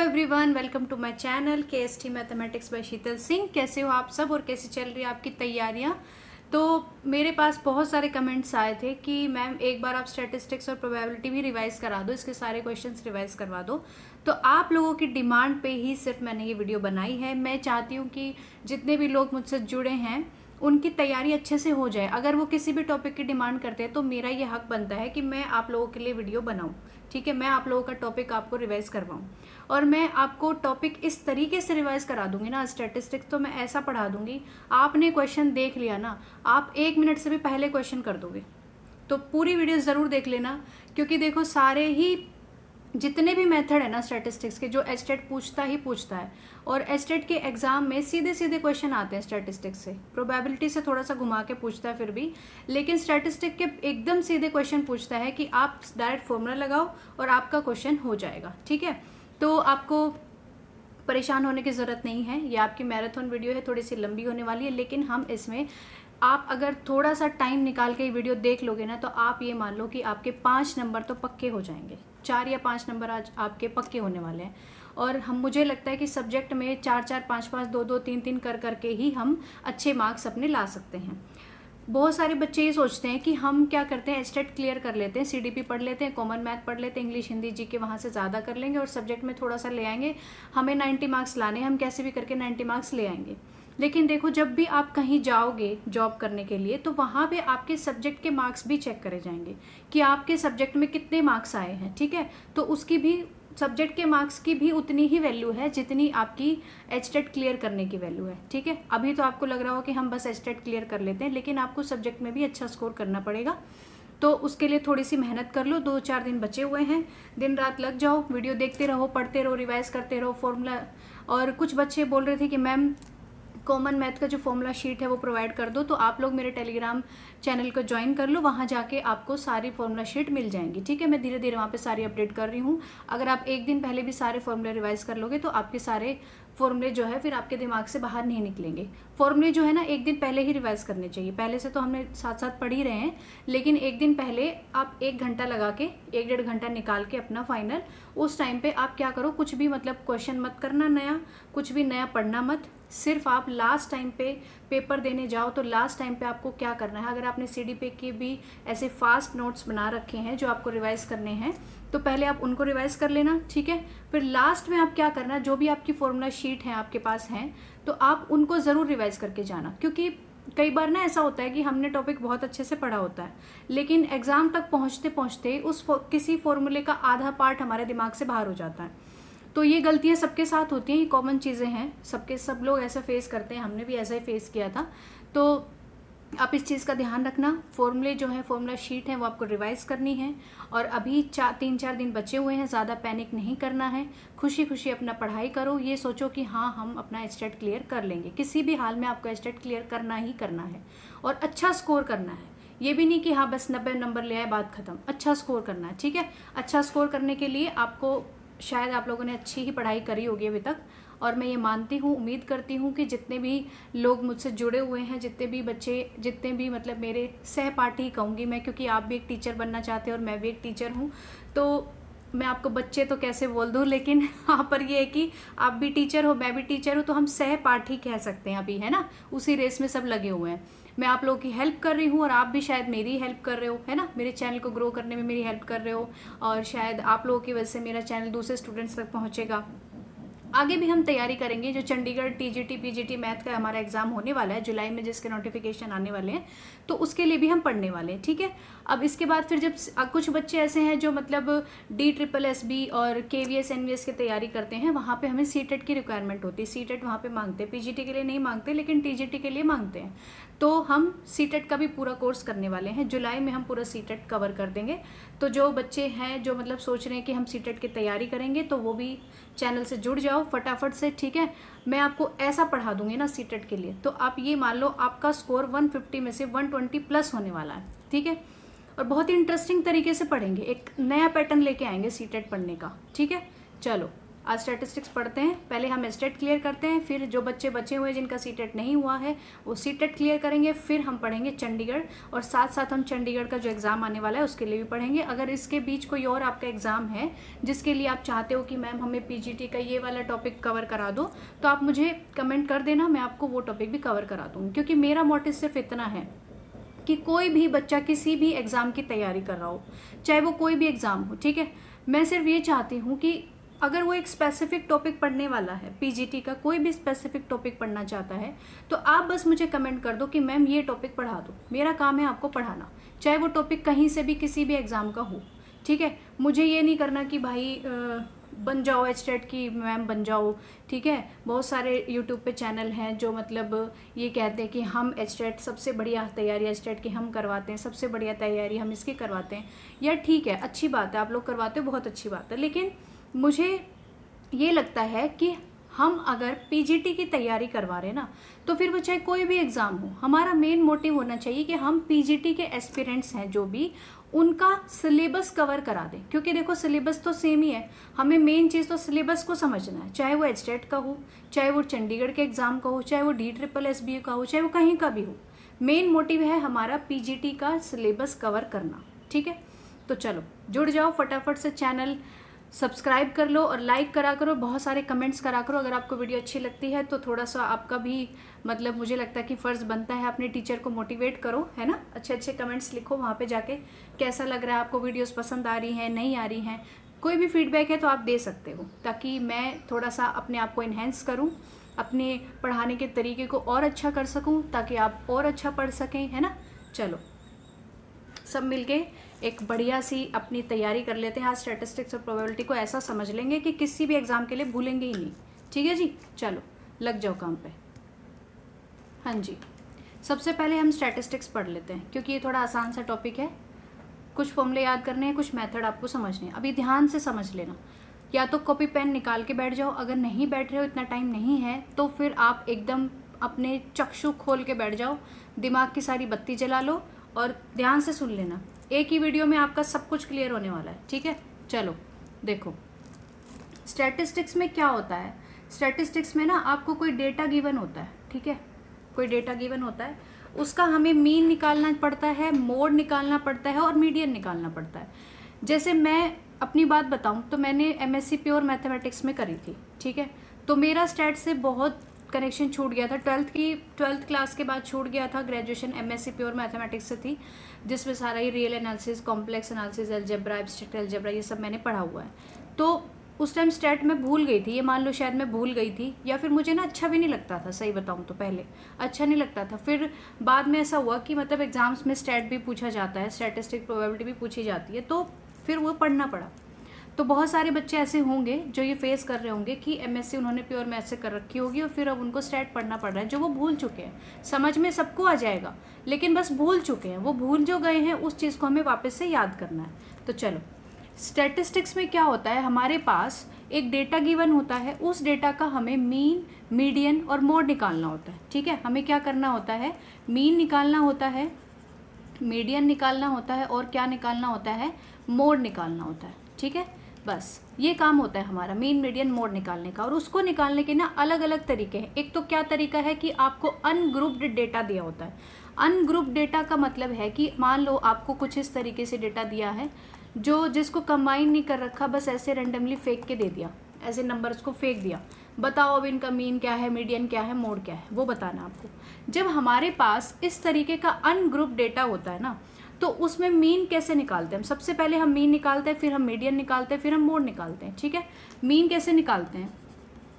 Everyone, welcome to my channel KST mathematics by Sheetal Singh. कैसे हो आप सब और कैसे चल रही है आपकी तैयारियां। तो मेरे पास बहुत सारे कमेंट्स आए थे कि मैम एक बार आप स्टैटिस्टिक्स और प्रोबेबिलिटी भी रिवाइज करा दो, इसके सारे क्वेश्चंस रिवाइज करवा दो। तो आप लोगों की डिमांड पे ही सिर्फ मैंने ये वीडियो बनाई है। मैं चाहती हूँ कि जितने भी लोग मुझसे जुड़े हैं उनकी तैयारी अच्छे से हो जाए। अगर वो किसी भी टॉपिक की डिमांड करते हैं तो मेरा ये हक बनता है कि मैं आप लोगों के लिए वीडियो बनाऊं। ठीक है, मैं आप लोगों का टॉपिक आपको रिवाइज करवाऊं और मैं आपको टॉपिक इस तरीके से रिवाइज करा दूंगी ना। स्टैटिस्टिक्स तो मैं ऐसा पढ़ा दूंगी, आपने क्वेश्चन देख लिया ना, आप 1 मिनट से भी पहले क्वेश्चन कर दोगे। तो पूरी वीडियो ज़रूर देख लेना, क्योंकि देखो सारे ही जितने भी मेथड है ना स्टैटिस्टिक्स के, जो एचटेट पूछता ही पूछता है। और एचटेट के एग्जाम में सीधे सीधे क्वेश्चन आते हैं स्टैटिस्टिक्स से। प्रोबेबिलिटी से थोड़ा सा घुमा के पूछता है फिर भी, लेकिन स्टैटिस्टिक के एकदम सीधे क्वेश्चन पूछता है कि आप डायरेक्ट फॉर्मूला लगाओ और आपका क्वेश्चन हो जाएगा। ठीक है, तो आपको परेशान होने की ज़रूरत नहीं है। ये आपकी मैराथन वीडियो है, थोड़ी सी लंबी होने वाली है, लेकिन हम इसमें आप अगर थोड़ा सा टाइम निकाल के ये वीडियो देख लोगे ना, तो आप ये मान लो कि आपके 5 नंबर तो पक्के हो जाएंगे। 4 या 5 नंबर आज आपके पक्के होने वाले हैं। और मुझे लगता है कि सब्जेक्ट में 4-4, 5-5, 2-2, 3-3 कर करके ही हम अच्छे मार्क्स अपने ला सकते हैं। बहुत सारे बच्चे ये सोचते हैं कि हम क्या करते हैं, एचटेट क्लियर कर लेते हैं, CDP पढ़ लेते हैं, कॉमन मैथ पढ़ लेते हैं, इंग्लिश हिंदी जीके वहाँ से ज़्यादा कर लेंगे और सब्जेक्ट में थोड़ा सा ले आएंगे। हमें 90 मार्क्स लाने, हम कैसे भी करके 90 मार्क्स ले आएंगे। लेकिन देखो, जब भी आप कहीं जाओगे जॉब करने के लिए, तो वहाँ पे आपके सब्जेक्ट के मार्क्स भी चेक करे जाएंगे कि आपके सब्जेक्ट में कितने मार्क्स आए हैं। ठीक है, तो उसकी भी, सब्जेक्ट के मार्क्स की भी उतनी ही वैल्यू है जितनी आपकी एचटेट क्लियर करने की वैल्यू है। ठीक है, अभी तो आपको लग रहा हो कि हम बस एचटेट क्लियर कर लेते हैं, लेकिन आपको सब्जेक्ट में भी अच्छा स्कोर करना पड़ेगा। तो उसके लिए थोड़ी सी मेहनत कर लो। 2-4 दिन बचे हुए हैं, दिन रात लग जाओ, वीडियो देखते रहो, पढ़ते रहो, रिवाइज करते रहो फॉर्मूला। और कुछ बच्चे बोल रहे थे कि मैम कॉमन मैथ का जो फॉर्मूला शीट है वो प्रोवाइड कर दो। तो आप लोग मेरे टेलीग्राम चैनल को ज्वाइन कर लो, वहाँ जाके आपको सारी फॉर्मूला शीट मिल जाएंगी। ठीक है, मैं धीरे धीरे वहाँ पे सारी अपडेट कर रही हूँ। अगर आप एक दिन पहले भी सारे फॉर्मूले रिवाइज कर लोगे तो आपके सारे फॉर्मूले जो है फिर आपके दिमाग से बाहर नहीं निकलेंगे। फॉर्मूले जो है ना, एक दिन पहले ही रिवाइज करने चाहिए। पहले से तो हमने साथ साथ पढ़ ही रहे हैं, लेकिन एक दिन पहले आप 1 घंटा लगा के, 1-1.5 घंटा निकाल के अपना फाइनल, उस टाइम पे आप क्या करो, कुछ भी मतलब क्वेश्चन मत करना नया, कुछ भी नया पढ़ना मत। सिर्फ आप लास्ट टाइम पे पेपर देने जाओ तो लास्ट टाइम पे आपको क्या करना है, अगर आपने CDP के भी ऐसे फास्ट नोट्स बना रखे हैं जो आपको रिवाइज करने हैं, तो पहले आप उनको रिवाइज कर लेना। ठीक है, फिर लास्ट में आप क्या करना, जो भी आपकी फॉर्मूला शीट है आपके पास हैं, तो आप उनको ज़रूर रिवाइज करके जाना। क्योंकि कई बार ना ऐसा होता है कि हमने टॉपिक बहुत अच्छे से पढ़ा होता है, लेकिन एग्ज़ाम तक पहुँचते पहुँचते किसी फॉर्मूले का आधा पार्ट हमारे दिमाग से बाहर हो जाता है। तो ये गलतियाँ सबके साथ होती हैं, ये कॉमन चीज़ें हैं, सब लोग ऐसा फेस करते हैं, हमने भी ऐसा ही फेस किया था। तो आप इस चीज़ का ध्यान रखना। फॉर्मूले जो है, फॉर्मूला शीट है, वो आपको रिवाइज करनी है। और अभी 3-4 दिन बचे हुए हैं, ज़्यादा पैनिक नहीं करना है, खुशी खुशी अपना पढ़ाई करो। ये सोचो कि हाँ, हम अपना एचटेट क्लियर कर लेंगे। किसी भी हाल में आपको एचटेट क्लियर करना ही करना है और अच्छा स्कोर करना है। ये भी नहीं कि हाँ बस 90 नंबर ले आए, बात खत्म। अच्छा स्कोर करना है। ठीक है, अच्छा स्कोर करने के लिए आपको, शायद आप लोगों ने अच्छी ही पढ़ाई करी होगी अभी तक, और मैं ये मानती हूँ, उम्मीद करती हूँ कि जितने भी लोग मुझसे जुड़े हुए हैं, जितने भी बच्चे, जितने भी मतलब मेरे सहपाठी कहूँगी मैं, क्योंकि आप भी एक टीचर बनना चाहते हो और मैं भी एक टीचर हूँ, तो मैं आपको बच्चे तो कैसे बोल दूँ, लेकिन यहाँ पर ये है कि आप भी टीचर हो, मैं भी टीचर हूँ, तो हम सहपाठी कह सकते हैं अभी, है ना। उसी रेस में सब लगे हुए हैं। मैं आप लोगों की हेल्प कर रही हूँ और आप भी शायद मेरी हेल्प कर रहे हो, है ना। मेरे चैनल को ग्रो करने में मेरी हेल्प कर रहे हो, और शायद आप लोगों की वजह से मेरा चैनल दूसरे स्टूडेंट्स तक पहुँचेगा। आगे भी हम तैयारी करेंगे। जो चंडीगढ़ TGT PGT मैथ का हमारा एग्जाम होने वाला है जुलाई में, जिसके नोटिफिकेशन आने वाले हैं, तो उसके लिए भी हम पढ़ने वाले हैं। ठीक है, अब इसके बाद फिर जब कुछ बच्चे ऐसे हैं जो मतलब DSSB और KVS NVS की तैयारी करते हैं, वहाँ पे हमें CTET की रिक्वायरमेंट होती है। CTET वहाँ पे मांगते हैं, PGT के लिए नहीं मांगते, लेकिन TGT के लिए मांगते हैं। तो हम CTET का भी पूरा कोर्स करने वाले हैं। जुलाई में हम पूरा CTET कवर कर देंगे। तो जो बच्चे हैं जो मतलब सोच रहे हैं कि हम CTET की तैयारी करेंगे, तो वो भी चैनल से जुड़ जाओ फटाफट से। ठीक है, मैं आपको ऐसा पढ़ा दूंगी ना CTET के लिए, तो आप ये मान लो आपका स्कोर 150 में से 120 प्लस होने वाला है। ठीक है, और बहुत ही इंटरेस्टिंग तरीके से पढ़ेंगे, एक नया पैटर्न लेके आएंगे CTET पढ़ने का। ठीक है, चलो आज स्टैटिस्टिक्स पढ़ते हैं। पहले हम एस्टेट क्लियर करते हैं, फिर जो बच्चे बचे हुए जिनका सीटेट नहीं हुआ है वो सीटेट क्लियर करेंगे, फिर हम पढ़ेंगे चंडीगढ़, और साथ साथ हम चंडीगढ़ का जो एग्ज़ाम आने वाला है उसके लिए भी पढ़ेंगे। अगर इसके बीच कोई और आपका एग्ज़ाम है जिसके लिए आप चाहते हो कि मैम हमें पीजीटी का ये वाला टॉपिक कवर करा दो, तो आप मुझे कमेंट कर देना, मैं आपको वो टॉपिक भी कवर करा दूँगी। क्योंकि मेरा मोटिव सिर्फ इतना है कि कोई भी बच्चा किसी भी एग्ज़ाम की तैयारी कर रहा हो, चाहे वो कोई भी एग्ज़ाम हो, ठीक है, मैं सिर्फ ये चाहती हूँ कि अगर वो एक स्पेसिफिक टॉपिक पढ़ने वाला है, पीजीटी का कोई भी स्पेसिफिक टॉपिक पढ़ना चाहता है, तो आप बस मुझे कमेंट कर दो कि मैम ये टॉपिक पढ़ा दो। मेरा काम है आपको पढ़ाना, चाहे वो टॉपिक कहीं से भी किसी भी एग्ज़ाम का हो, ठीक है। मुझे ये नहीं करना कि भाई बन जाओ एचटेट की मैम बन जाओ, ठीक है। बहुत सारे यूट्यूब पे चैनल हैं जो मतलब ये कहते हैं कि हम एचटेट सबसे बढ़िया तैयारी एचटेट की हम करवाते हैं, सबसे बढ़िया तैयारी हम इसकी करवाते हैं। यार ठीक है, अच्छी बात है, आप लोग करवाते हो, बहुत अच्छी बात है, लेकिन मुझे ये लगता है कि हम अगर पीजीटी की तैयारी करवा रहे हैं ना, तो फिर वो चाहे कोई भी एग्ज़ाम हो, हमारा मेन मोटिव होना चाहिए कि हम पीजीटी के एस्पिरेंट्स हैं जो भी, उनका सिलेबस कवर करा दें। क्योंकि देखो सिलेबस तो सेम ही है, हमें मेन चीज़ तो सिलेबस को समझना है, चाहे वो एचटेट का हो, चाहे वो चंडीगढ़ के एग्ज़ाम का हो, चाहे वो DSSB का हो, चाहे वो कहीं का भी हो। मेन मोटिव है हमारा पीजीटी का सिलेबस कवर करना, ठीक है। तो चलो जुड़ जाओ, फटाफट से चैनल सब्सक्राइब कर लो और लाइक करा करो, बहुत सारे कमेंट्स करा करो। अगर आपको वीडियो अच्छी लगती है तो थोड़ा सा आपका भी मतलब मुझे लगता है कि फ़र्ज़ बनता है अपने टीचर को मोटिवेट करो, है ना। अच्छे अच्छे कमेंट्स लिखो वहाँ पे जाके, कैसा लग रहा है आपको, वीडियोस पसंद आ रही हैं नहीं आ रही हैं, कोई भी फीडबैक है तो आप दे सकते हो, ताकि मैं थोड़ा सा अपने आप को इन्हेंस करूँ, अपने पढ़ाने के तरीके को और अच्छा कर सकूँ, ताकि आप और अच्छा पढ़ सकें, है ना। चलो सब मिलके एक बढ़िया सी अपनी तैयारी कर लेते हैं। आज स्टैटिस्टिक्स और प्रोबेबिलिटी को ऐसा समझ लेंगे कि किसी भी एग्ज़ाम के लिए भूलेंगे ही नहीं, ठीक है जी। चलो लग जाओ काम पे। हाँ जी, सबसे पहले हम स्टैटिस्टिक्स पढ़ लेते हैं, क्योंकि ये थोड़ा आसान सा टॉपिक है। कुछ फॉर्मूले याद करने हैं, कुछ मेथड आपको समझने हैं। अभी ध्यान से समझ लेना, या तो कॉपी पेन निकाल के बैठ जाओ, अगर नहीं बैठ रहे हो, इतना टाइम नहीं है, तो फिर आप एकदम अपने चक्षु खोल के बैठ जाओ, दिमाग की सारी बत्ती जला लो और ध्यान से सुन लेना। एक ही वीडियो में आपका सब कुछ क्लियर होने वाला है, ठीक है। चलो देखो, स्टैटिस्टिक्स में क्या होता है। स्टैटिस्टिक्स में ना आपको कोई डेटा गिवन होता है, ठीक है, कोई डेटा गिवन होता है, उसका हमें मीन निकालना पड़ता है, मोड निकालना पड़ता है और मीडियन निकालना पड़ता है। जैसे मैं अपनी बात बताऊं तो मैंने MSc प्योर मैथमेटिक्स में करी थी, ठीक है। तो मेरा स्टैट से बहुत कनेक्शन छूट गया था, 12th क्लास के बाद छूट गया था। ग्रेजुएशन MSc प्योर मैथमेटिक्स से थी, जिसमें सारा ही real analysis, complex analysis, algebra, abstract algebra, ये सब मैंने पढ़ा हुआ है। तो उस टाइम स्टैट मैं भूल गई थी, ये मान लो शायद मैं भूल गई थी, या फिर मुझे ना अच्छा भी नहीं लगता था, सही बताऊँ तो पहले अच्छा नहीं लगता था। फिर बाद में ऐसा हुआ कि मतलब एग्जाम्स में स्टैट भी पूछा जाता है, स्टैटिस्टिक प्रोबेबिलिटी भी पूछी जाती है, तो फिर वो पढ़ना पड़ा। तो बहुत सारे बच्चे ऐसे होंगे जो ये फेस कर रहे होंगे कि MSc उन्होंने प्योर मैथ से कर रखी होगी और फिर अब उनको स्टैट पढ़ना पड़ रहा है, जो वो भूल चुके हैं। समझ में सबको आ जाएगा, लेकिन बस भूल चुके हैं, वो भूल जो गए हैं उस चीज़ को हमें वापस से याद करना है। तो चलो, स्टैटिस्टिक्स में क्या होता है, हमारे पास एक डेटा गिवन होता है, उस डेटा का हमें मीन, मीडियन और मोड निकालना होता है, ठीक है। हमें क्या करना होता है, मीन निकालना होता है, मीडियन निकालना होता है, और क्या निकालना होता है, मोड निकालना होता है, ठीक है। बस ये काम होता है हमारा, मीन, मीडियन, मोड निकालने का। और उसको निकालने के ना अलग अलग तरीके हैं। एक तो क्या तरीका है कि आपको अनग्रुप्ड डेटा दिया होता है। अनग्रुप्ड डेटा का मतलब है कि मान लो आपको कुछ इस तरीके से डेटा दिया है, जिसको कंबाइन नहीं कर रखा, बस ऐसे रेंडमली फेंक के दे दिया, ऐसे नंबर्स को फेंक दिया, बताओ अब इनका मीन क्या है, मीडियन क्या है, मोड क्या है, वो बताना आपको। जब हमारे पास इस तरीके का अनग्रुप्ड डेटा होता है ना, तो उसमें मीन कैसे निकालते हैं हम, सबसे पहले हम मीन निकालते हैं, फिर हम मीडियन निकालते हैं, फिर हम मोड निकालते हैं, ठीक है। मीन कैसे निकालते हैं,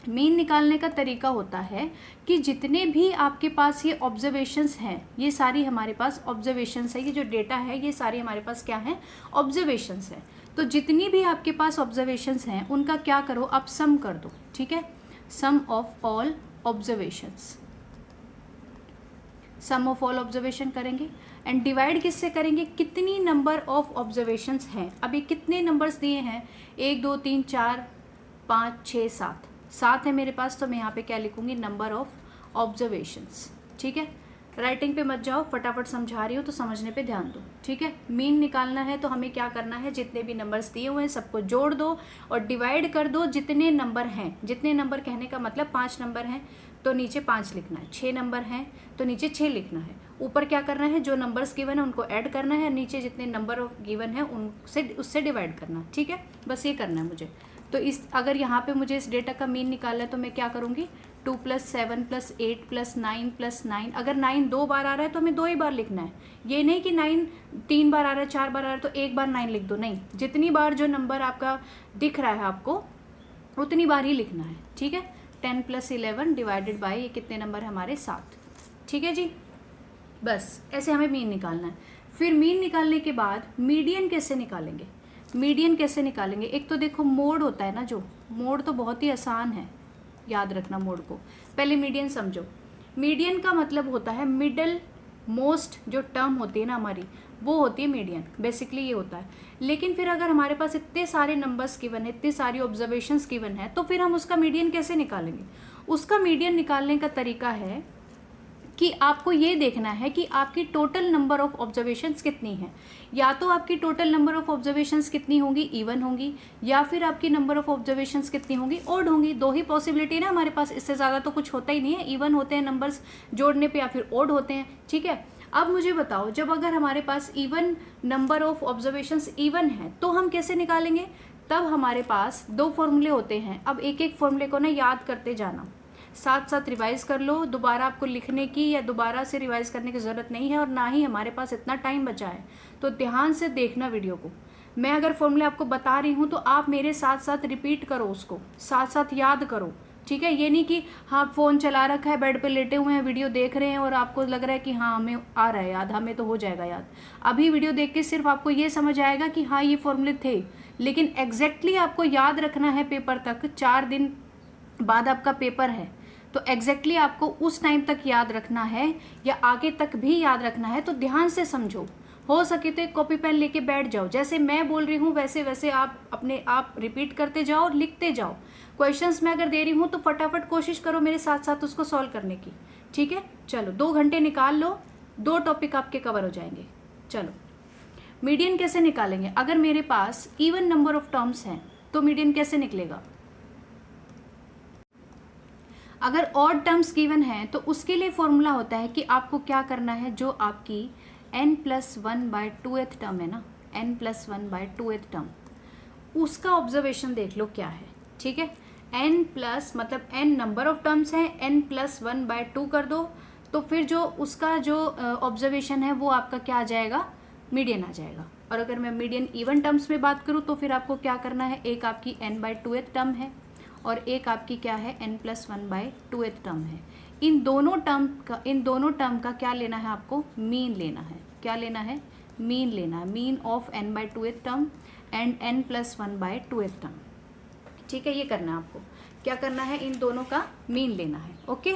मीन निकालने का तरीका होता है कि जितने भी आपके पास ये ऑब्जर्वेशंस हैं, ये सारी हमारे पास ऑब्जर्वेशंस है, ये जो डेटा है ये सारी हमारे पास क्या है, ऑब्जर्वेशंस है। तो जितनी भी आपके पास ऑब्जर्वेशंस हैं उनका क्या करो, आप सम कर दो, ठीक है। Sum of all observations, sum of all observation करेंगे एंड डिवाइड किससे करेंगे, कितनी नंबर ऑफ ऑब्जर्वेशंस हैं। अभी कितने नंबर्स दिए हैं, 1 2 3 4 5 6 7 है मेरे पास, तो मैं यहाँ पे क्या लिखूँगी, नंबर ऑफ ऑब्जर्वेशंस, ठीक है। राइटिंग पे मत जाओ, फटाफट समझा रही हो तो समझने पे ध्यान दो, ठीक है। मीन निकालना है तो हमें क्या करना है, जितने भी नंबर्स दिए हुए हैं सबको जोड़ दो और डिवाइड कर दो जितने नंबर हैं। जितने नंबर कहने का मतलब 5 नंबर हैं तो नीचे 5 लिखना है, 6 नंबर हैं तो नीचे 6 लिखना है। ऊपर क्या करना है, जो नंबर्स गिवन है उनको ऐड करना है, नीचे जितने नंबर गिवन है उनसे उससे डिवाइड करना, ठीक है। बस ये करना है मुझे। तो इस अगर यहाँ पे मुझे इस डेटा का मीन निकालना है तो मैं क्या करूँगी, 2 + 7 + 8 + 9 + 9। अगर 9 2 बार आ रहा है तो हमें 2 ही बार लिखना है। ये नहीं कि 9 3 बार आ रहा है, 4 बार आ रहा है तो एक बार 9 लिख दो, नहीं। जितनी बार जो नंबर आपका दिख रहा है आपको उतनी बार ही लिखना है, ठीक है। 10 + 11 डिवाइडेड बाय ये कितने नंबर है हमारे, 7, ठीक है जी। बस ऐसे हमें मीन निकालना है। फिर मीन निकालने के बाद मीडियन कैसे निकालेंगे, मीडियन कैसे निकालेंगे। एक तो देखो मोड होता है ना, जो मोड तो बहुत ही आसान है, याद रखना मोड को। पहले मीडियन समझो। मीडियन का मतलब होता है मिडल मोस्ट जो टर्म होती है ना हमारी, वो होती है मीडियन, बेसिकली ये होता है। लेकिन फिर अगर हमारे पास इतने सारे नंबर्स गिवन है, इतनी सारी ऑब्जर्वेशंस गिवन है, तो फिर हम उसका मीडियन कैसे निकालेंगे। उसका मीडियन निकालने का तरीका है कि आपको ये देखना है कि आपकी टोटल नंबर ऑफ ऑब्जर्वेशंस कितनी है। या तो आपकी टोटल नंबर ऑफ ऑब्जर्वेशंस कितनी होंगी, इवन होंगी, या फिर आपकी नंबर ऑफ ऑब्जर्वेशंस कितनी होंगी, ऑड होंगी। 2 ही पॉसिबिलिटी है ना हमारे पास, इससे ज़्यादा तो कुछ होता ही नहीं है। इवन होते हैं नंबर्स जोड़ने पे या फिर ऑड होते हैं, ठीक है। अब मुझे बताओ, जब अगर हमारे पास even number of observations even है तो हम कैसे निकालेंगे। तब हमारे पास 2 फॉर्मूले होते हैं। अब एक एक फॉर्मूले को ना याद करते जाना, साथ साथ रिवाइज कर लो। दोबारा आपको लिखने की या दोबारा से रिवाइज करने की ज़रूरत नहीं है, और ना ही हमारे पास इतना टाइम बचा है। तो ध्यान से देखना वीडियो को। मैं अगर फॉर्मूले आपको बता रही हूँ तो आप मेरे साथ साथ रिपीट करो, उसको साथ साथ याद करो, ठीक है। ये नहीं कि हाँ फ़ोन चला रखा है, बेड पे लेटे हुए हैं, वीडियो देख रहे हैं और आपको लग रहा है कि हाँ हमें आ रहा है याद, हमें तो हो जाएगा याद। अभी वीडियो देख के सिर्फ आपको ये समझ आएगा कि हाँ ये फॉर्मूले थे, लेकिन एग्जैक्टली आपको याद रखना है। पेपर तक 4 दिन बाद आपका पेपर है, तो एग्जैक्टली आपको उस टाइम तक याद रखना है या आगे तक भी याद रखना है। तो ध्यान से समझो, हो सके तो एक कॉपी पेन लेके बैठ जाओ। जैसे मैं बोल रही हूँ वैसे वैसे आप अपने आप रिपीट करते जाओ और लिखते जाओ। क्वेश्चंस मैं अगर दे रही हूँ तो फटाफट कोशिश करो मेरे साथ साथ उसको सॉल्व करने की, ठीक है। चलो 2 घंटे निकाल लो, 2 टॉपिक आपके कवर हो जाएंगे। चलो मीडियन कैसे निकालेंगे। अगर मेरे पास इवन नंबर ऑफ टर्म्स हैं तो मीडियन कैसे निकलेगा। अगर ऑड टर्म्स गिवन है तो उसके लिए फॉर्मूला होता है कि आपको क्या करना है, जो आपकी n+1/2th टर्म है ना, n+1/2th टर्म, उसका ऑब्जर्वेशन देख लो क्या है, ठीक है। n प्लस मतलब n नंबर ऑफ टर्म्स हैं, n+1/2 कर दो, तो फिर जो उसका जो ऑब्जर्वेशन है वो आपका क्या आ जाएगा, मीडियन आ जाएगा। और अगर मैं मीडियन इवन टर्म्स में बात करूँ तो फिर आपको क्या करना है, एक आपकी n/2th टर्म है और एक आपकी क्या है, n+1/2th टर्म है। इन दोनों टर्म का क्या लेना है आपको, मीन लेना है। क्या लेना है, मीन लेना है, mean of n/2th term and n+1/2th term, ठीक है। ये करना है आपको, क्या करना है, इन दोनों का मीन लेना है, ओके।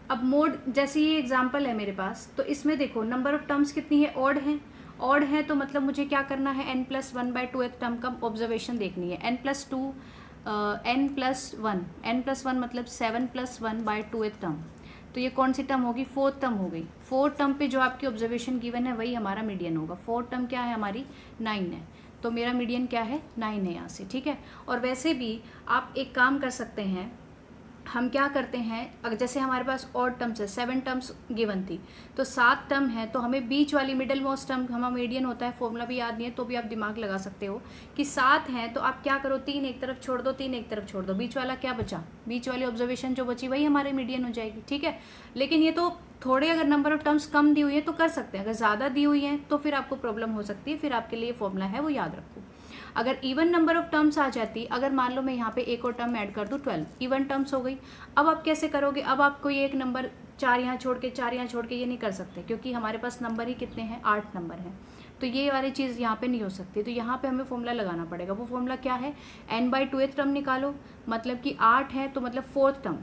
अब मोड, जैसे ये एग्जाम्पल है मेरे पास, तो इसमें देखो नंबर ऑफ टर्म्स कितनी है, ऑड है। ऑड है तो मतलब मुझे क्या करना है, n+1/2th टर्म का ऑब्जर्वेशन देखनी है। n+2 n+1 मतलब 7+1/2th टर्म, तो ये कौन सी टर्म होगी, 4th टर्म हो गई। 4th टर्म पे जो आपकी ऑब्जर्वेशन गिवन है वही हमारा मीडियन होगा। 4th टर्म क्या है हमारी, 9 है, तो मेरा मीडियन क्या है, 9 है यहाँ से, ठीक है। और वैसे भी आप एक काम कर सकते हैं, हम क्या करते हैं, अगर जैसे हमारे पास ऑड टर्म्स है, 7 टर्म्स गिवन थी तो 7 टर्म है, तो हमें बीच वाली मिडिल मोस्ट टर्म हमारा मीडियन होता है। फॉर्मूला भी याद नहीं है तो भी आप दिमाग लगा सकते हो कि 7 हैं तो आप क्या करो, 3 एक तरफ छोड़ दो, 3 एक तरफ छोड़ दो, बीच वाला क्या बचा, बीच वाली ऑब्जर्वेशन जो बची वही हमारे मीडियन हो जाएगी, ठीक है। लेकिन ये तो थोड़े अगर नंबर ऑफ टर्म्स कम दी हुई है तो कर सकते हैं, अगर ज़्यादा दी हुई है तो फिर आपको प्रॉब्लम हो सकती है। फिर आपके लिए फॉर्मूला है वो याद रखो। अगर इवन नंबर ऑफ टर्म्स आ जाती, अगर मान लो मैं यहाँ पे एक और टर्म ऐड कर दूँ, 12 इवन टर्म्स हो गई। अब आप कैसे करोगे, अब आप कोई एक नंबर 4 यहाँ छोड़ के 4 यहाँ छोड़ के ये नहीं कर सकते, क्योंकि हमारे पास नंबर ही कितने हैं, 8 नंबर हैं, तो ये वाली चीज़ यहाँ पे नहीं हो सकती। तो यहाँ पे हमें फॉर्मूला लगाना पड़ेगा। वो फॉर्मूला क्या है, n/2th टर्म निकालो, मतलब कि 8 है तो मतलब 4th टर्म,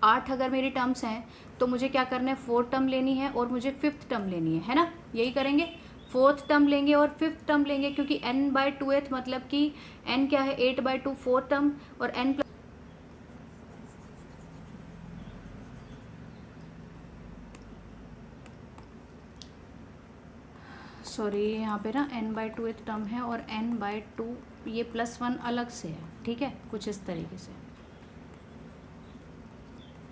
8 अगर मेरी टर्म्स हैं तो मुझे क्या करना है, 4th टर्म लेनी है और मुझे 5th टर्म लेनी है ना, यही करेंगे। 4th टर्म लेंगे और 5th टर्म लेंगे, क्योंकि n/2th मतलब कि n क्या है, 8/2 4th टर्म, और n सॉरी यहाँ पे ना n/2 एक टर्म है और n/2 ये +1 अलग से है, ठीक है, कुछ इस तरीके से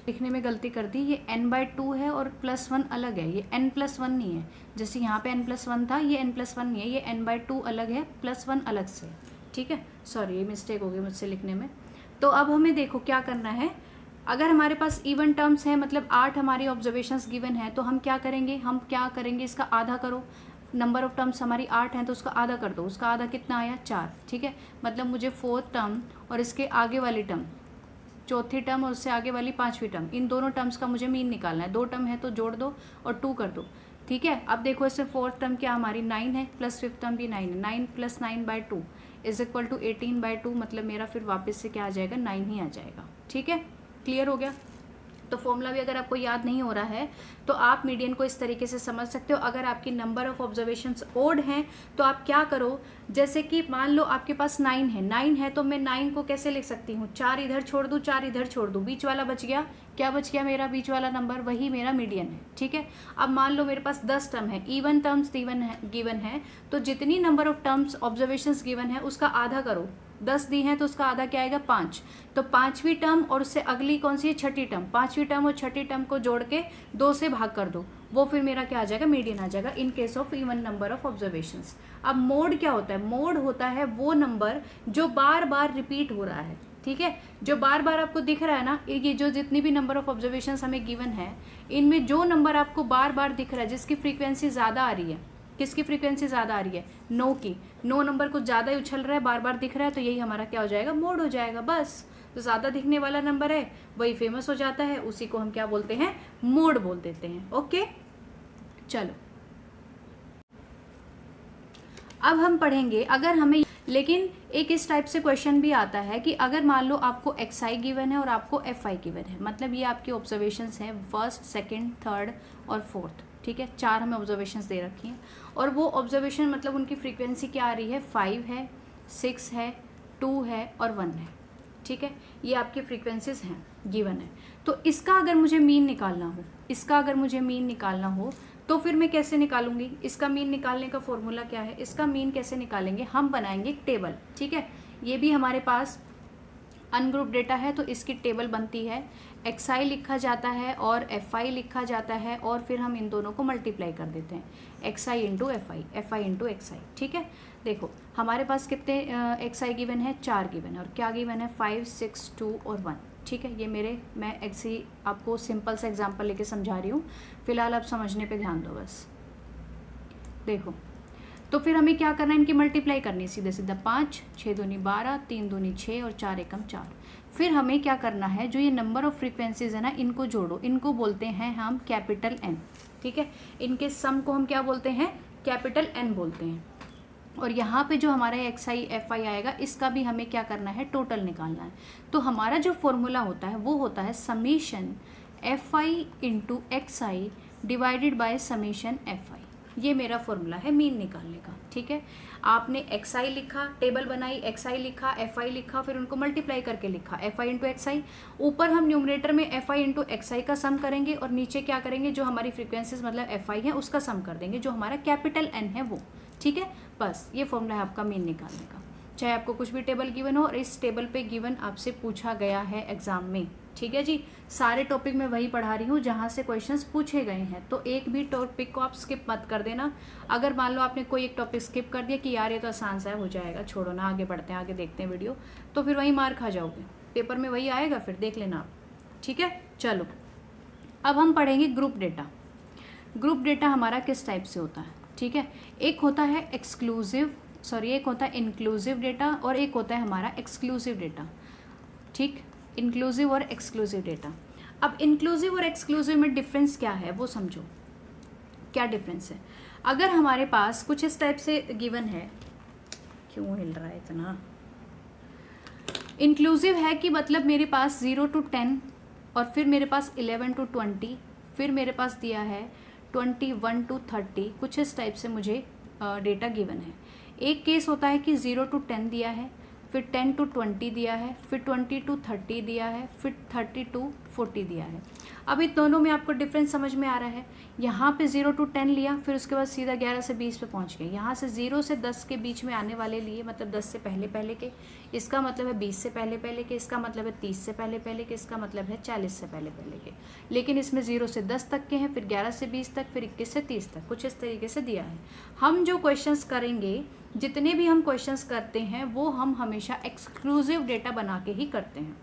लिखने में गलती कर दी। ये n/2 है और +1 अलग है, ये n+1 नहीं है। जैसे यहाँ पे n+1 था, ये n+1 नहीं है, ये n/2 अलग है, +1 अलग से, ठीक है। सॉरी, ये मिस्टेक हो गई मुझसे लिखने में। तो अब हमें देखो क्या करना है। अगर हमारे पास इवन टर्म्स हैं, मतलब 8 हमारी ऑब्जर्वेशंस गिवन है, तो हम क्या करेंगे, इसका आधा करो। नंबर ऑफ टर्म्स हमारी 8 हैं तो उसका आधा कर दो। उसका आधा कितना आया, 4, ठीक है। मतलब मुझे 4th टर्म और इसके आगे वाली टर्म, चौथी टर्म और उससे आगे वाली 5वीं टर्म, इन दोनों टर्म्स का मुझे मीन निकालना है। 2 टर्म है तो जोड़ दो और 2 कर दो, ठीक है। अब देखो इससे 4th टर्म क्या हमारी 9 है, प्लस 5th टर्म भी 9 है। 9 + 9/2 = 18/2, मतलब मेरा फिर वापस से क्या आ जाएगा, 9 ही आ जाएगा, ठीक है। क्लियर हो गया। तो फॉर्मूला भी अगर आपको याद नहीं हो रहा है तो आप मीडियन को इस तरीके से समझ सकते हो। अगर आपकी नंबर ऑफ ऑब्जर्वेशंस ओड हैं तो आप क्या करो, जैसे कि मान लो आपके पास 9 है तो मैं 9 को कैसे लिख सकती हूँ, 4 इधर छोड़ दूँ, 4 इधर छोड़ दूँ, बीच वाला बच गया। क्या बच गया मेरा बीच वाला नंबर, वही मेरा मीडियन है, ठीक है। अब मान लो मेरे पास 10 टर्म है, इवन टर्म्स गिवन है, तो जितनी number of terms observations given है उसका आधा करो। 10 दी हैं तो उसका आधा क्या आएगा, 5। तो 5वीं टर्म और उससे अगली कौन सी है, 6ठी टर्म। 5वीं टर्म और 6ठी टर्म को जोड़ के 2 से भाग कर दो, वो फिर मेरा क्या आ जाएगा, मीडियन आ जाएगा in case of even number of observations. अब मोड क्या होता है, मोड होता है वो नंबर जो बार बार रिपीट हो रहा है, ठीक है। जो बार बार आपको दिख रहा है ना, ये जो जितनी भी नंबर ऑफ ऑब्जर्वेशंस हमें गिवन है, इनमें जो नंबर आपको बार बार दिख रहा है, जिसकी फ्रीक्वेंसी ज़्यादा आ रही है, किसकी फ्रीक्वेंसी ज़्यादा आ रही है, 9 की। 9 नंबर कुछ ज़्यादा ही उछल रहा है, बार बार दिख रहा है, तो यही हमारा क्या हो जाएगा, मोड हो जाएगा। बस, तो ज़्यादा दिखने वाला नंबर है वही फेमस हो जाता है, उसी को हम क्या बोलते हैं, मोड बोल देते हैं। ओके, चलो अब हम पढ़ेंगे, अगर हमें, लेकिन एक इस टाइप से क्वेश्चन भी आता है कि अगर मान लो आपको xi गिवन है और आपको fi गिवन है, मतलब ये आपकी ऑब्जर्वेशंस हैं 1st, 2nd, 3rd और 4th, ठीक है। 4 हमें ऑब्जर्वेशंस दे रखी हैं और वो ऑब्जर्वेशन मतलब उनकी फ्रीक्वेंसी क्या आ रही है, 5 है, 6 है, 2 है और 1 है, ठीक है। ये आपकी फ्रीक्वेंसीज हैं, गिवन है। तो इसका अगर मुझे मीन निकालना हो, तो फिर मैं कैसे निकालूंगी, इसका मीन निकालने का फॉर्मूला क्या है, इसका मीन कैसे निकालेंगे, हम बनाएंगे एक टेबल, ठीक है। ये भी हमारे पास अनग्रुप डेटा है तो इसकी टेबल बनती है, xi लिखा जाता है और fi लिखा जाता है और फिर हम इन दोनों को मल्टीप्लाई कर देते हैं, xi into fi into xi, ठीक है। देखो हमारे पास कितने xi गिवन है, 4 गिवन है, और क्या गिवन है, 5, 6, 2 और 1, ठीक है। ये मैं ऐसे ही आपको सिंपल सा एग्जांपल लेके समझा रही हूँ, फिलहाल आप समझने पे ध्यान दो बस। देखो तो फिर हमें क्या करना है, इनकी मल्टीप्लाई करनी है सीधे सीधा, 5, 6 दूनी 12, 3 दूनी 6 और 4 एकम 4। फिर हमें क्या करना है, जो ये नंबर ऑफ फ्रीक्वेंसीज है ना, इनको जोड़ो, इनको बोलते हैं हम कैपिटल N, ठीक है। इनके सम को हम क्या बोलते हैं, कैपिटल N बोलते हैं। और यहाँ पे जो हमारा xi fi आएगा, इसका भी हमें क्या करना है, टोटल निकालना है। तो हमारा जो फॉर्मूला होता है वो होता है summation fi into xi divided by summation fi। ये मेरा फॉर्मूला है मीन निकालने का, ठीक है। आपने xi लिखा, टेबल बनाई, xi लिखा, fi लिखा, फिर उनको मल्टीप्लाई करके लिखा, fi इंटू xi। ऊपर हम न्यूमरेटर में fi इंटू xi का सम करेंगे और नीचे क्या करेंगे, जो हमारी फ्रीक्वेंसीज मतलब fi है उसका सम कर देंगे, जो हमारा कैपिटल N है वो, ठीक है। बस ये फॉर्मूला है आपका मीन निकालने का, चाहे आपको कुछ भी टेबल गिवन हो और इस टेबल पे गिवन आपसे पूछा गया है एग्जाम में, ठीक है जी। सारे टॉपिक में वही पढ़ा रही हूँ जहाँ से क्वेश्चंस पूछे गए हैं, तो एक भी टॉपिक को आप स्किप मत कर देना। अगर मान लो आपने कोई एक टॉपिक स्किप कर दिया कि यार ये तो आसान सा हो जाएगा, छोड़ो ना, आगे बढ़ते हैं, आगे देखते हैं वीडियो, तो फिर वही मार खा जाओगे, पेपर में वही आएगा, फिर देख लेना आप, ठीक है। चलो अब हम पढ़ेंगे ग्रुप डेटा। ग्रुप डेटा हमारा किस टाइप से होता है, ठीक है। एक होता है एक होता है इंक्लूसिव डेटा और एक होता है हमारा एक्सक्लूसिव डेटा, ठीक। इंक्लूसिव और एक्सक्लूसिव डेटा। अब इंक्लूसिव और एक्सक्लूसिव में डिफरेंस क्या है वो समझो, क्या डिफरेंस है। अगर हमारे पास कुछ इस टाइप से गिवन है, क्यों हिल रहा है इतना, इंक्लूसिव है कि मतलब मेरे पास 0 to 10 और फिर मेरे पास 11 to 20, फिर मेरे पास दिया है 21 to 30, कुछ इस टाइप से मुझे डेटा गिवन है। एक केस होता है कि 0 to 10 दिया है, फिर 10 to 20 दिया है, फिर 20 to 30 दिया है, फिर 30 to 40 दिया है। अब इन दोनों में आपको डिफरेंस समझ में आ रहा है। यहाँ पे 0 to 10 लिया, फिर उसके बाद सीधा 11 से 20 पे पहुँच गए। यहाँ से 0 से 10 के बीच में आने वाले लिए, मतलब 10 से पहले पहले के, इसका मतलब है 20 से पहले पहले के, इसका मतलब है 30 से पहले पहले के, इसका मतलब है 40 से पहले पहले के। लेकिन इसमें 0 से 10 तक के हैं, फिर 11 से 20 तक, फिर 21 से 30 तक, कुछ इस तरीके से दिया है। हम जो क्वेश्चंस करेंगे, जितने भी हम क्वेश्चंस करते हैं, वो हम हमेशा एक्सक्लूसिव डेटा बना के ही करते हैं।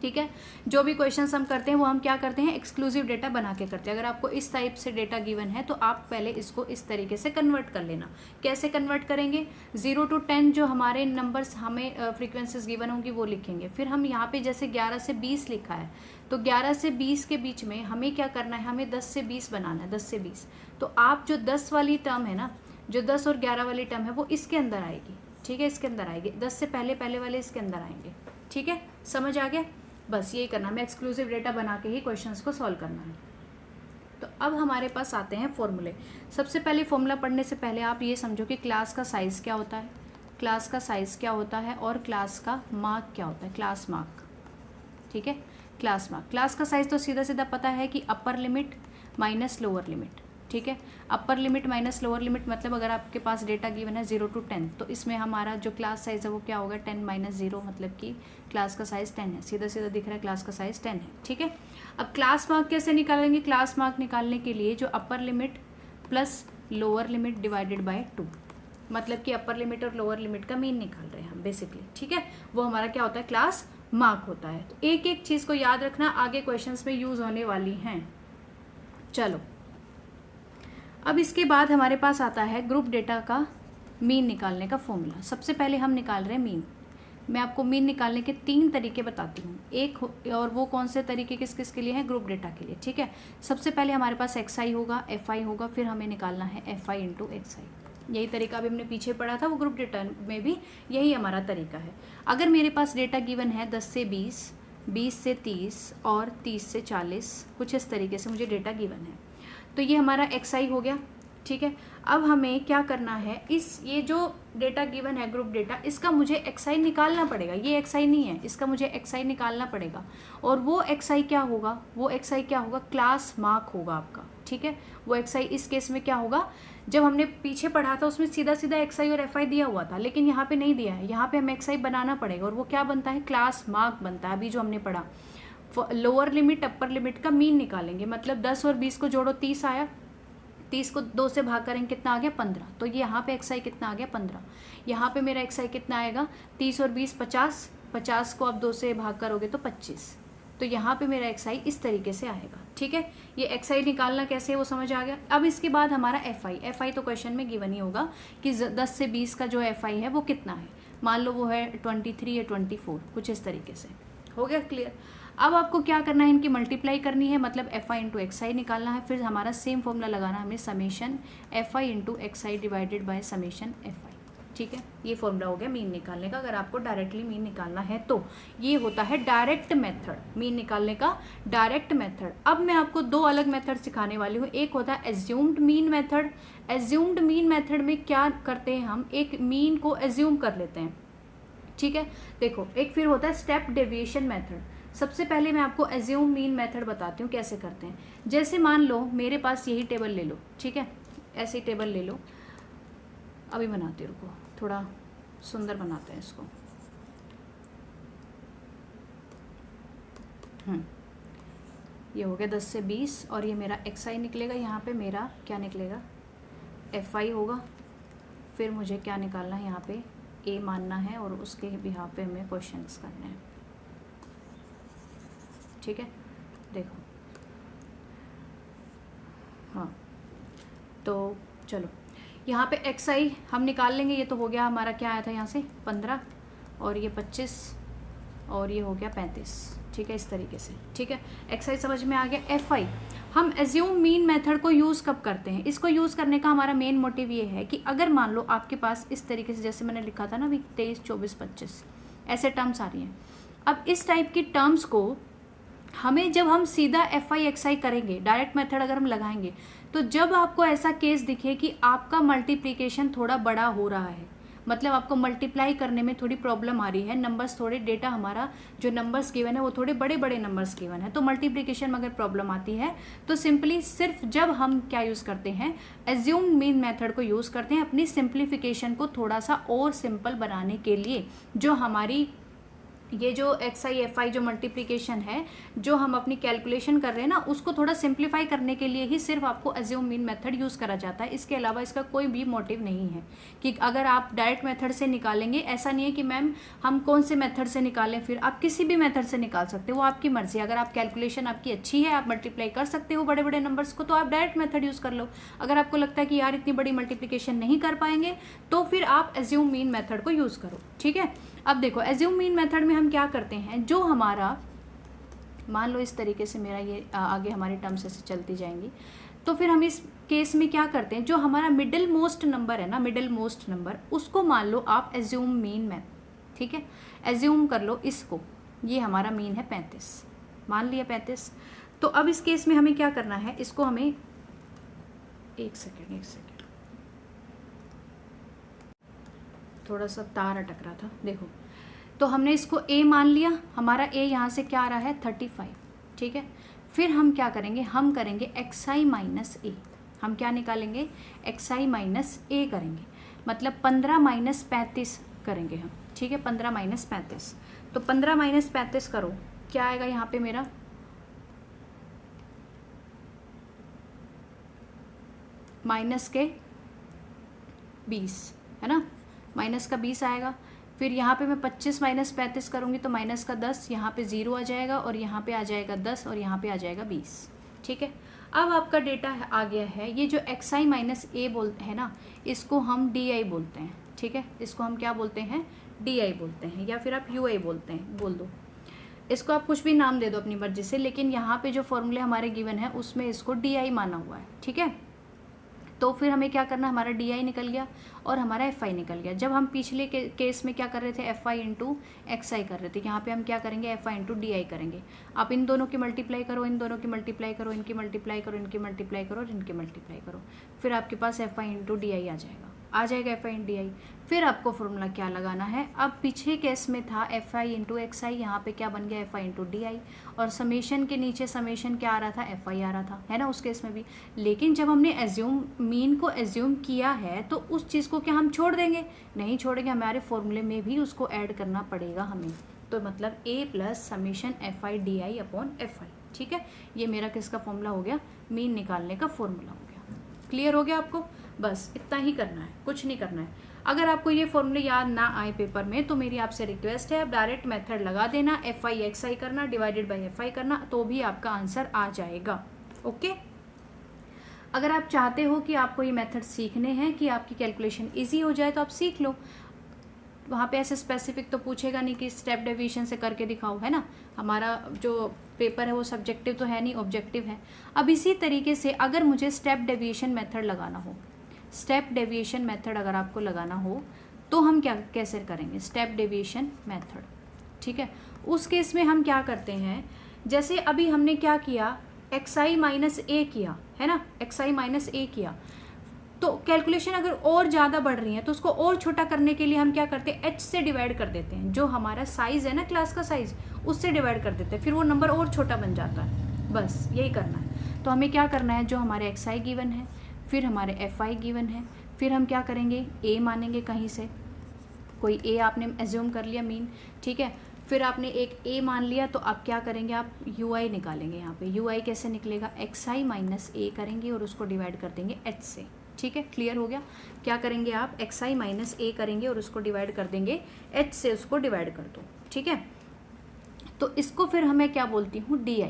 ठीक है, जो भी क्वेश्चंस हम करते हैं वो हम क्या करते हैं, एक्सक्लूसिव डेटा बना के करते हैं। अगर आपको इस टाइप से डेटा गिवन है तो आप पहले इसको इस तरीके से कन्वर्ट कर लेना। कैसे कन्वर्ट करेंगे, 0 to 10 जो हमारे नंबर्स हमें फ्रीक्वेंसीज गिवन होंगी वो लिखेंगे। फिर हम यहाँ पे जैसे 11 से 20 लिखा है, तो 11 से 20 के बीच में हमें क्या करना है, हमें 10 से 20 बनाना है, 10 से 20। तो आप जो 10 वाली टर्म है ना, जो 10 और 11 वाली टर्म है वो इसके अंदर आएगी। ठीक है, इसके अंदर आएगी, 10 से पहले पहले वाले इसके अंदर आएंगे। ठीक है, समझ आ गया। बस यही करना, हमें एक्सक्लूसिव डेटा बना के ही क्वेश्चंस को सॉल्व करना है। तो अब हमारे पास आते हैं फॉर्मूले। सबसे पहले फॉर्मूला पढ़ने से पहले आप ये समझो कि क्लास का साइज़ क्या होता है, क्लास का साइज़ क्या होता है, और क्लास का मार्क क्या होता है, क्लास मार्क। ठीक है, क्लास मार्क, क्लास का साइज़ तो सीधा सीधा पता है कि upper limit minus lower limit. ठीक है, upper limit minus lower limit मतलब अगर आपके पास डेटा गिवन है 0 to 10, तो इसमें हमारा जो क्लास साइज़ है वो क्या होगा, 10 - 0, मतलब कि क्लास का साइज़ 10 है। सीधा सीधा दिख रहा है, क्लास का साइज़ 10 है। ठीक है, अब क्लास मार्क कैसे निकालेंगे, क्लास मार्क निकालने के लिए जो upper limit plus lower limit divided by 2, मतलब कि अपर लिमिट और लोअर लिमिट का मीन निकाल रहे हैं हम बेसिकली। ठीक है, वो हमारा क्या होता है, क्लास मार्क होता है। तो एक एक चीज़ को याद रखना, आगे क्वेश्चंस में यूज़ होने वाली हैं। चलो, अब इसके बाद हमारे पास आता है ग्रुप डेटा का मीन निकालने का फॉर्मूला। सबसे पहले हम निकाल रहे हैं मीन। मैं आपको मीन निकालने के 3 तरीके बताती हूँ, एक और वो कौन से तरीके किस किस के लिए हैं, ग्रुप डेटा के लिए। ठीक है, सबसे पहले हमारे पास XI होगा, FI होगा, फिर हमें निकालना है FI × XI। यही तरीका अभी हमने पीछे पढ़ा था, वो ग्रुप डेटा में भी यही हमारा तरीका है। अगर मेरे पास डेटा गिवन है 10 से 20, 20 से 30 और 30 से 40, कुछ इस तरीके से मुझे डेटा गिवन है, तो ये हमारा XI हो गया। ठीक है, अब हमें क्या करना है, ये जो डेटा गिवन है ग्रुप डेटा, इसका मुझे XI निकालना पड़ेगा। ये XI नहीं है, इसका मुझे XI निकालना पड़ेगा। और वो XI क्या होगा, वो XI क्या होगा, क्लास मार्क होगा आपका। ठीक है, वो XI इस केस में क्या होगा, जब हमने पीछे पढ़ा था उसमें सीधा सीधा XI और FI दिया हुआ था, लेकिन यहाँ पे नहीं दिया है, यहाँ पे हमें XI बनाना पड़ेगा। और वो क्या बनता है, क्लास मार्क बनता है। अभी जो हमने पढ़ा, लोअर लिमिट अपर लिमिट का मीन निकालेंगे, मतलब 10 और 20 को जोड़ो 30 आया, 30 को 2 से भाग करेंगे कितना आ गया, 15। तो ये यहाँ पे XI कितना आ गया, 15। यहाँ पे मेरा XI कितना आएगा, 30 और 20 50, 50 को आप 2 से भाग करोगे तो 25। तो यहाँ पे मेरा XI इस तरीके से आएगा। ठीक है, ये XI निकालना कैसे है वो समझ आ गया। अब इसके बाद हमारा FI तो क्वेश्चन में गिवन ही होगा कि 10 से 20 का जो FI है वो कितना है। मान लो वो है 23 या 24, कुछ इस तरीके से। हो गया क्लियर। अब आपको क्या करना है, इनकी मल्टीप्लाई करनी है, मतलब FI × XI निकालना है। फिर हमारा सेम फॉर्मूला लगाना है हमें, summation FI × XI divided by summation FI। ठीक है, ये फॉर्मूला हो गया मीन निकालने का। अगर आपको डायरेक्टली मीन निकालना है तो ये होता है डायरेक्ट मेथड, मीन निकालने का डायरेक्ट मेथड। अब मैं आपको 2 अलग मेथड सिखाने वाली हूँ। एक होता है assumed mean method. Assumed mean method में क्या करते हैं, हम एक मीन को एज्यूम कर लेते हैं। ठीक है, देखो, एक फिर होता है स्टेप डेविएशन मेथड। सबसे पहले मैं आपको एज्यूम मीन मेथड बताती हूँ कैसे करते हैं। जैसे मान लो मेरे पास यही टेबल ले लो, ठीक है, ऐसे ही टेबल ले लो। अभी बनाते रुको, थोड़ा सुंदर बनाते हैं इसको। ये हो गया 10 से 20 और ये मेरा XI निकलेगा। यहाँ पे मेरा क्या निकलेगा, FI होगा। फिर मुझे क्या निकालना है, यहाँ पे A मानना है और उसके बिहाफ पे हमें क्वेश्चंस करने हैं। ठीक है, देखो, हाँ, तो चलो यहाँ पे XI हम निकाल लेंगे। ये तो हो गया हमारा, क्या आया था यहाँ से 15 और ये 25 और ये हो गया 35। ठीक है, इस तरीके से। ठीक है, XI समझ में आ गया। FI हम एज्यूम मीन मेथड को यूज़ कब करते हैं, इसको यूज़ करने का हमारा मेन मोटिव ये है कि अगर मान लो आपके पास इस तरीके से, जैसे मैंने लिखा था ना अभी 23, 24, 25 ऐसे टर्म्स आ रही हैं। अब इस टाइप की टर्म्स को हमें, जब हम सीधा FI XI करेंगे, डायरेक्ट मेथड अगर हम लगाएंगे, तो जब आपको ऐसा केस दिखे कि आपका मल्टीप्लिकेशन थोड़ा बड़ा हो रहा है, मतलब आपको मल्टीप्लाई करने में थोड़ी प्रॉब्लम आ रही है, नंबर्स थोड़े, डेटा हमारा जो नंबर्स गिवन है वो थोड़े बड़े बड़े नंबर्स गिवन है, तो मल्टीप्लिकेशन में अगर प्रॉब्लम आती है तो सिंपली सिर्फ जब हम क्या यूज़ करते हैं, एज्यूम मीन मेथड को यूज़ करते हैं अपनी सिंप्लीफिकेशन को थोड़ा सा और सिंपल बनाने के लिए। जो हमारी ये जो एक्स आई एफ आई जो मल्टीप्लिकेशन है जो हम अपनी कैलकुलेशन कर रहे हैं ना, उसको थोड़ा सिंप्लीफाई करने के लिए ही सिर्फ आपको एज्यूम मीन मेथड यूज़ करा जाता है। इसके अलावा इसका कोई भी मोटिव नहीं है कि अगर आप डायरेक्ट मेथड से निकालेंगे, ऐसा नहीं है कि मैम हम कौन से मेथड से निकालें, फिर आप किसी भी मेथड से निकाल सकते हो, वो आपकी मर्जी। अगर आप कैलकुलेशन आपकी अच्छी है, आप मल्टीप्लाई कर सकते हो बड़े बड़े नंबर्स को, तो आप डायरेक्ट मेथड यूज़ कर लो। अगर आपको लगता है कि यार इतनी बड़ी मल्टीप्लिकेशन नहीं कर पाएंगे, तो फिर आप एज्यूम मीन मेथड को यूज़ करो, ठीक है। अब देखो एज्यूम मीन मेथड में हम क्या करते हैं, जो हमारा मान लो इस तरीके से मेरा ये आगे हमारी टर्म्स ऐसे चलती जाएंगी, तो फिर हम इस केस में क्या करते हैं, जो हमारा मिडिल मोस्ट नंबर है ना, मिडिल मोस्ट नंबर, उसको मान लो आप एज्यूम मीन में, ठीक है, एज्यूम कर लो इसको, ये हमारा मीन है 35, मान लिया 35। तो अब इस केस में हमें क्या करना है, इसको हमें एक सेकेंड थोड़ा सा तार अटक रहा था, देखो। तो हमने इसको a मान लिया, हमारा a यहाँ से क्या आ रहा है 35, ठीक है। फिर हम क्या करेंगे, हम करेंगे xi माइनस ए, हम क्या निकालेंगे xi माइनस ए करेंगे, मतलब 15 माइनस 35 करेंगे हम, ठीक है, 15 माइनस 35। तो 15 माइनस 35 करो, क्या आएगा यहाँ पे मेरा माइनस के 20, है ना, माइनस का 20 आएगा। फिर यहाँ पे मैं 25 माइनस 35 करूँगी तो माइनस का 10, यहाँ पे 0 आ जाएगा और यहाँ पे आ जाएगा 10 और यहाँ पे आ जाएगा 20, ठीक है। अब आपका डेटा आ गया है, ये जो xi माइनस ए बोलते हैं ना, इसको हम di बोलते हैं, ठीक है, इसको हम क्या बोलते हैं, di बोलते हैं, या फिर आप ui बोलते हैं, बोल दो, इसको आप कुछ भी नाम दे दो अपनी मर्जी से, लेकिन यहाँ पे जो फॉर्मूले हमारे गिवन है उसमें इसको di माना हुआ है, ठीक है। तो फिर हमें क्या करना, हमारा di निकल गया और हमारा fi निकल गया। जब हम पिछले केस में क्या कर रहे थे, fi इंटू xi कर रहे थे, यहाँ पे हम क्या करेंगे, fi इंटू di करेंगे। आप इन दोनों की मल्टीप्लाई करो, इन दोनों की मल्टीप्लाई करो, इनकी मल्टीप्लाई करो, इनकी मल्टीप्लाई करो और इनकी मल्टीप्लाई करो, फिर आपके पास fi इंटू di आ जाएगा fi इंटू di। फिर आपको फॉर्मूला क्या लगाना है, अब पिछले केस में था fi इंटू xi, यहाँ पे क्या बन गया fi इंटू di, और समेशन के नीचे समेशन क्या आ रहा था, fi आ रहा था, है ना, उस केस में भी। लेकिन जब हमने एज्यूम मीन को एज्यूम किया है तो उस चीज़ को क्या हम छोड़ देंगे, नहीं छोड़ेंगे, हमारे फॉर्मूले में भी उसको ऐड करना पड़ेगा हमें। तो मतलब a plus summation fi di upon fi, ठीक है। ये मेरा किसका फॉर्मूला हो गया, मीन निकालने का फॉर्मूला हो गया। क्लियर हो गया आपको, बस इतना ही करना है, कुछ नहीं करना है। अगर आपको ये फॉर्मूले याद ना आए पेपर में तो मेरी आपसे रिक्वेस्ट है, आप डायरेक्ट मेथड लगा देना, fi xi करना डिवाइडेड बाय fi करना, तो भी आपका आंसर आ जाएगा, ओके। अगर आप चाहते हो कि आपको ये मेथड सीखने हैं कि आपकी कैलकुलेशन इजी हो जाए तो आप सीख लो, वहाँ पे ऐसे स्पेसिफिक तो पूछेगा नहीं कि स्टेप डेविएशन से करके दिखाओ, है ना। हमारा जो पेपर है वो सब्जेक्टिव तो है नहीं, ऑब्जेक्टिव है। अब इसी तरीके से अगर मुझे स्टेप डेविएशन मेथड लगाना हो, स्टेप डेविएशन मेथड अगर आपको लगाना हो तो हम क्या कैसे करेंगे, स्टेप डेविएशन मेथड, ठीक है। उस केस में हम क्या करते हैं, जैसे अभी हमने क्या किया, xi माइनस ए किया, है ना, xi माइनस ए किया, तो कैलकुलेशन अगर और ज़्यादा बढ़ रही है तो उसको और छोटा करने के लिए हम क्या करते हैं, h से डिवाइड कर देते हैं, जो हमारा साइज़ है ना क्लास का साइज़, उससे डिवाइड कर देते हैं, फिर वो नंबर और छोटा बन जाता है। बस यही करना है। तो हमें क्या करना है, जो हमारे xi गिवन है, फिर हमारे fi गिवन है, फिर हम क्या करेंगे, a मानेंगे कहीं से, कोई a आपने एज्यूम कर लिया मीन, ठीक है। फिर आपने एक a मान लिया तो आप क्या करेंगे, आप ui निकालेंगे। यहाँ पे ui कैसे निकलेगा, xi माइनस a करेंगे और उसको डिवाइड कर देंगे h से, ठीक है। क्लियर हो गया, क्या करेंगे आप xi माइनस a करेंगे और उसको डिवाइड कर देंगे h से, उसको डिवाइड कर दो, ठीक है। तो इसको फिर हमें क्या बोलती हूँ, di,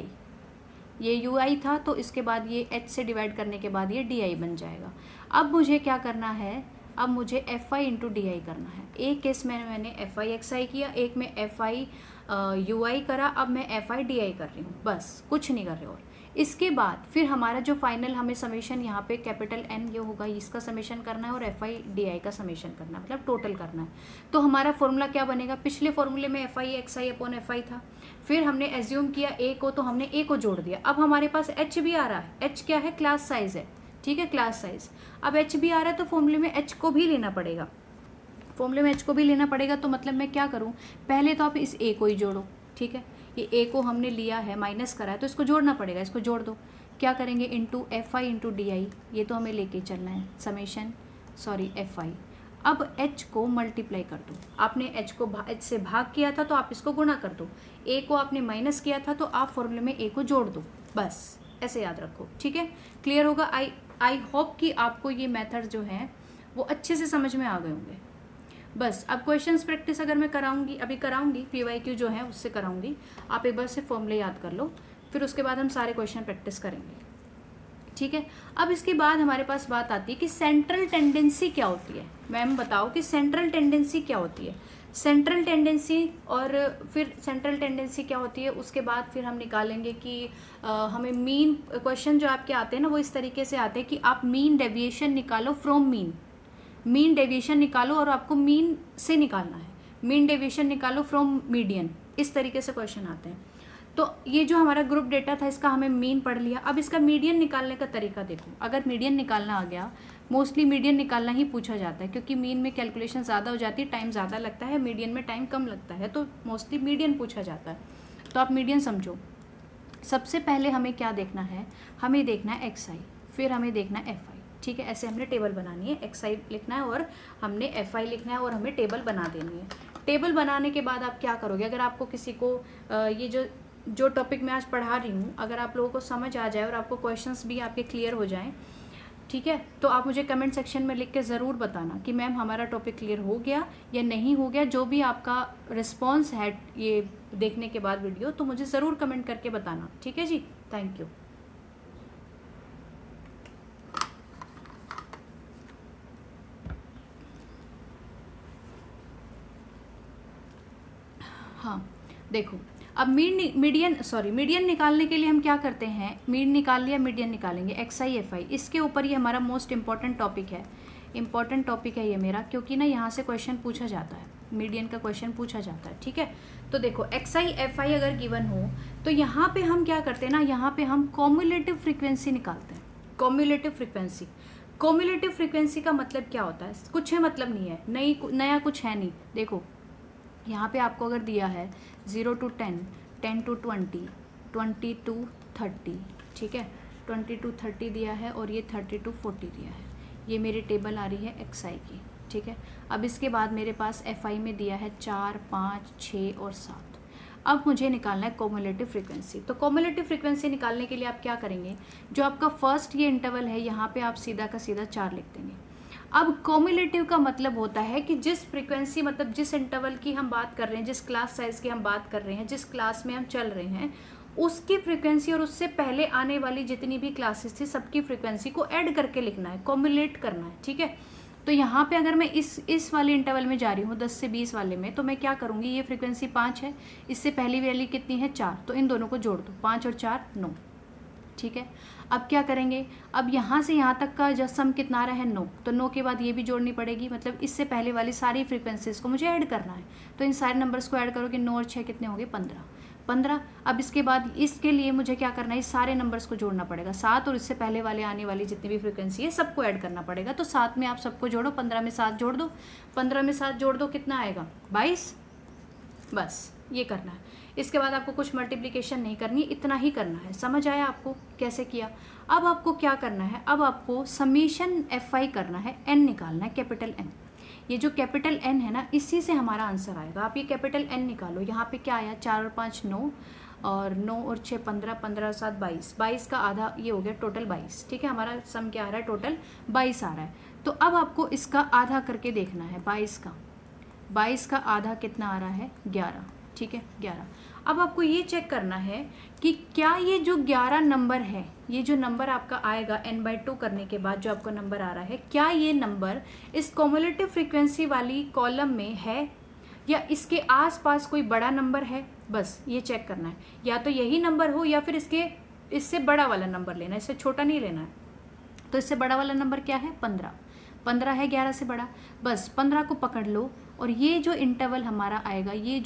ये ui था तो इसके बाद ये h से डिवाइड करने के बाद ये di बन जाएगा। अब मुझे क्या करना है, अब मुझे fi इंटू di करना है। एक केस में मैंने fi xi किया, एक में fi ui करा, अब मैं fi di कर रही हूँ, बस कुछ नहीं कर रहे। और इसके बाद फिर हमारा जो फाइनल हमें समेशन यहाँ पे कैपिटल N ये होगा, इसका समेशन करना है और fi di का समेशन करना है, मतलब टोटल करना है। तो हमारा फॉर्मूला क्या बनेगा, पिछले फॉर्मूले में fi xi अपॉन fi था, फिर हमने एज्यूम किया a को तो हमने a को जोड़ दिया। अब हमारे पास h भी आ रहा है, h क्या है, क्लास साइज है, ठीक है, क्लास साइज। अब h भी आ रहा है तो फॉर्मूले में h को भी लेना पड़ेगा, फॉर्मूले में h को भी लेना पड़ेगा, तो मतलब मैं क्या करूँ, पहले तो आप इस a को ही जोड़ो, ठीक है, ये a को हमने लिया है, माइनस करा है, तो इसको जोड़ना पड़ेगा, इसको जोड़ दो। क्या करेंगे, into F I into D I, ये तो हमें लेके चलना है, समेशन एफ आई। अब h को मल्टीप्लाई कर दो, आपने h को h से भाग किया था तो आप इसको गुणा कर दो, a को आपने माइनस किया था तो आप फॉर्मूले में a को जोड़ दो, बस ऐसे याद रखो, ठीक है। क्लियर होगा। आई होप कि आपको ये मेथड जो है वो अच्छे से समझ में आ गए होंगे। बस अब क्वेश्चंस प्रैक्टिस अगर मैं कराऊंगी, अभी कराऊंगी, PYQ जो है उससे कराऊंगी, आप एक बार से फॉर्मूले याद कर लो, फिर उसके बाद हम सारे क्वेश्चन प्रैक्टिस करेंगे, ठीक है। अब इसके बाद हमारे पास बात आती है कि सेंट्रल टेंडेंसी क्या होती है। मैम बताओ कि सेंट्रल टेंडेंसी क्या होती है। सेंट्रल टेंडेंसी, और फिर सेंट्रल टेंडेंसी क्या होती है, उसके बाद फिर हम निकालेंगे कि हमें मीन, क्वेश्चन जो आपके आते हैं ना वो इस तरीके से आते हैं कि आप मीन डेविएशन निकालो फ्रॉम मीन, मीन डेविएशन निकालो और आपको मीन से निकालना है, मीन डेविएशन निकालो फ्रॉम मीडियन, इस तरीके से क्वेश्चन आते हैं। तो ये जो हमारा ग्रुप डेटा था इसका हमने मीन पढ़ लिया। अब इसका मीडियन निकालने का तरीका देखो, अगर मीडियन निकालना आ गया, मोस्टली मीडियन निकालना ही पूछा जाता है क्योंकि मीन में कैलकुलेशन ज़्यादा हो जाती है, टाइम ज़्यादा लगता है, मीडियन में टाइम कम लगता है, तो मोस्टली मीडियन पूछा जाता है। तो आप मीडियन समझो। सबसे पहले हमें क्या देखना है, हमें देखना है एक्स आई, फिर हमें देखना है एफ आई, ठीक है। ऐसे हमने टेबल बनानी है, एक्स आई लिखना है और हमने एफ आई लिखना है और हमें टेबल बना देनी है। टेबल बनाने के बाद आप क्या करोगे, अगर आपको किसी को ये जो टॉपिक मैं आज पढ़ा रही हूँ अगर आप लोगों को समझ आ जाए और आपको क्वेश्चंस भी आपके क्लियर हो जाएं, ठीक है, तो आप मुझे कमेंट सेक्शन में लिख के ज़रूर बताना कि मैम हमारा टॉपिक क्लियर हो गया या नहीं हो गया। जो भी आपका रिस्पॉन्स है ये देखने के बाद वीडियो, तो मुझे ज़रूर कमेंट करके बताना, ठीक है जी। Thank you. हाँ देखो, अब मीडियन निकालने के लिए हम क्या करते हैं, मीन निकाल लिया, मीडियन निकालेंगे, एक्स आई एफ आई। इसके ऊपर ये हमारा मोस्ट इंपॉर्टेंट टॉपिक है, इंपॉर्टेंट टॉपिक है ये मेरा, क्योंकि ना यहाँ से क्वेश्चन पूछा जाता है, मीडियन का क्वेश्चन पूछा जाता है, ठीक है। तो देखो एक्स आई एफ आई अगर गिवन हो तो यहाँ पे हम क्या करते हैं ना, यहाँ पे हम कॉम्युलेटिव फ्रीक्वेंसी निकालते हैं। कॉम्युलेटिव फ्रीक्वेंसी, कॉम्युलेटिव फ्रीक्वेंसी का मतलब क्या होता है, कुछ है मतलब नहीं है, नया कुछ है नहीं। देखो यहाँ पे आपको अगर दिया है 0 to 10, 10 to 20, 20 to 30, ठीक है, 20 to 30 दिया है और ये 30 to 40 दिया है। ये मेरी टेबल आ रही है एक्स आई की, ठीक है। अब इसके बाद मेरे पास एफ आई में दिया है 4, 5, 6 और 7। अब मुझे निकालना है कॉम्युलेटिव फ्रीक्वेंसी। तो कॉम्युलेटिव फ्रीक्वेंसी निकालने के लिए आप क्या करेंगे, जो आपका फर्स्ट ये इंटरवल है यहाँ पे आप सीधा का सीधा 4 लिख देंगे। अब कॉम्युलेटिव का मतलब होता है कि जिस फ्रीक्वेंसी, मतलब जिस इंटरवल की हम बात कर रहे हैं, जिस क्लास साइज की हम बात कर रहे हैं, जिस क्लास में हम चल रहे हैं, उसकी फ्रीक्वेंसी और उससे पहले आने वाली जितनी भी क्लासेस थी सबकी फ्रीक्वेंसी को ऐड करके लिखना है, कॉम्युलेट करना है, ठीक है। तो यहाँ पे अगर मैं इस वाले इंटरवल में जा रही हूँ 10 से 20 वाले में, तो मैं क्या करूँगी, ये फ्रीक्वेंसी 5 है, इससे पहली वाली कितनी है 4, तो इन दोनों को जोड़ दो, 5 और 4 9, ठीक है। अब क्या करेंगे, अब यहाँ से यहाँ तक का जो सम कितना आ रहा है 9, तो 9 के बाद ये भी जोड़नी पड़ेगी, मतलब इससे पहले वाली सारी फ्रीक्वेंसीज को मुझे ऐड करना है। तो इन सारे नंबर्स को ऐड करोगे, 9 और 6 कितने हो गए 15। अब इसके बाद इसके लिए मुझे क्या करना है, इस सारे नंबर्स को जोड़ना पड़ेगा, 7 और इससे पहले वाले आने वाली जितनी भी फ्रीक्वेंसी है सबको ऐड करना पड़ेगा। तो 7 में आप सबको जोड़ो, 15 में 7 जोड़ दो, 15 में 7 जोड़ दो, कितना आएगा 22। बस ये करना है। इसके बाद आपको कुछ मल्टीप्लिकेशन नहीं करनी, इतना ही करना है। समझ आया आपको कैसे किया। अब आपको क्या करना है, अब आपको समीशन एफ आई करना है, एन निकालना है, कैपिटल एन। ये जो कैपिटल एन है ना, इसी से हमारा आंसर आएगा। आप ये कैपिटल एन निकालो। यहाँ पे क्या आया, 4 और 5 9, और 9 और 6 15, 15 और 7 22, 22 का आधा ये हो गया टोटल 22, ठीक है। हमारा सम क्या आ रहा है, टोटल 22 आ रहा है। तो अब आपको इसका आधा करके देखना है, 22 का आधा कितना आ रहा है 11, ठीक है 11। अब आपको ये चेक करना है कि क्या ये जो 11 नंबर है, ये जो नंबर आपका आएगा n/2 करने के बाद जो आपको नंबर आ रहा है, क्या ये नंबर इस कॉम्युलेटिव फ्रीक्वेंसी वाली कॉलम में है या इसके आसपास कोई बड़ा नंबर है। बस ये चेक करना है, या तो यही नंबर हो या फिर इससे बड़ा वाला नंबर लेना है, इससे छोटा नहीं लेना है। तो इससे बड़ा वाला नंबर क्या है 15 है 11 से बड़ा। बस 15 को पकड़ लो और ये जो इंटरवल हमारा आएगा, ये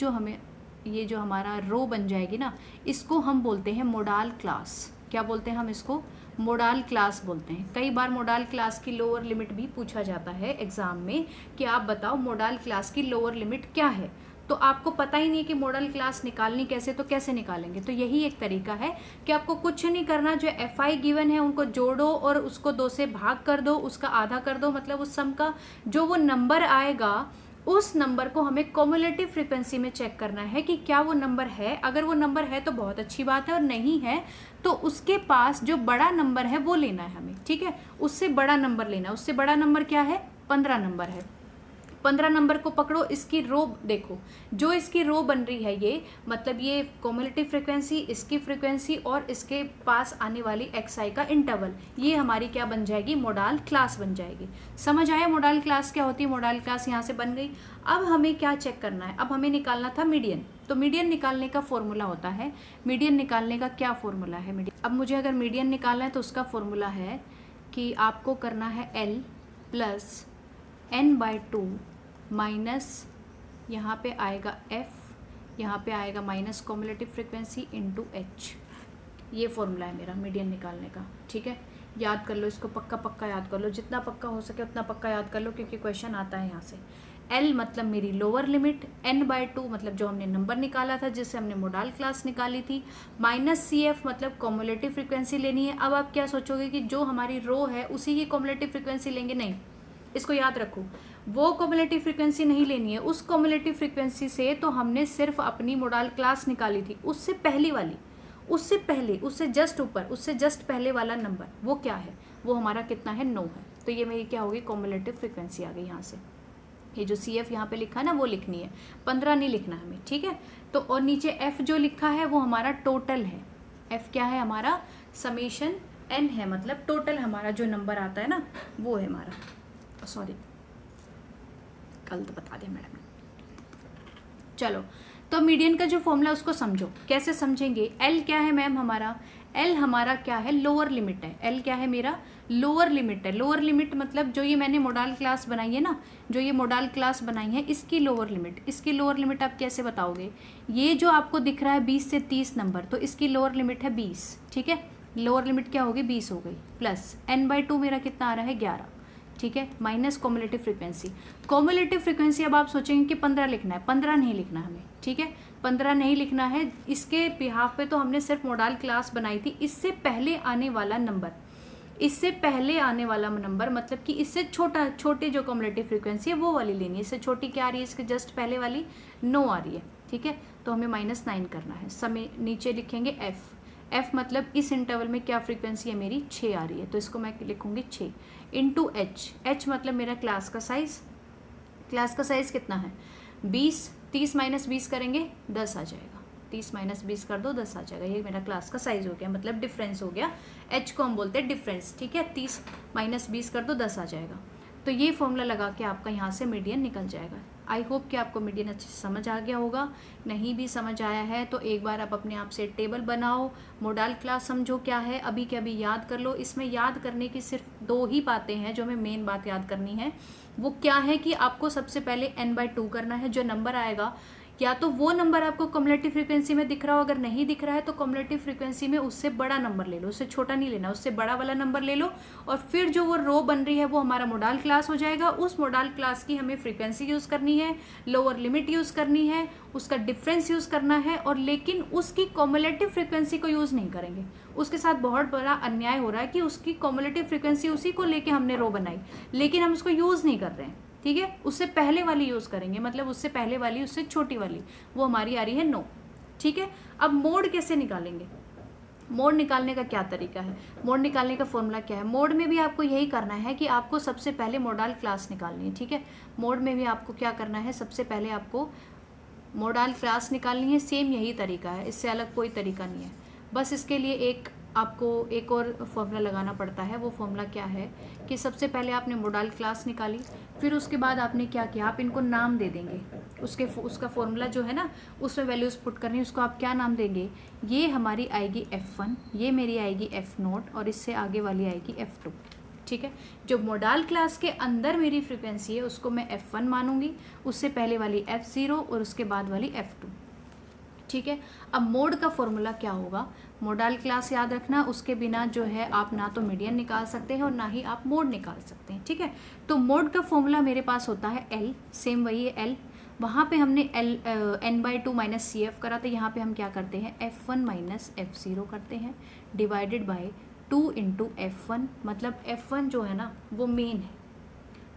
जो हमारा रो बन जाएगी ना, इसको हम बोलते हैं मोडाल क्लास। क्या बोलते हैं हम इसको, मोडाल क्लास बोलते हैं। कई बार मोडाल क्लास की लोअर लिमिट भी पूछा जाता है एग्जाम में कि आप बताओ मोडाल क्लास की लोअर लिमिट क्या है। तो आपको पता ही नहीं है कि मोडल क्लास निकालनी कैसे, तो कैसे निकालेंगे। तो यही एक तरीका है कि आपको कुछ नहीं करना, जो FI गिवन है उनको जोड़ो और उसको 2 से भाग कर दो, उसका आधा कर दो, मतलब उस सम का जो वो नंबर आएगा उस नंबर को हमें कॉम्युलेटिव फ्रीक्वेंसी में चेक करना है कि क्या वो नंबर है। अगर वो नंबर है तो बहुत अच्छी बात है, और नहीं है तो उसके पास जो बड़ा नंबर है वो लेना है हमें, ठीक है, उससे बड़ा नंबर लेना है। उससे बड़ा नंबर क्या है, 15 नंबर है। 15 नंबर को पकड़ो, इसकी रो देखो, जो इसकी रो बन रही है ये, मतलब ये कॉम्युलेटिव फ्रीक्वेंसी, इसकी फ्रीक्वेंसी और इसके पास आने वाली XI का इंटरवल, ये हमारी क्या बन जाएगी, मोडाल क्लास बन जाएगी। समझ आया मोडाल क्लास क्या होती है। मोडाल क्लास यहाँ से बन गई। अब हमें क्या चेक करना है, अब हमें निकालना था मीडियन। तो मीडियन निकालने का फॉर्मूला होता है, मीडियन निकालने का क्या फॉर्मूला है मीडियन। अब मुझे अगर मीडियन निकालना है तो उसका फॉर्मूला है कि आपको करना है L प्लस N/2 माइनस यहाँ पे आएगा F, यहाँ पे आएगा minus cumulative frequency into H। ये फॉर्मूला है मेरा मीडियन निकालने का, ठीक है। याद कर लो इसको, पक्का पक्का याद कर लो, जितना पक्का हो सके उतना पक्का याद कर लो, क्योंकि क्वेश्चन आता है यहाँ से। L मतलब मेरी लोअर लिमिट, N/2 मतलब जो हमने नंबर निकाला था जिससे हमने मोडाल क्लास निकाली थी, माइनस CF मतलब कॉम्युलेटिव फ्रीक्वेंसी लेनी है। अब आप क्या सोचोगे कि जो हमारी रो है उसी की कॉम्युलेटिव फ्रीक्वेंसी लेंगे, नहीं, इसको याद रखो, वो कॉम्युलेटिव फ्रीक्वेंसी नहीं लेनी है। उस कॉम्युलेटिव फ्रीक्वेंसी से तो हमने सिर्फ अपनी मोडाल क्लास निकाली थी, उससे पहली वाली, उससे पहले, उससे जस्ट ऊपर, उससे जस्ट पहले वाला नंबर वो क्या है, वो हमारा कितना है, 9 है। तो ये मेरी क्या होगी, कॉम्युलेटिव फ्रीक्वेंसी आ गई। यहाँ से ये जो CF यहाँ पे लिखा है ना वो लिखनी है, 15 नहीं लिखना हमें, ठीक है। तो और नीचे F जो लिखा है वो हमारा टोटल है। F क्या है हमारा, समेशन N है, मतलब टोटल हमारा जो नंबर आता है ना वो है हमारा, सॉरी कल तो बता दिया मैडम ने। चलो, तो मीडियन का जो फॉर्मूला उसको समझो, कैसे समझेंगे। L क्या है मैम हमारा, L हमारा क्या है, लोअर लिमिट है। L क्या है मेरा, लोअर लिमिट है। लोअर लिमिट मतलब जो ये मैंने मोडाल क्लास बनाई है ना, जो ये मोडाल क्लास बनाई है इसकी लोअर लिमिट। इसकी लोअर लिमिट आप कैसे बताओगे, ये जो आपको दिख रहा है 20 से 30 नंबर, तो इसकी लोअर लिमिट है 20, ठीक है। लोअर लिमिट क्या होगी, 20 हो गई, प्लस N/2 मेरा कितना आ रहा है, 11, ठीक है, minus cumulative frequency. Cumulative frequency अब आप सोचेंगे कि 15 लिखना है, 15 नहीं लिखना हमें, ठीक है, 15 नहीं लिखना है। इसके बिहाफ पे तो हमने सिर्फ मोडाल क्लास बनाई थी। इससे पहले आने वाला नंबर, इससे पहले आने वाला नंबर मतलब कि इससे छोटा, छोटे जो कॉम्युलेटिव फ्रीक्वेंसी है वो वाली लेनी है। इससे छोटी क्या आ रही है, इसके जस्ट पहले वाली 9 आ रही है, ठीक है। तो हमें -9 करना है। समय नीचे लिखेंगे F मतलब इस इंटरवल में क्या फ्रीक्वेंसी है मेरी, 6 आ रही है, तो इसको मैं लिखूंगी 6 इंटू H मतलब मेरा क्लास का साइज। क्लास का साइज कितना है, 20, 30 माइनस 20 करेंगे 10 आ जाएगा, 30 माइनस 20 कर दो 10 आ जाएगा। ये मेरा क्लास का साइज हो गया, मतलब डिफरेंस हो गया। H को हम बोलते हैं डिफरेंस, ठीक है। 30 माइनस 20 कर दो 10 आ जाएगा। तो ये फॉर्मूला लगा के आपका यहाँ से मीडियन निकल जाएगा। आई होप कि आपको मीडियन अच्छे से समझ आ गया होगा। नहीं भी समझ आया है तो एक बार आप अपने आप से टेबल बनाओ, मोडाल क्लास समझो क्या है, अभी के अभी याद कर लो। इसमें याद करने की सिर्फ 2 ही बातें हैं जो हमें मेन बात याद करनी है। वो क्या है कि आपको सबसे पहले N/2 करना है। जो नंबर आएगा या तो वो नंबर आपको कॉम्युलेटिव फ्रीक्वेंसी में दिख रहा हो, अगर नहीं दिख रहा है तो कॉम्युलेटिव फ्रीक्वेंसी में उससे बड़ा नंबर ले लो, उससे छोटा नहीं लेना, उससे बड़ा वाला नंबर ले लो। और फिर जो वो रो बन रही है वो हमारा मोडाल क्लास हो जाएगा। उस मोडाल क्लास की हमें फ्रीक्वेंसी यूज़ करनी है, लोअर लिमिट यूज़ करनी है, उसका डिफरेंस यूज़ करना है, और लेकिन उसकी कॉम्युलेटिव फ्रीक्वेंसी को यूज़ नहीं करेंगे। उसके साथ बहुत बड़ा अन्याय हो रहा है कि उसकी कॉम्युलेटिव फ्रीक्वेंसी उसी को लेके हमने रो बनाई, लेकिन हम उसको यूज़ नहीं कर रहे हैं, ठीक है। उससे पहले वाली यूज़ करेंगे, मतलब उससे पहले वाली, उससे छोटी वाली, वो हमारी आ रही है 9, ठीक है। अब मोड कैसे निकालेंगे, मोड निकालने का क्या तरीका है, मोड निकालने का फॉर्मूला क्या है। मोड में भी आपको यही करना है कि आपको सबसे पहले मोडाल क्लास निकालनी है, ठीक है। मोड में भी आपको क्या करना है, सबसे पहले आपको मोडाल क्लास निकालनी है। सेम यही तरीका है, इससे अलग कोई तरीका नहीं है। बस इसके लिए आपको एक और फॉर्मूला लगाना पड़ता है। वो फॉर्मूला क्या है कि सबसे पहले आपने मोडाल क्लास निकाली, फिर उसके बाद आपने क्या किया, आप इनको नाम दे देंगे। उसका फॉर्मूला जो है ना उसमें वैल्यूज़ पुट करनी है, उसको आप क्या नाम देंगे, ये हमारी आएगी F1, ये मेरी आएगी F0 और इससे आगे वाली आएगी F2, ठीक है। जो मोडाल क्लास के अंदर मेरी फ्रीक्वेंसी है उसको मैं F1 मानूंगी, उससे पहले वाली F0 और उसके बाद वाली F2, ठीक है। अब मोड का फॉर्मूला क्या होगा, मोडाल क्लास याद रखना, उसके बिना जो है आप ना तो मीडियन निकाल सकते हैं और ना ही आप मोड निकाल सकते हैं। ठीक है, तो मोड का फॉर्मूला मेरे पास होता है एल, सेम वही है एल, वहाँ पे हमने L n/2 minus C F करा, तो यहाँ पे हम क्या करते हैं f1 माइनस f0 करते हैं डिवाइडेड बाय 2 इंटू f1, मतलब f1 जो है ना वो मेन है,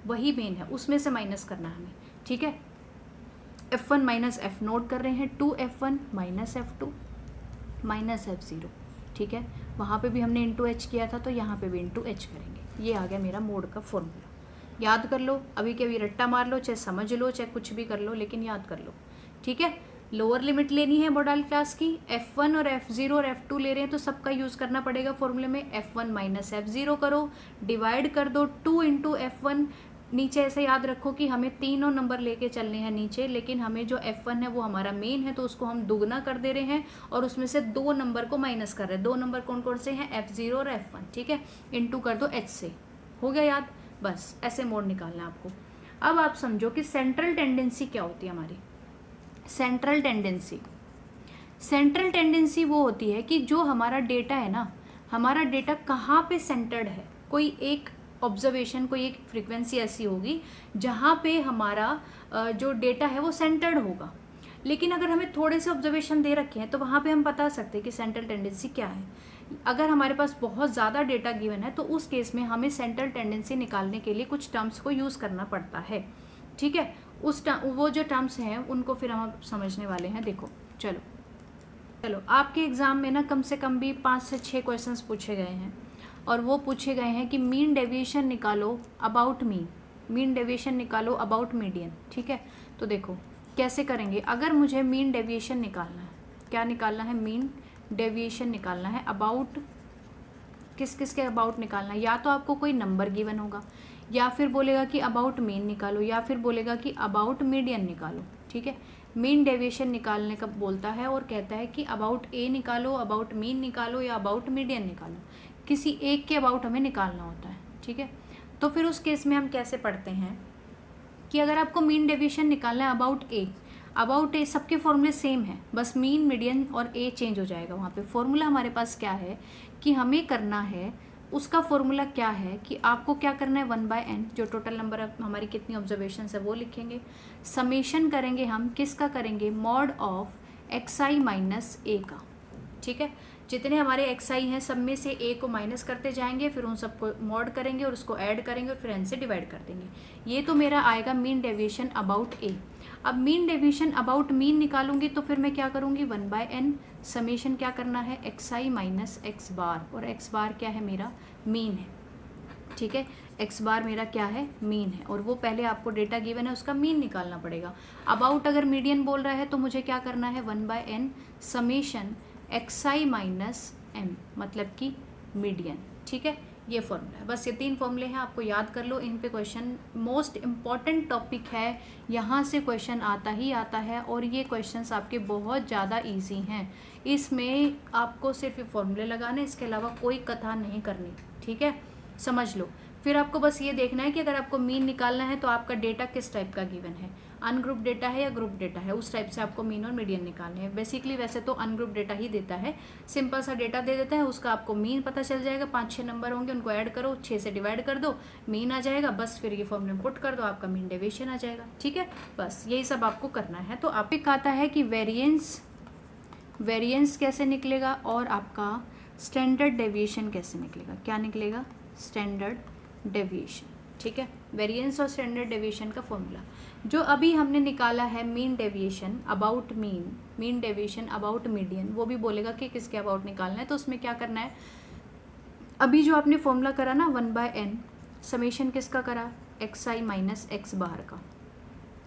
वही मेन है, उसमें से माइनस करना है हमें। ठीक है, f1 माइनस f नोट कर रहे हैं, 2f1 minus f2 minus f0। ठीक है, वहाँ पे भी हमने इंटू एच किया था, तो यहाँ पे भी इंटू एच करेंगे। ये आ गया मेरा मोड का फॉर्मूला, याद कर लो, अभी के अभी रट्टा मार लो, चाहे समझ लो, चाहे कुछ भी कर लो, लेकिन याद कर लो। ठीक है, लोअर लिमिट लेनी है मोडाल क्लास की, f1 और f0 और f2 ले रहे हैं तो सबका यूज़ करना पड़ेगा फॉर्मूले में। f1 माइनस f0 करो, डिवाइड कर दो 2 इंटू f1, नीचे ऐसे याद रखो कि हमें तीनों नंबर लेके चलने हैं नीचे, लेकिन हमें जो f1 है वो हमारा मेन है, तो उसको हम दुगना कर दे रहे हैं और उसमें से 2 नंबर को माइनस कर रहे हैं। 2 नंबर कौन कौन से हैं, f0 और f1। ठीक है, इंटू कर दो h से, हो गया याद, बस ऐसे मोड निकालना है आपको। अब आप समझो कि सेंट्रल टेंडेंसी क्या होती है हमारी। सेंट्रल टेंडेंसी वो होती है कि जो हमारा डेटा है ना, हमारा डेटा कहाँ पे सेंटर्ड है, कोई एक ऑब्जर्वेशन, कोई एक फ्रीक्वेंसी ऐसी होगी जहाँ पे हमारा जो डेटा है वो सेंटर्ड होगा। लेकिन अगर हमें थोड़े से ऑब्जर्वेशन दे रखे हैं तो वहाँ पे हम बता सकते हैं कि सेंट्रल टेंडेंसी क्या है। अगर हमारे पास बहुत ज़्यादा डेटा गिवन है तो उस केस में हमें सेंट्रल टेंडेंसी निकालने के लिए कुछ टर्म्स को यूज़ करना पड़ता है। ठीक है, वो जो टर्म्स हैं उनको फिर हम समझने वाले हैं। देखो चलो आपके एग्ज़ाम में ना कम से कम भी 5 से 6 क्वेश्चंस पूछे गए हैं, और वो पूछे गए हैं कि मीन डेविएशन निकालो अबाउट मीन डेविएशन निकालो अबाउट मीडियन। ठीक है, तो देखो कैसे करेंगे। अगर मुझे मीन डेविएशन निकालना है, क्या निकालना है, मीन डेविएशन निकालना है अबाउट, किस किस के अबाउट निकालना है, या तो आपको कोई नंबर गिवन होगा, या फिर बोलेगा कि अबाउट मीन निकालो, या फिर बोलेगा कि अबाउट मीडियन निकालो। ठीक है, मीन डेविएशन निकालने का बोलता है और कहता है कि अबाउट ए निकालो, अबाउट मीन निकालो, या अबाउट मीडियन निकालो, किसी एक के अबाउट हमें निकालना होता है। ठीक है, तो फिर उस केस में हम कैसे पढ़ते हैं कि अगर आपको मीन डेविएशन निकालना है अबाउट ए सबके फॉर्मूले सेम है, बस मीन मीडियन और ए चेंज हो जाएगा। वहाँ पे फॉर्मूला हमारे पास क्या है कि हमें करना है, उसका फॉर्मूला क्या है कि आपको क्या करना है, 1/n, जो टोटल नंबर हमारी कितनी ऑब्जर्वेशन है वो लिखेंगे, समेशन करेंगे हम, किसका करेंगे, मॉड ऑफ xi माइनस ए का। ठीक है, जितने हमारे xi हैं सब में से a को माइनस करते जाएंगे, फिर उन सबको मॉड करेंगे और उसको ऐड करेंगे और फिर n से डिवाइड कर देंगे। ये तो मेरा आएगा मीन डेविएशन अबाउट a। अब मीन डेविएशन अबाउट मीन निकालूंगी तो फिर मैं क्या करूँगी, 1/n समेशन क्या करना है, xi माइनस x बार, और x बार क्या है, मेरा मीन है। ठीक है, x बार मेरा क्या है, मीन है, और वो पहले आपको डेटा गिवन है उसका मीन निकालना पड़ेगा। अबाउट अगर मीडियन बोल रहा है तो मुझे क्या करना है, 1/n summation xi minus m, मतलब कि मीडियन। ठीक है, ये फॉर्मूला है, बस ये 3 फॉर्मूले हैं, आपको याद कर लो। इन पे क्वेश्चन मोस्ट इम्पॉर्टेंट टॉपिक है, यहाँ से क्वेश्चन आता ही आता है, और ये क्वेश्चंस आपके बहुत ज़्यादा इजी हैं। इसमें आपको सिर्फ फॉर्मूले लगाने, इसके अलावा कोई कथा नहीं करनी। ठीक है, समझ लो। फिर आपको बस ये देखना है कि अगर आपको मीन निकालना है तो आपका डेटा किस टाइप का गिवन है, अनग्रुप डेटा है या ग्रुप डेटा है, उस टाइप से आपको मीन और मीडियन निकालने हैं। बेसिकली वैसे तो अनग्रुप डेटा ही देता है, सिंपल सा डेटा दे देता है, उसका आपको मीन पता चल जाएगा, 5-6 नंबर होंगे, उनको ऐड करो, 6 से डिवाइड कर दो, मीन आ जाएगा, बस फिर ये फॉर्मूले में पुट कर दो, आपका मीन डेविएशन आ जाएगा। ठीक है, बस यही सब आपको करना है। तो आप एक आता है कि वेरिएंस कैसे निकलेगा और आपका स्टैंडर्ड डेविएशन कैसे निकलेगा, क्या निकलेगा, स्टैंडर्ड डेविएशन। ठीक है, वेरिएंस और स्टैंडर्ड डेविएशन का फॉर्मूला जो अभी हमने निकाला है, mean deviation about mean deviation about median, वो भी बोलेगा कि किसके अबाउट निकालना है। तो उसमें क्या करना है, अभी जो आपने फॉर्मूला करा ना 1/n समेशन किसका करा, xi माइनस x बार का,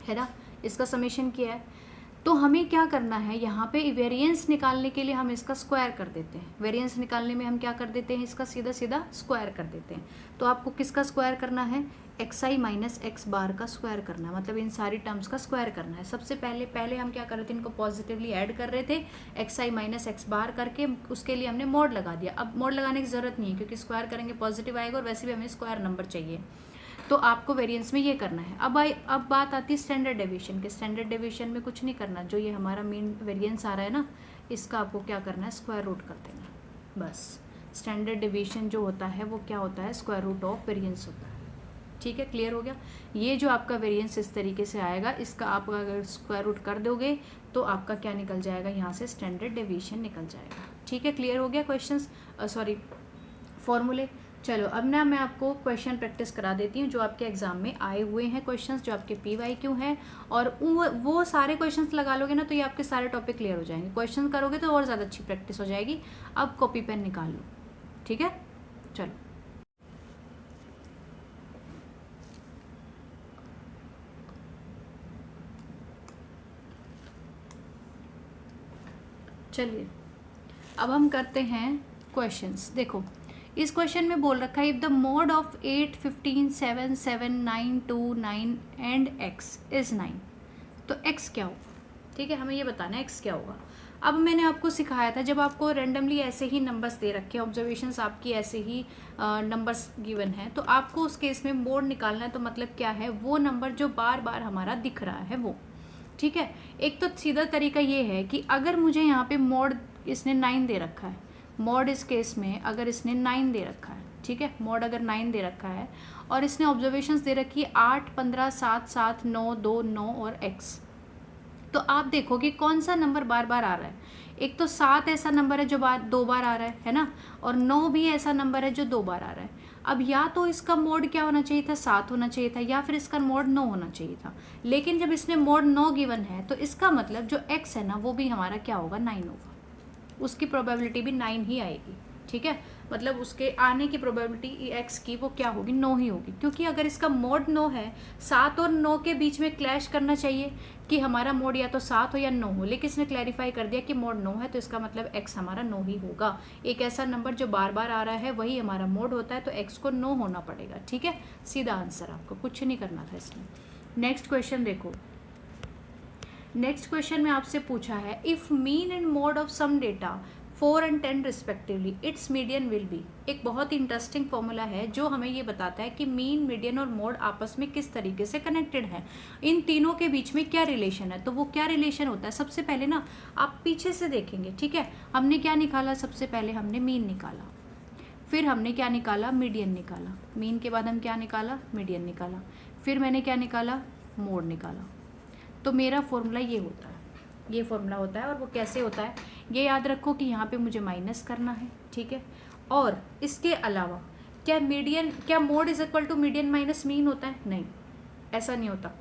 है ना, इसका समेशन किया है। तो हमें क्या करना है, यहाँ पे वेरिएंस निकालने के लिए हम इसका स्क्वायर कर देते हैं। वेरिएंस निकालने में हम क्या कर देते हैं, इसका सीधा सीधा स्क्वायर कर देते हैं। तो आपको किसका स्क्वायर करना है, xi माइनस x बार का स्क्वायर करना है, मतलब इन सारी टर्म्स का स्क्वायर करना है। सबसे पहले हम क्या कर रहे थे, इनको पॉजिटिवली ऐड कर रहे थे, xi माइनस x बार करके, उसके लिए हमने मॉड लगा दिया। अब मॉड लगाने की ज़रूरत नहीं है क्योंकि स्क्वायर करेंगे पॉजिटिव आएगा, और वैसे भी हमें स्क्वायर नंबर चाहिए। तो आपको वेरिएंस में ये करना है। अब बात आती है स्टैंडर्ड डेविएशन के। स्टैंडर्ड डेविएशन में कुछ नहीं करना, जो ये हमारा मीन वेरिएंस आ रहा है ना, इसका आपको क्या करना है, स्क्वायर रूट कर देना बस। स्टैंडर्ड डेविएशन जो होता है वो क्या होता है, स्क्वायर रूट ऑफ वेरिएंस होता है। ठीक है, क्लियर हो गया। ये जो आपका वेरिएंस इस तरीके से आएगा, इसका आप अगर स्क्वायर रूट कर दोगे तो आपका क्या निकल जाएगा, यहाँ से स्टैंडर्ड डेविएशन निकल जाएगा। ठीक है, क्लियर हो गया क्वेश्चंस, सॉरी फॉर्मूले। चलो अब ना मैं आपको क्वेश्चन प्रैक्टिस करा देती हूँ जो आपके एग्जाम में आए हुए हैं क्वेश्चंस, जो आपके PYQ हैं, और वो सारे क्वेश्चंस लगा लोगे ना तो ये आपके सारे टॉपिक क्लियर हो जाएंगे। क्वेश्चन करोगे तो और ज़्यादा अच्छी प्रैक्टिस हो जाएगी। अब कॉपी पेन निकाल लो, ठीक है। चलो चलिए अब हम करते हैं क्वेश्चंस। देखो इस क्वेश्चन में बोल रखा है if the mode of 8, 15, 7, 7, 9, 2, 9 and x is 9, तो x क्या होगा। ठीक है, हमें ये बताना है x क्या होगा। अब मैंने आपको सिखाया था, जब आपको रेंडमली ऐसे ही नंबर्स दे रखे हैं, ऑब्जर्वेशंस आपकी ऐसे ही नंबर्स गिवन है, तो आपको उस केस में मोड निकालना है। तो मतलब क्या है, वो नंबर जो बार बार हमारा दिख रहा है वो। ठीक है, एक तो सीधा तरीका ये है कि अगर मुझे यहाँ पे मोड इसने 9 दे रखा है, मोड इस केस में अगर इसने 9 दे रखा है, ठीक है, मोड अगर 9 दे रखा है और इसने ऑब्जर्वेशंस दे रखी है 8, 15, 7, 7, 9, 2, 9 और x, तो आप देखो कि कौन सा नंबर बार बार आ रहा है। एक तो 7 ऐसा नंबर है जो 2 बार आ रहा है ना, और 9 भी ऐसा नंबर है जो 2 बार आ रहा है। अब या तो इसका मोड क्या होना चाहिए था, 7 होना चाहिए था, या फिर इसका मोड 9 होना चाहिए था। लेकिन जब इसने मोड 9 गिवन है तो इसका मतलब जो x है ना वो भी हमारा क्या होगा, 9 होगा। उसकी प्रोबेबिलिटी भी 9 ही आएगी। ठीक है, मतलब उसके आने की प्रोबेबिलिटी x की वो क्या होगी, 9 ही होगी। क्योंकि अगर इसका मोड 9 है, 7 और 9 के बीच में क्लैश करना चाहिए कि हमारा मोड या तो 7 हो या 9 हो, लेकिन इसने क्लैरिफाई कर दिया कि मोड 9 है, तो इसका मतलब x हमारा 9 ही होगा। एक ऐसा नंबर जो बार बार आ रहा है वही हमारा मोड होता है, तो x को 9 होना पड़ेगा। ठीक है, सीधा आंसर, आपको कुछ नहीं करना था इसमें। नेक्स्ट क्वेश्चन देखो, नेक्स्ट क्वेश्चन में आपसे पूछा है if mean and mode of some data 4 and 10 respectively its median will be. एक बहुत ही इंटरेस्टिंग फॉर्मूला है जो हमें ये बताता है कि मीन, मीडियन और मोड आपस में किस तरीके से कनेक्टेड है, इन तीनों के बीच में क्या रिलेशन है। तो वो क्या रिलेशन होता है, सबसे पहले ना आप पीछे से देखेंगे। ठीक है, हमने क्या निकाला, सबसे पहले हमने मीन निकाला, फिर हमने क्या निकाला, मीडियन निकाला। मीन के बाद हम क्या निकाला, मीडियन निकाला, फिर मैंने क्या निकाला, मोड निकाला। तो मेरा फॉर्मूला ये होता है, ये फॉर्मूला होता है। और वो कैसे होता है ये याद रखो कि यहाँ पे मुझे माइनस करना है। ठीक है, और इसके अलावा क्या मीडियन, क्या mode is equal to median minus mean होता है, नहीं, ऐसा नहीं होता।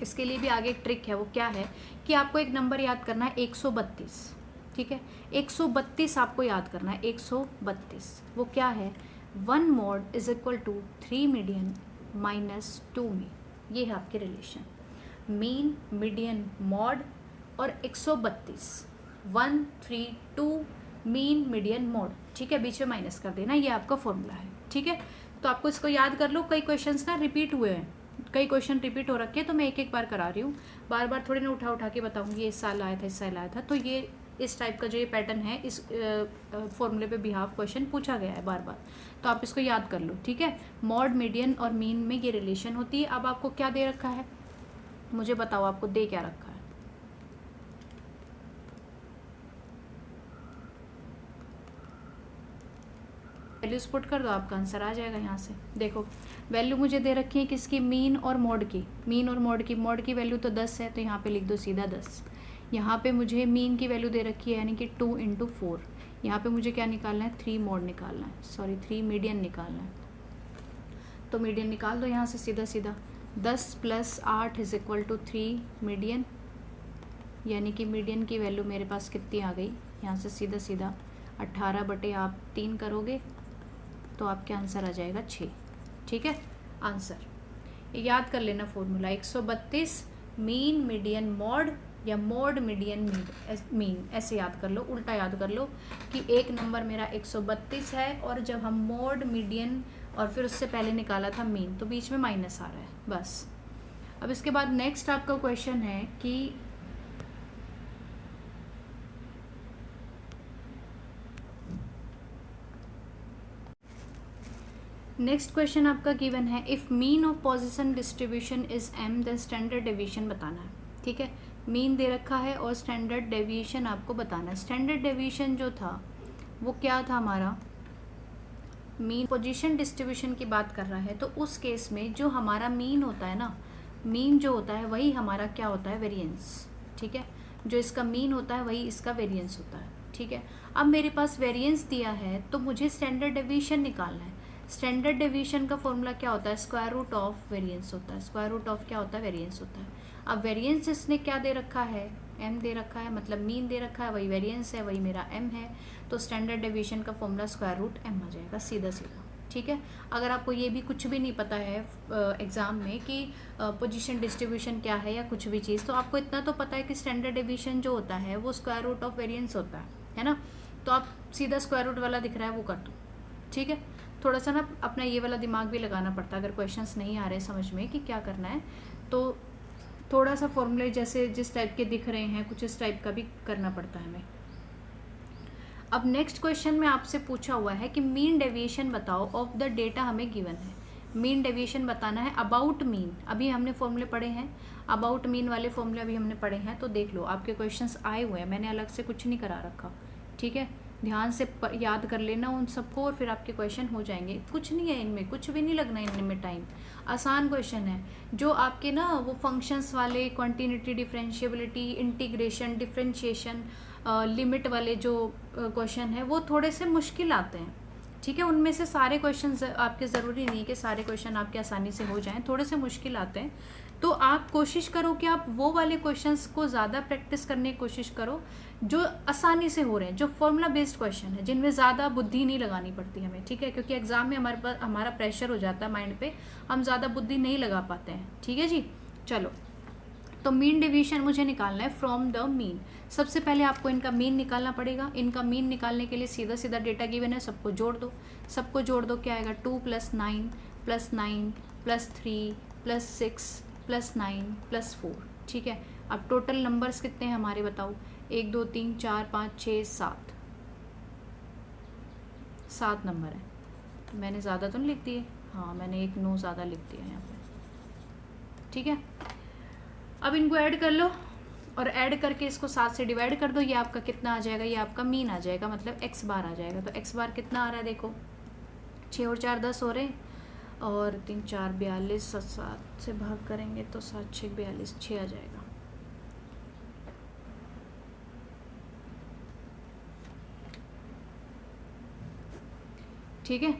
इसके लिए भी आगे एक ट्रिक है, वो क्या है कि आपको एक नंबर याद करना है 132। ठीक है, 132 आपको याद करना है, 132। वो क्या है, 1 mode is equal to 3 median minus 2 mean. ये है आपके रिलेशन, मीन, मीडियन, मॉड और 132, 1, 3, 2, मीन, मीडियन, मॉड। ठीक है, बीच में माइनस कर देना, ये आपका फॉर्मूला है। ठीक है, तो आपको इसको याद कर लो। कई क्वेश्चंस ना रिपीट हुए हैं, कई क्वेश्चन रिपीट हो रखे हैं, तो मैं एक एक बार करा रही हूँ, बार बार थोड़ी ना उठा उठा के बताऊँगी ये इस साल आया था, इस साल आया था। तो ये इस टाइप का जो ये पैटर्न है, इस फॉर्मूले पे बिहाफ क्वेश्चन पूछा गया है बार बार, तो आप इसको याद कर लो। ठीक है, मॉड, मीडियन और मीन में ये रिलेशन होती है। अब आपको क्या दे रखा है, मुझे बताओ आपको दे क्या रखा है। वैल्यूज पुट कर दो, आपका आंसर आ जाएगा यहाँ से। देखो वैल्यू मुझे दे रखी है किसकी, मीन और मॉड की। मीन और मॉड की वैल्यू तो 10 है, तो यहाँ पे लिख दो सीधा 10। यहाँ पे मुझे मीन की वैल्यू दे रखी है, यानी कि 2 × 4। यहाँ पे मुझे क्या निकालना है, 3 मॉड निकालना है, सॉरी 3 मीडियन निकालना है। तो मीडियन निकाल दो यहाँ से सीधा सीधा। 10 + 8 इज इक्वल टू 3 मीडियन, यानी कि मीडियन की वैल्यू मेरे पास कितनी आ गई, यहाँ से सीधा सीधा 18/3 करोगे तो आपके आंसर आ जाएगा 6। ठीक है, आंसर याद कर लेना फॉर्मूला 132 मीन, मीडियन, मॉड, या मोड, मीडियन, मीन, ऐसे याद कर लो, उल्टा याद कर लो कि एक नंबर मेरा 132 है, और जब हम मोड, मीडियन और फिर उससे पहले निकाला था मीन, तो बीच में माइनस आ रहा है बस। अब इसके बाद नेक्स्ट आपका क्वेश्चन है कि नेक्स्ट क्वेश्चन आपका गिवन है, if mean of position distribution is m then standard deviation बताना है। ठीक है, मीन दे रखा है और स्टैंडर्ड डेविएशन आपको बताना है। स्टैंडर्ड डेविएशन जो था वो क्या था हमारा, मीन पोजीशन डिस्ट्रीब्यूशन की बात कर रहा है, तो उस केस में जो हमारा मीन होता है ना, मीन जो होता है वही हमारा क्या होता है, वेरिएंस। ठीक है, जो इसका मीन होता है वही इसका वेरिएंस होता है। ठीक है, अब मेरे पास वेरिएंस दिया है तो मुझे स्टैंडर्ड डेविएशन निकालना है। स्टैंडर्ड डेविएशन का फॉर्मूला क्या होता है, स्क्वायर रूट ऑफ वेरिएंस होता है। स्क्वायर रूट ऑफ क्या होता है, वेरिएंस होता है। अब वेरिएंस इसने क्या दे रखा है, m दे रखा है, मतलब मीन दे रखा है, वही वेरिएंस है, वही मेरा m है, तो स्टैंडर्ड डेविएशन का फॉर्मूला स्क्वायर रूट m आ जाएगा, सीधा सीधा। ठीक है, अगर आपको ये भी कुछ भी नहीं पता है एग्ज़ाम में कि पोजीशन डिस्ट्रीब्यूशन क्या है या कुछ भी चीज़, तो आपको इतना तो पता है कि स्टैंडर्ड डेविएशन जो होता है वो स्क्वायर रूट ऑफ वेरिएंस होता है ना, तो आप सीधा स्क्वायर रूट वाला दिख रहा है वो कर दो। ठीक है, थोड़ा सा ना अपना ये वाला दिमाग भी लगाना पड़ता है, अगर क्वेश्चंस नहीं आ रहे समझ में कि क्या करना है, तो थोड़ा सा फॉर्मूले जैसे जिस टाइप के दिख रहे हैं कुछ इस टाइप का भी करना पड़ता है हमें। अब नेक्स्ट क्वेश्चन में आपसे पूछा हुआ है कि मीन डेविएशन बताओ ऑफ द डेटा हमें गिवन है। मीन डेविएशन बताना है अबाउट मीन, अभी हमने फॉर्मूले पढ़े हैं, अबाउट मीन वाले फॉर्मूले अभी हमने पढ़े हैं, तो देख लो आपके क्वेश्चंस आए हुए हैं, मैंने अलग से कुछ नहीं करा रखा। ठीक है, ध्यान से याद कर लेना उन सबको और फिर आपके क्वेश्चन हो जाएंगे। कुछ नहीं है इनमें, कुछ भी नहीं लगना इनमें टाइम, आसान क्वेश्चन है। जो आपके ना वो फंक्शंस वाले, quantity differentiability, integration, differentiation, limit वाले जो क्वेश्चन है वो थोड़े से मुश्किल आते हैं। ठीक है, उनमें से सारे क्वेश्चन आपके ज़रूरी नहीं है कि सारे क्वेश्चन आपके आसानी से हो जाएं, थोड़े से मुश्किल आते हैं। तो आप कोशिश करो कि आप वो वाले क्वेश्चंस को ज़्यादा प्रैक्टिस करने की कोशिश करो जो आसानी से हो रहे हैं, जो फॉर्मूला बेस्ड क्वेश्चन है, जिनमें ज़्यादा बुद्धि नहीं लगानी पड़ती हमें। ठीक है, क्योंकि एग्जाम में हमारे पास हमारा प्रेशर हो जाता है माइंड पे, हम ज़्यादा बुद्धि नहीं लगा पाते हैं। ठीक है जी, चलो, तो मीन डेविएशन मुझे निकालना है फ्रॉम द मीन। सबसे पहले आपको इनका मीन निकालना पड़ेगा। इनका मीन निकालने के लिए सीधा सीधा डेटा गिवन है, सबको जोड़ दो। सबको जोड़ दो, क्या आएगा, 2 + 9 + 9 + 3 + 6 + 9 + 4। ठीक है, अब टोटल नंबर्स कितने हैं हमारे बताओ, 1 2 3 4 5 6 7, 7 नंबर है। मैंने ज़्यादा तो नहीं लिख दिए, हाँ मैंने 1 9 ज़्यादा लिख दिया यहाँ पे। ठीक है, अब इनको ऐड कर लो और ऐड करके इसको 7 से डिवाइड कर दो। ये आपका कितना आ जाएगा, ये आपका मीन आ जाएगा, मतलब x बार आ जाएगा। तो x बार कितना आ रहा है देखो, 6 और 4 10 हो रहे, और 3 4 42, 7 से भाग करेंगे तो 7 6 42, 6 आ जाएगा। ठीक है,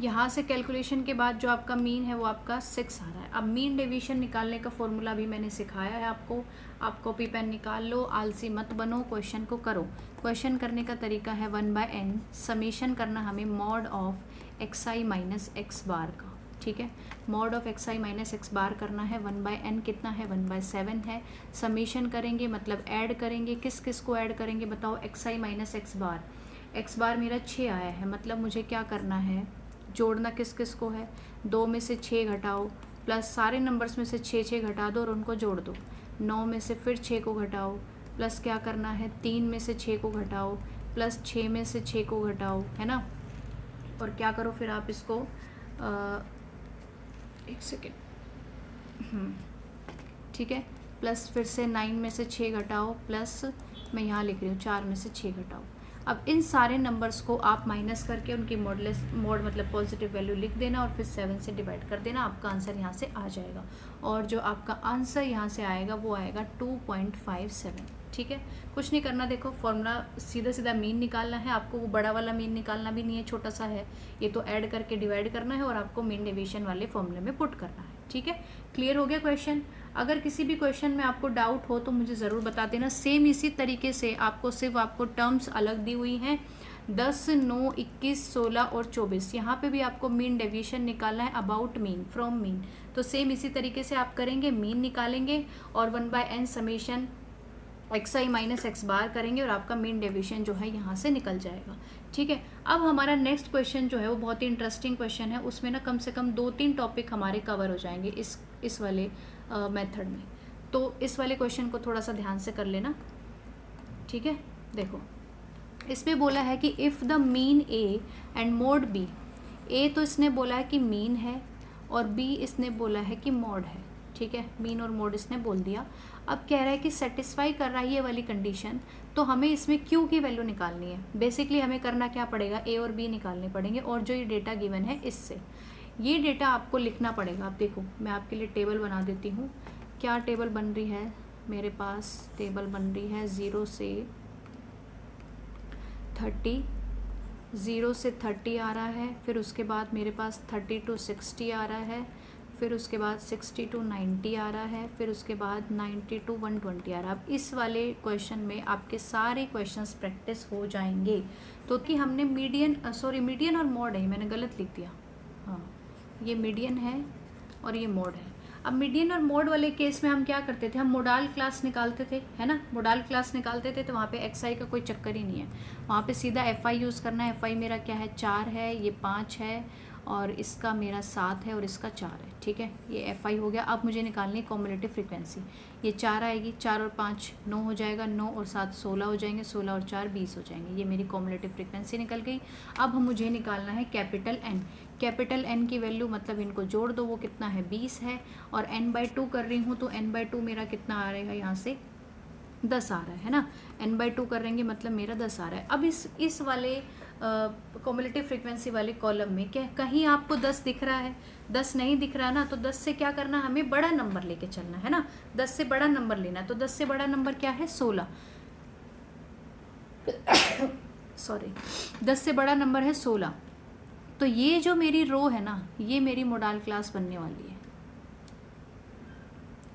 यहाँ से कैलकुलेशन के बाद जो आपका मीन है वो आपका 6 आ रहा है। अब मीन डेविएशन निकालने का फॉर्मूला भी मैंने सिखाया है आपको, आप कॉपी पेन निकाल लो, आलसी मत बनो, क्वेश्चन को करो। क्वेश्चन करने का तरीका है 1/n समीशन करना हमें mod of xi minus x बार का। ठीक है, mod of xi minus x बार करना है, 1/n कितना है, 1/7 है। समीशन करेंगे मतलब ऐड करेंगे, किस किस को ऐड करेंगे बताओ, xi माइनस x बार। x बार मेरा 6 आया है, मतलब मुझे क्या करना है, जोड़ना किस किस को है, 2 में से 6 घटाओ, प्लस सारे नंबर्स में से 6 6 घटा दो और उनको जोड़ दो। 9 में से फिर 6 को घटाओ, प्लस क्या करना है, 3 में से 6 को घटाओ, प्लस 6 में से 6 को घटाओ, है ना। और क्या करो फिर आप इसको, एक सेकेंड, ठीक है, प्लस फिर से 9 में से 6 घटाओ, प्लस मैं यहाँ लिख रही हूँ 4 में से 6 घटाओ। अब इन सारे नंबर्स को आप माइनस करके उनकी मोड मतलब पॉजिटिव वैल्यू लिख देना और फिर 7 से डिवाइड कर देना, आपका आंसर यहाँ से आ जाएगा। और जो आपका आंसर यहाँ से आएगा वो आएगा 2.57। ठीक है, कुछ नहीं करना, देखो फॉर्मूला सीधा सीधा मीन निकालना है आपको, वो बड़ा वाला मीन निकालना भी नहीं है, छोटा सा है, ये तो ऐड करके डिवाइड करना है और आपको मीन डेविएशन वाले फॉर्मूले में पुट करना है। ठीक है, क्लियर हो गया क्वेश्चन। अगर किसी भी क्वेश्चन में आपको डाउट हो तो मुझे ज़रूर बता देना। सेम इसी तरीके से आपको सिर्फ आपको टर्म्स अलग दी हुई हैं, 10 9 21 16 और 24, यहाँ पे भी आपको मीन डेविएशन निकालना है अबाउट मीन फ्रॉम मीन। तो सेम इसी तरीके से आप करेंगे, मीन निकालेंगे और 1/n summation xi minus x बार करेंगे और आपका मीन डेविएशन जो है यहाँ से निकल जाएगा। ठीक है, अब हमारा नेक्स्ट क्वेश्चन जो है वो बहुत ही इंटरेस्टिंग क्वेश्चन है, उसमें ना कम से कम 2-3 टॉपिक हमारे कवर हो जाएंगे इस वाले मेथड में। तो इस वाले क्वेश्चन को थोड़ा सा ध्यान से कर लेना। ठीक है, देखो इसमें बोला है कि if the mean a and mode b ए तो इसने बोला है कि मीन है और बी इसने बोला है कि मॉड है, ठीक है, मीन और मॉड इसने बोल दिया। अब कह रहा है कि सेटिस्फाई कर रहा है ये वाली कंडीशन, तो हमें इसमें क्यू की वैल्यू निकालनी है। बेसिकली हमें करना क्या पड़ेगा, ए और बी निकालने पड़ेंगे, और जो ये डेटा गिवन है इससे ये डेटा आपको लिखना पड़ेगा। आप देखो मैं आपके लिए टेबल बना देती हूँ। क्या टेबल बन रही है मेरे पास, टेबल बन रही है 0 से 30, 0 से 30 आ रहा है, फिर उसके बाद मेरे पास 30 to 60 आ रहा है, फिर उसके बाद 60 to 90 आ रहा है, फिर उसके बाद 90 to 120 आ रहा है। अब इस वाले क्वेश्चन में आपके सारे क्वेश्चंस प्रैक्टिस हो जाएंगे। तो कि हमने मीडियन और मॉड है, मैंने गलत लिख दिया, हाँ ये मीडियन है और ये मॉड है। अब मीडियन और मोड वाले केस में हम क्या करते थे, हम मोडाल क्लास निकालते थे, है ना, मोडाल क्लास निकालते थे, तो वहाँ पे एक्स आई का कोई चक्कर ही नहीं है, वहाँ पे सीधा एफ आई यूज़ करना है। एफ आई मेरा क्या है, 4 है, ये 5 है, और इसका मेरा 7 है और इसका 4 है, ठीक है, ये एफ आई हो गया। अब मुझे निकालनी है कॉम्युलेटिव फ्रीक्वेंसी। ये 4 आएगी, 4 और 5 9 हो जाएगा, 9 और 7 16 हो जाएंगे, 16 और 4 20 हो जाएंगे। ये मेरी कॉम्युलेटिव फ्रीक्वेंसी निकल गई। अब मुझे निकालना है कैपिटल एन। कैपिटल एन की वैल्यू मतलब इनको जोड़ दो, वो कितना है 20 है, और n/2 कर रही हूँ तो n/2 मेरा कितना आ रहेगा, यहाँ से 10 आ रहा है ना, n/2 करेंगे मतलब मेरा 10 आ रहा है। अब इस वाले कॉम्युलेटिव फ्रीक्वेंसी वाले कॉलम में क्या कहीं आपको 10 दिख रहा है, 10 नहीं दिख रहा ना, तो 10 से क्या करना, हमें बड़ा नंबर लेके चलना है ना, 10 से बड़ा नंबर लेना है। तो 10 से बड़ा नंबर क्या है, 16 सॉरी 10 से बड़ा नंबर है 16। तो ये जो मेरी रो है ना, ये मेरी मोडाल क्लास बनने वाली है।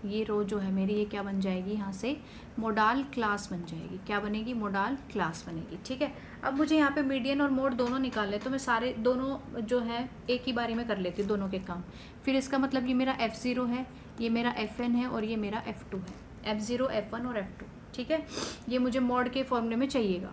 ये रो जो है मेरी, ये क्या बन जाएगी, यहाँ से मोडाल क्लास बन जाएगी। क्या बनेगी, मोडाल क्लास बनेगी, ठीक है। अब मुझे यहाँ पे मीडियन और मोड दोनों निकालने, तो मैं सारे दोनों जो है एक ही बारी में कर लेती हूँ दोनों के काम। फिर इसका मतलब ये मेरा F0 है, ये मेरा Fn है, और ये मेरा F2 है। F0 F1 और F2, ठीक है, ये मुझे मॉड के फॉर्मूले में चाहिएगा।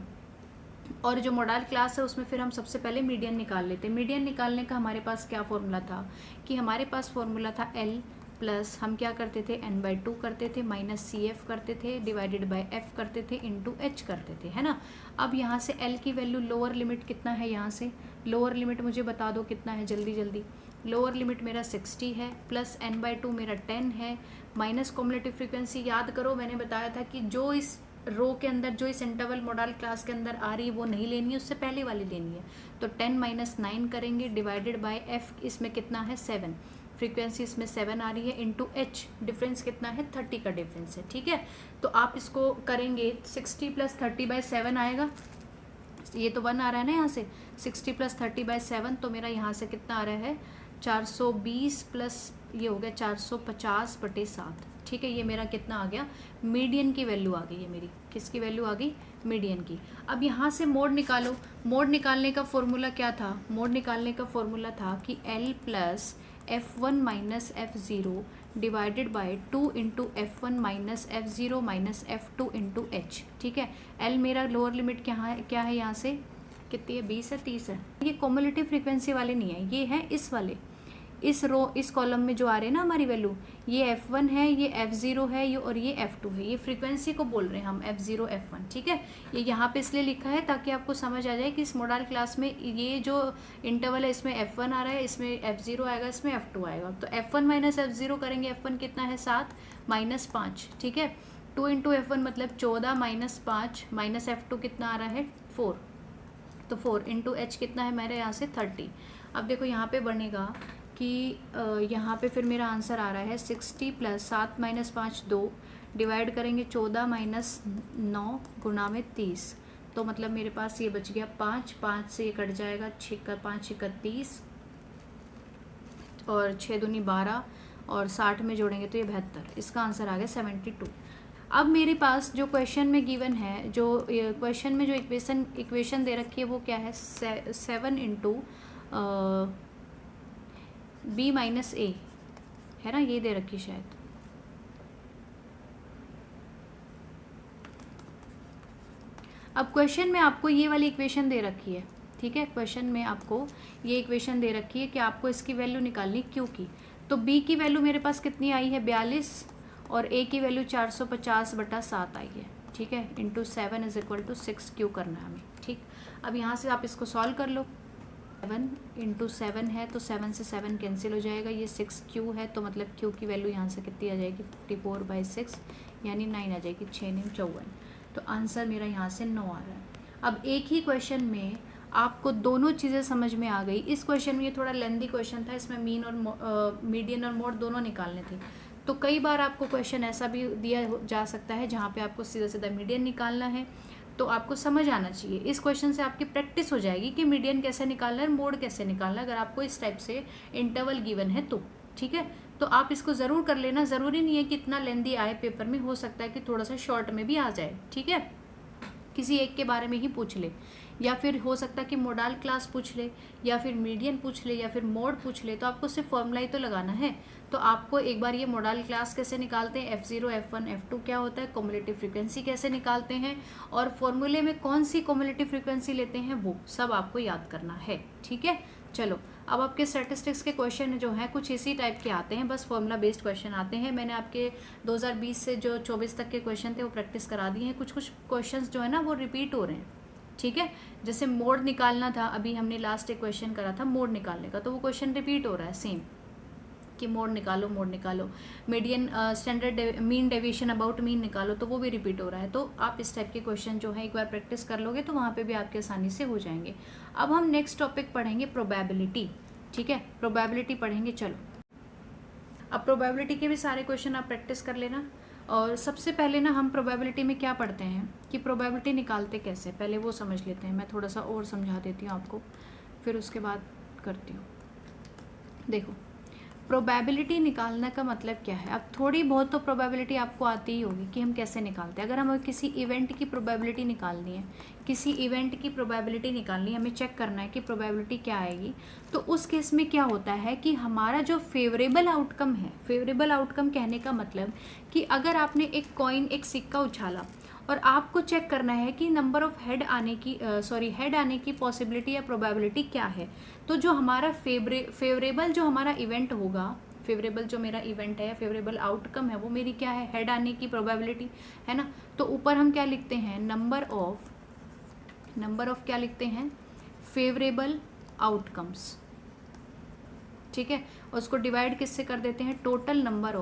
और जो मोडाल क्लास है उसमें फिर हम सबसे पहले मीडियन निकाल लेते हैं। मीडियन निकालने का हमारे पास क्या फॉर्मूला था, कि हमारे पास फॉर्मूला था L प्लस हम क्या करते थे, n/2 करते थे, माइनस CF करते थे, डिवाइडेड बाय F करते थे, इंटू H करते थे, है ना। अब यहाँ से L की वैल्यू लोअर लिमिट कितना है, यहाँ से लोअर लिमिट मुझे बता दो कितना है, जल्दी जल्दी। लोअर लिमिट मेरा 60 है, प्लस n/2 मेरा 10 है, माइनस कॉम्युलेटिव फ्रीक्वेंसी याद करो, मैंने बताया था कि जो इस रो के अंदर, जो इस इंटरवल मोडाल क्लास के अंदर आ रही है वो नहीं लेनी है, उससे पहले वाली लेनी है। तो 10 - 9 करेंगे, डिवाइडेड बाय F इसमें कितना है 7, फ्रीक्वेंसी इसमें 7 आ रही है, इंटू H डिफरेंस कितना है 30 का डिफरेंस है, ठीक है। तो आप इसको करेंगे 60 + 30/7 आएगा, ये तो 1 आ रहा है ना यहाँ से, 60 + 30/7, तो मेरा यहाँ से कितना आ रहा है 420 प्लस ये हो गया 450/7, ठीक है। ये मेरा कितना आ गया, मीडियन की वैल्यू आ गई है मेरी, किसकी वैल्यू आ गई, मीडियन की। अब यहाँ से मोड निकालो। मोड निकालने का फॉर्मूला क्या था, मोड निकालने का फॉर्मूला था कि L + F1 - F0 divided by 2 × F1 - F0 - F2 × H, ठीक है। L मेरा लोअर लिमिट क्या है यहाँ से कितनी है, 20 है, 30 है। ये कॉम्युलेटिव फ्रीक्वेंसी वाले नहीं है, ये है इस वाले, इस रो इस कॉलम में जो आ रहे हैं ना हमारी वैल्यू, ये F1 है, ये F0 है, ये और ये F2 है। ये फ्रीक्वेंसी को बोल रहे हैं हम F0 F1, ठीक है। ये यहाँ पे इसलिए लिखा है ताकि आपको समझ आ जाए कि इस मोडाल क्लास में ये जो इंटरवल है इसमें F1 आ रहा है, इसमें F0 आएगा, इसमें F2 आएगा। तो F1 - F0 करेंगे, F1 कितना है 7 - 5, ठीक है। 2 × F1 मतलब 14 - 5 माइनस F2 कितना आ रहा है 4, तो 4 × H कितना है मेरे यहाँ से 30। अब देखो यहाँ पे बनेगा कि यहाँ पे फिर मेरा आंसर आ रहा है 60 + 7 - 5 2, डिवाइड करेंगे 14 - 9 गुणा में 30, तो मतलब मेरे पास ये बच गया 5, 5 से ये कट जाएगा, 5 × 30 और 6 दूनी 12 और 60 में जोड़ेंगे तो ये 72, इसका आंसर आ गया 72। अब मेरे पास जो क्वेश्चन में गिवन है, जो क्वेश्चन में जो इक्वेशन दे रखी है वो क्या है, 7 × B - A है ना, ये दे रखी शायद। अब क्वेश्चन में आपको ये वाली इक्वेशन दे रखी है, ठीक है। क्वेश्चन में आपको ये इक्वेशन दे रखी है कि आपको इसकी वैल्यू निकालनी Q की। तो B की वैल्यू मेरे पास कितनी आई है 42, और A की वैल्यू 450/7 आई है, ठीक है, इंटू 7 = 6 Q करना है हमें, ठीक। अब यहाँ से आप इसको सॉल्व कर लो, 7 इंटू 7 है तो 7 से 7 कैंसिल हो जाएगा, ये 6 क्यू है तो मतलब क्यू की वैल्यू यहाँ से कितनी आ जाएगी 54/6 यानी 9 आ जाएगी, 6 9 54। तो आंसर मेरा यहाँ से 9 आ रहा है। अब एक ही क्वेश्चन में आपको दोनों चीज़ें समझ में आ गई। इस क्वेश्चन में ये थोड़ा लेंदी क्वेश्चन था, इसमें मीन और मीडियन और मोड दोनों निकालने थे। तो कई बार आपको क्वेश्चन ऐसा भी दिया जा सकता है जहाँ पे आपको सीधा सीधा मीडियन निकालना है, तो आपको समझ आना चाहिए। इस क्वेश्चन से आपकी प्रैक्टिस हो जाएगी कि मीडियन कैसे निकालना है, मोड कैसे निकालना है, अगर आपको इस टाइप से इंटरवल गिवन है तो। ठीक है, तो आप इसको ज़रूर कर लेना। ज़रूरी नहीं है कि इतना लेंदी आए पेपर में, हो सकता है कि थोड़ा सा शॉर्ट में भी आ जाए। ठीक है, किसी एक के बारे में ही पूछ ले, या फिर हो सकता है कि मोडाल क्लास पूछ ले, या फिर मीडियन पूछ ले, या फिर मोड पूछ ले, तो आपको सिर्फ फॉर्मूला ही तो लगाना है। तो आपको एक बार ये मोडाल क्लास कैसे निकालते हैं, F0 F1 F2 क्या होता है, कम्युलेटिव फ्रीक्वेंसी कैसे निकालते हैं, और फॉर्मूले में कौन सी कम्युलेटिव फ्रीक्वेंसी लेते हैं, वो सब आपको याद करना है। ठीक है, चलो अब आपके स्टैटिस्टिक्स के क्वेश्चन जो हैं कुछ इसी टाइप के आते हैं, बस फॉर्मूला बेस्ड क्वेश्चन आते हैं। मैंने आपके 2020 से जो 24 तक के क्वेश्चन थे वो प्रैक्टिस करा दिए हैं। कुछ कुछ क्वेश्चंस जो है ना वो रिपीट हो रहे हैं। ठीक है, जैसे मोड निकालना था, अभी हमने लास्ट एक क्वेश्चन करा था मोड निकालने का, तो वो क्वेश्चन रिपीट हो रहा है सेम कि मोड निकालो मोड निकालो। Median standard mean deviation about mean निकालो, तो वो भी रिपीट हो रहा है। तो आप इस टाइप के क्वेश्चन जो है एक बार प्रैक्टिस कर लोगे तो वहाँ पे भी आपके आसानी से हो जाएंगे। अब हम नेक्स्ट टॉपिक पढ़ेंगे प्रोबेबिलिटी। ठीक है, प्रोबेबिलिटी पढ़ेंगे। चलो अब प्रोबेबिलिटी के भी सारे क्वेश्चन आप प्रैक्टिस कर लेना। और सबसे पहले ना हम प्रोबेबिलिटी में क्या पढ़ते हैं कि प्रोबेबिलिटी निकालते कैसे, पहले वो समझ लेते हैं। मैं थोड़ा सा और समझा देती हूँ आपको, फिर उसके बाद करती हूँ। देखो प्रोबेबिलिटी निकालने का मतलब क्या है। अब थोड़ी बहुत तो प्रोबेबिलिटी आपको आती ही होगी कि हम कैसे निकालते हैं। अगर हमें किसी इवेंट की प्रोबेबिलिटी निकालनी है, किसी इवेंट की प्रोबेबिलिटी निकालनी है, हमें चेक करना है कि प्रोबेबिलिटी क्या आएगी, तो उस केस में क्या होता है कि हमारा जो फेवरेबल आउटकम है, फेवरेबल आउटकम कहने का मतलब कि अगर आपने एक कॉइन, एक सिक्का उछाला और आपको चेक करना है कि नंबर ऑफ हेड आने की हेड आने की पॉसिबिलिटी या प्रोबेबिलिटी क्या है, तो जो हमारा फेवरेबल जो हमारा इवेंट होगा, फेवरेबल जो मेरा इवेंट है या फेवरेबल आउटकम है, वो मेरी क्या है, हेड आने की प्रोबेबिलिटी है ना। तो ऊपर हम क्या लिखते हैं, नंबर ऑफ क्या लिखते हैं, फेवरेबल आउटकम्स। ठीक है, और उसको डिवाइड किससे कर देते हैं, टोटल नंबर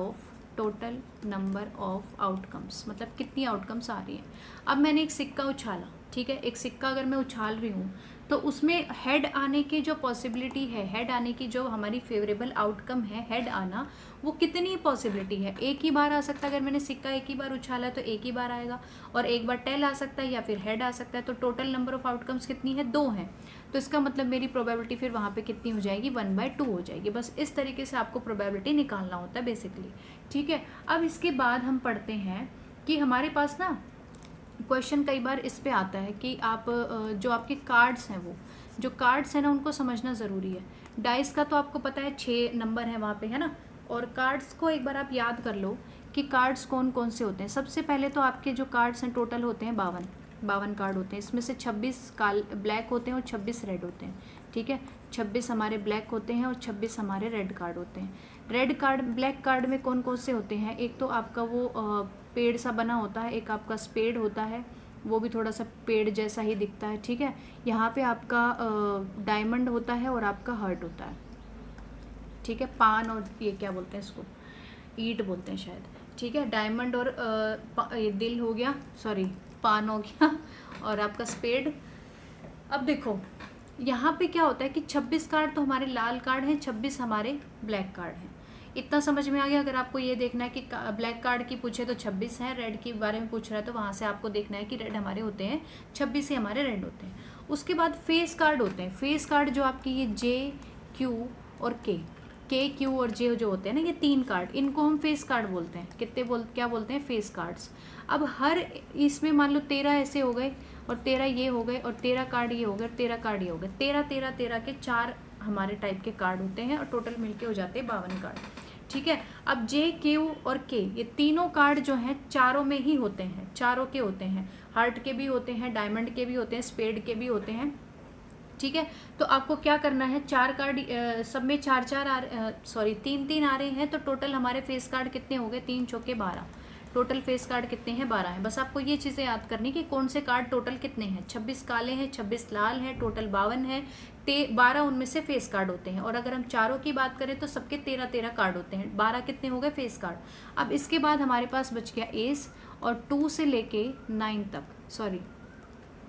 ऑफ आउटकम्स, मतलब कितनी आउटकम्स आ रही हैं। अब मैंने एक सिक्का उछाला, ठीक है, एक सिक्का अगर मैं उछाल रही हूँ तो उसमें हेड आने की जो पॉसिबिलिटी है, हेड आने की जो हमारी फेवरेबल आउटकम है, हेड आना, वो कितनी पॉसिबिलिटी है। एक ही बार आ सकता है, अगर मैंने सिक्का एक ही बार उछाला तो एक ही बार आएगा, और एक बार टेल आ सकता है या फिर हेड आ सकता है। तो टोटल नंबर ऑफ आउटकम्स कितनी है, 2 हैं। तो इसका मतलब मेरी प्रोबेबिलिटी फिर वहाँ पे कितनी हो जाएगी, 1/2 हो जाएगी। बस इस तरीके से आपको प्रोबेबिलिटी निकालना होता है बेसिकली। ठीक है, अब इसके बाद हम पढ़ते हैं कि हमारे पास ना क्वेश्चन कई बार इस पे आता है कि आप जो आपके कार्ड्स हैं, वो जो कार्ड्स हैं ना उनको समझना ज़रूरी है। डाइस का तो आपको पता है 6 नंबर है वहाँ पे, है ना। और कार्ड्स को एक बार आप याद कर लो कि कार्ड्स कौन कौन से होते हैं। सबसे पहले तो आपके जो कार्ड्स हैं टोटल होते हैं 52 कार्ड होते हैं। इसमें से 26 ब्लैक होते हैं और 26 रेड होते हैं। ठीक है, 26 हमारे ब्लैक होते हैं और 26 हमारे रेड कार्ड होते हैं। रेड कार्ड, ब्लैक कार्ड में कौन कौन से होते हैं, एक तो आपका वो पेड़ सा बना होता है, एक आपका स्पेड होता है, वो भी थोड़ा सा पेड़ जैसा ही दिखता है। ठीक है, यहाँ पे आपका डायमंड होता है और आपका हार्ट होता है। ठीक है, पान और ये क्या बोलते हैं इसको, ईट बोलते हैं शायद। ठीक है, डायमंड और ये दिल हो गया, सॉरी पान हो गया, और आपका स्पेड। अब देखो यहाँ पे क्या होता है कि 26 कार्ड तो हमारे लाल कार्ड हैं, 26 हमारे ब्लैक कार्ड हैं। इतना समझ में आ गया। अगर आपको ये देखना है कि ब्लैक कार्ड की पूछे तो 26 है, रेड के बारे में पूछ रहा है तो वहाँ से आपको देखना है कि रेड हमारे होते हैं 26 ही हमारे रेड होते हैं। उसके बाद फेस कार्ड होते हैं। फेस कार्ड जो आपकी ये J, Q और K, Q और J जो होते हैं ना, ये 3 कार्ड, इनको हम फेस कार्ड बोलते हैं। क्या बोलते हैं, फेस कार्ड्स। अब हर इसमें मान लो 13 ऐसे हो गए और 13 ये हो गए और 13 कार्ड ये हो गए और 13 कार्ड ये हो गए। 13 के 4 हमारे टाइप के कार्ड होते हैं और टोटल मिलके हो जाते हैं 52 कार्ड। ठीक है, अब J, Q और K ये तीनों कार्ड जो हैं चारों में ही होते हैं, चारों के होते हैं, हार्ट के भी होते हैं, डायमंड के भी होते हैं, स्पेड के भी होते हैं। ठीक है, तो आपको क्या करना है, 4 कार्ड सब में 4 3 आ रहे हैं, तो टोटल हमारे फेस कार्ड कितने हो गए, 3 चौके 12। टोटल फेस कार्ड कितने हैं, 12 हैं। बस आपको ये चीज़ें याद करनी कि कौन से कार्ड टोटल कितने हैं, 26 काले हैं, 26 लाल हैं, टोटल 52 है, 12 उनमें से फेस कार्ड होते हैं। और अगर हम चारों की बात करें तो सबके 13-13 कार्ड होते हैं, 12 कितने हो गए फेस कार्ड। अब इसके बाद हमारे पास बच गया एस, और 2 से लेके 9 तक, सॉरी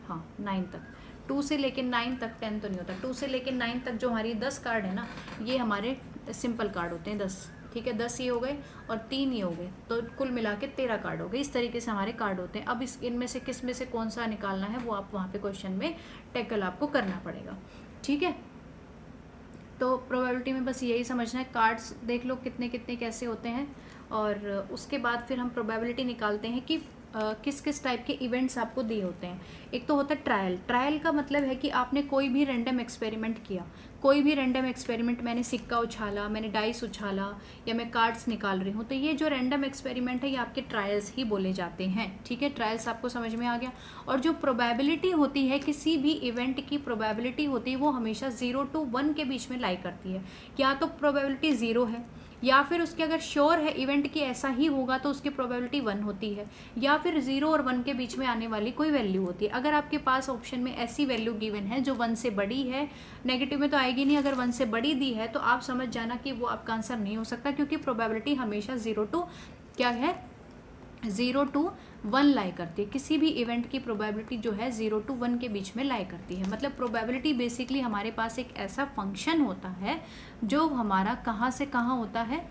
हाँ 9 तक, 2 से लेके 9 तक, 10 तो नहीं होता, 2 से लेके 9 तक जो हमारी 10 कार्ड है ना, ये हमारे सिंपल कार्ड होते हैं 10, ठीक है। 10 ये हो गए और 3 ये हो गए, तो कुल मिला के 13 कार्ड हो गए। इस तरीके से हमारे कार्ड होते हैं। अब इनमें से किस में से कौन सा निकालना है वो आप वहाँ पे क्वेश्चन में टैकल आपको करना पड़ेगा, ठीक है। तो प्रोबेबिलिटी में बस यही समझना है, कार्ड्स देख लो कितने कितने कैसे होते हैं, और उसके बाद फिर हम प्रोबेबिलिटी निकालते हैं कि किस किस टाइप के इवेंट्स आपको दिए होते हैं। एक तो होता है ट्रायल। ट्रायल का मतलब है कि आपने कोई भी रैंडम एक्सपेरिमेंट किया, कोई भी रैंडम एक्सपेरिमेंट, मैंने सिक्का उछाला, मैंने डाइस उछाला, या मैं कार्ड्स निकाल रही हूँ, तो ये जो रैंडम एक्सपेरिमेंट है ये आपके ट्रायल्स ही बोले जाते हैं, ठीक है। ट्रायल्स आपको समझ में आ गया। और जो प्रोबेबिलिटी होती है, किसी भी इवेंट की प्रोबेबिलिटी होती है वो हमेशा 0 to 1 के बीच में लाई करती है। या तो प्रोबेबिलिटी 0 है, या फिर उसके अगर श्योर है इवेंट की ऐसा ही होगा तो उसकी प्रोबेबिलिटी 1 होती है, या फिर 0 और 1 के बीच में आने वाली कोई वैल्यू होती है। अगर आपके पास ऑप्शन में ऐसी वैल्यू गिवन है जो 1 से बड़ी है, नेगेटिव में तो आएगी नहीं, अगर 1 से बड़ी दी है तो आप समझ जाना कि वो आपका आंसर नहीं हो सकता, क्योंकि प्रोबेबिलिटी हमेशा 0 to क्या है, 0 to 1 लाई करती है। किसी भी इवेंट की प्रोबेबिलिटी जो है 0 to 1 के बीच में लाई करती है। मतलब प्रोबेबिलिटी बेसिकली हमारे पास एक ऐसा फंक्शन होता है जो हमारा कहाँ से कहाँ होता है,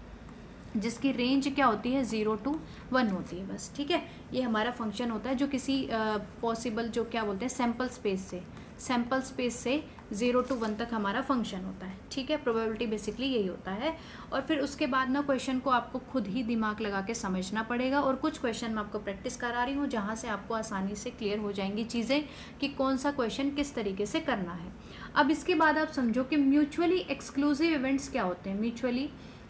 जिसकी रेंज क्या होती है, 0 to 1 होती है बस, ठीक है। ये हमारा फंक्शन होता है जो किसी पॉसिबल जो क्या बोलते हैं सैम्पल स्पेस से 0 to 1 तक हमारा फंक्शन होता है, ठीक है। प्रोबेबिलिटी बेसिकली यही होता है। और फिर उसके बाद ना क्वेश्चन को आपको खुद ही दिमाग लगा के समझना पड़ेगा, और कुछ क्वेश्चन मैं आपको प्रैक्टिस करा रही हूँ जहाँ से आपको आसानी से क्लियर हो जाएंगी चीज़ें कि कौन सा क्वेश्चन किस तरीके से करना है। अब इसके बाद आप समझो कि म्यूचुअली एक्सक्लूसिव इवेंट्स क्या होते हैं। म्यूचुअली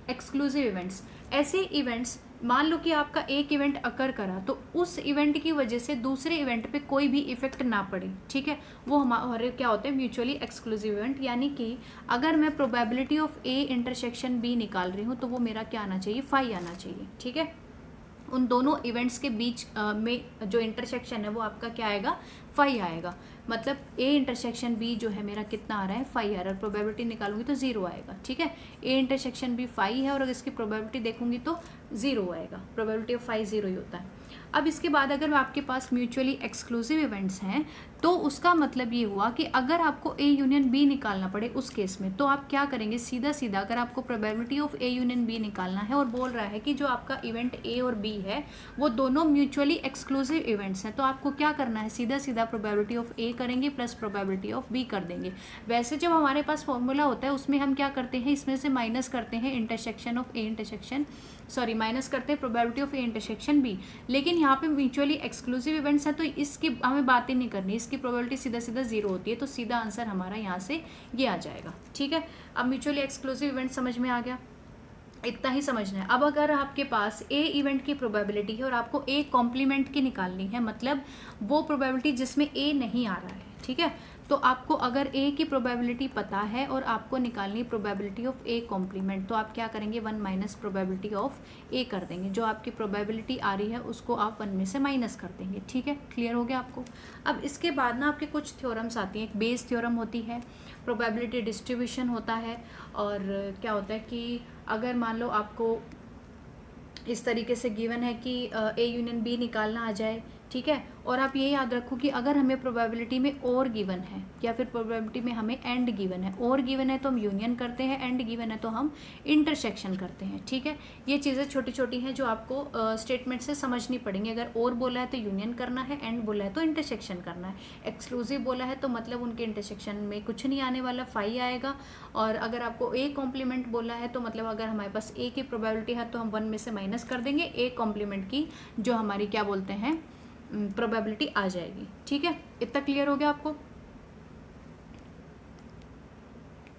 एक्सक्लूसिव इवेंट्स ऐसे इवेंट्स, मान लो कि आपका एक इवेंट अकर करा तो उस इवेंट की वजह से दूसरे इवेंट पे कोई भी इफेक्ट ना पड़े, ठीक है, वो हमारे क्या होते हैं, म्यूचुअली एक्सक्लूसिव इवेंट। यानी कि अगर मैं probability of A intersection B निकाल रही हूँ तो वो मेरा क्या आना चाहिए, 5 आना चाहिए, ठीक है। उन दोनों इवेंट्स के बीच में जो इंटरसेक्शन है वो आपका क्या आएगा, 5 आएगा। मतलब ए इंटरसेक्शन बी जो है मेरा कितना आ रहा है, 5 आ रहा है। प्रोबेबिलिटी निकालूंगी तो 0 आएगा, ठीक है। ए इंटरसेक्शन बी 5 है और अगर इसकी प्रोबेबिलिटी देखूंगी तो 0 आएगा। प्रोबेबिलिटी ऑफ 5 0 ही होता है। अब इसके बाद अगर आपके पास म्यूचुअली एक्सक्लूसिव इवेंट्स हैं तो उसका मतलब ये हुआ कि अगर आपको ए यूनियन बी निकालना पड़े उस केस में तो आप क्या करेंगे, सीधा सीधा अगर आपको probability of A union B निकालना है और बोल रहा है कि जो आपका इवेंट ए और बी है वो दोनों म्यूचुअली एक्सक्लूसिव इवेंट्स हैं, तो आपको क्या करना है, सीधा सीधा प्रोबेबिलिटी ऑफ ए करेंगे प्लस प्रोबेबिलिटी ऑफ बी कर देंगे। वैसे जब हमारे पास फॉर्मूला होता है उसमें हम क्या करते हैं, इसमें से माइनस करते हैं intersection of A intersection, sorry minus करते हैं probability of A intersection B. लेकिन यहाँ पे म्यूचुअली एक्सक्लूसिव इवेंट्स है तो इसकी हमें बातें नहीं करनी, इसकी प्रोबेबिलिटी सीधा सीधा 0 होती है, तो सीधा आंसर हमारा यहाँ से ये आ जाएगा, ठीक है। अब म्यूचुअली एक्सक्लूसिव इवेंट समझ में आ गया, इतना ही समझना है। अब अगर आपके पास ए इवेंट की प्रोबेबिलिटी है और आपको ए कॉम्प्लीमेंट की निकालनी है, मतलब वो प्रोबेबिलिटी जिसमें ए नहीं आ रहा है, ठीक है, तो आपको अगर ए की प्रोबेबिलिटी पता है और आपको निकालनी प्रोबेबिलिटी ऑफ ए कॉम्प्लीमेंट, तो आप क्या करेंगे, 1 माइनस प्रोबेबिलिटी ऑफ ए कर देंगे। जो आपकी प्रोबेबिलिटी आ रही है उसको आप 1 में से माइनस कर देंगे, ठीक है। क्लियर हो गया आपको। अब इसके बाद ना आपके कुछ थ्योरम्स आती हैं, एक बेस थ्योरम होती है, प्रोबेबिलिटी डिस्ट्रीब्यूशन होता है, और क्या होता है कि अगर मान लो आपको इस तरीके से गिवन है कि ए यूनियन बी निकालना आ जाए, ठीक है, और आप ये याद रखो कि अगर हमें प्रोबेबिलिटी में और गिवन है या फिर प्रोबेबिलिटी में हमें एंड गिवन है, और गिवन है तो हम यूनियन करते हैं, एंड गिवन है तो हम इंटरसेक्शन करते हैं, ठीक है। ये चीज़ें छोटी छोटी हैं जो आपको स्टेटमेंट से समझनी पड़ेंगी। अगर और बोला है तो यूनियन करना है, एंड बोला है तो इंटरसेक्शन करना है, एक्सक्लूसिव बोला है तो मतलब उनके इंटरसेक्शन में कुछ नहीं आने वाला, 5 आएगा। और अगर आपको ए कॉम्प्लीमेंट बोला है तो मतलब अगर हमारे पास ए की प्रोबेबिलिटी है तो हम 1 में से माइनस कर देंगे ए कॉम्प्लीमेंट की, जो हमारी क्या बोलते हैं प्रोबेबिलिटी आ जाएगी, ठीक है। इतना क्लियर हो गया आपको।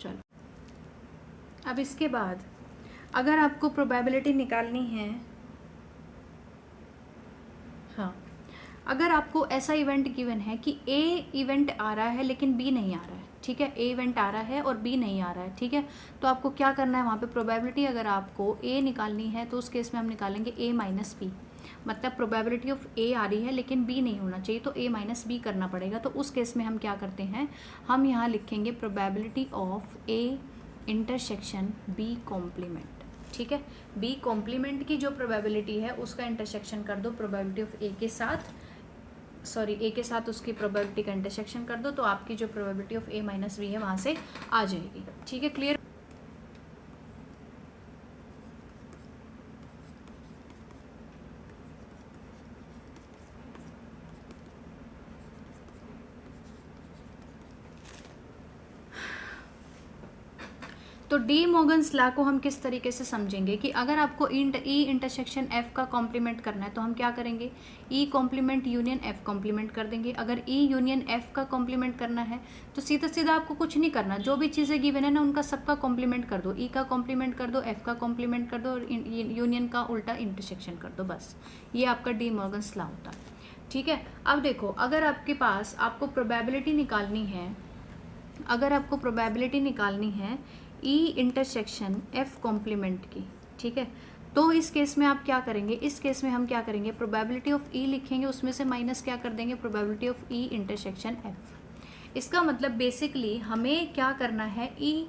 चलो अब इसके बाद अगर आपको प्रोबेबिलिटी निकालनी है, हाँ, अगर आपको ऐसा इवेंट गिवन है कि ए इवेंट आ रहा है लेकिन बी नहीं आ रहा है, ठीक है, ए इवेंट आ रहा है और बी नहीं आ रहा है, ठीक है, तो आपको क्या करना है, वहाँ पे प्रोबेबिलिटी अगर आपको ए निकालनी है तो उस केस में हम निकालेंगे ए माइनस बी। मतलब प्रोबेबिलिटी ऑफ ए आ रही है लेकिन बी नहीं होना चाहिए, तो ए माइनस बी करना पड़ेगा। तो उस केस में हम क्या करते हैं, हम यहाँ लिखेंगे probability of A intersection B complement. ठीक है, बी कॉम्प्लीमेंट की जो प्रोबेबिलिटी है उसका इंटरसेक्शन कर दो प्रोबेबिलिटी ऑफ ए के साथ, सॉरी ए के साथ उसकी प्रोबेबिलिटी का इंटरसेक्शन कर दो, तो आपकी जो probability of A minus B है वहाँ से आ जाएगी। ठीक है, क्लियर। तो डी मॉर्गन्स लॉ को हम किस तरीके से समझेंगे कि अगर आपको ई इंटरसेक्शन एफ का कॉम्प्लीमेंट करना है तो हम क्या करेंगे, E complement union F complement कर देंगे। अगर ई यूनियन एफ का कॉम्प्लीमेंट करना है तो सीधा सीधा आपको कुछ नहीं करना, जो भी चीज़ें गिवन है ना उनका सबका कॉम्प्लीमेंट कर दो, ई का कॉम्प्लीमेंट कर दो, एफ का कॉम्प्लीमेंट कर दो और यूनियन का उल्टा इंटरसेक्शन कर दो, बस ये आपका डी मॉर्गन्स लॉ होता है। ठीक है, अब देखो अगर आपके पास आपको प्रोबेबिलिटी निकालनी है, अगर आपको प्रोबेबिलिटी निकालनी है ई इंटरसेक्शन एफ कॉम्प्लीमेंट की, ठीक है, तो इस केस में आप क्या करेंगे, इस केस में हम क्या करेंगे, प्रोबेबिलिटी ऑफ ई लिखेंगे, उसमें से माइनस क्या कर देंगे, probability of E intersection F. इसका मतलब बेसिकली हमें क्या करना है, ई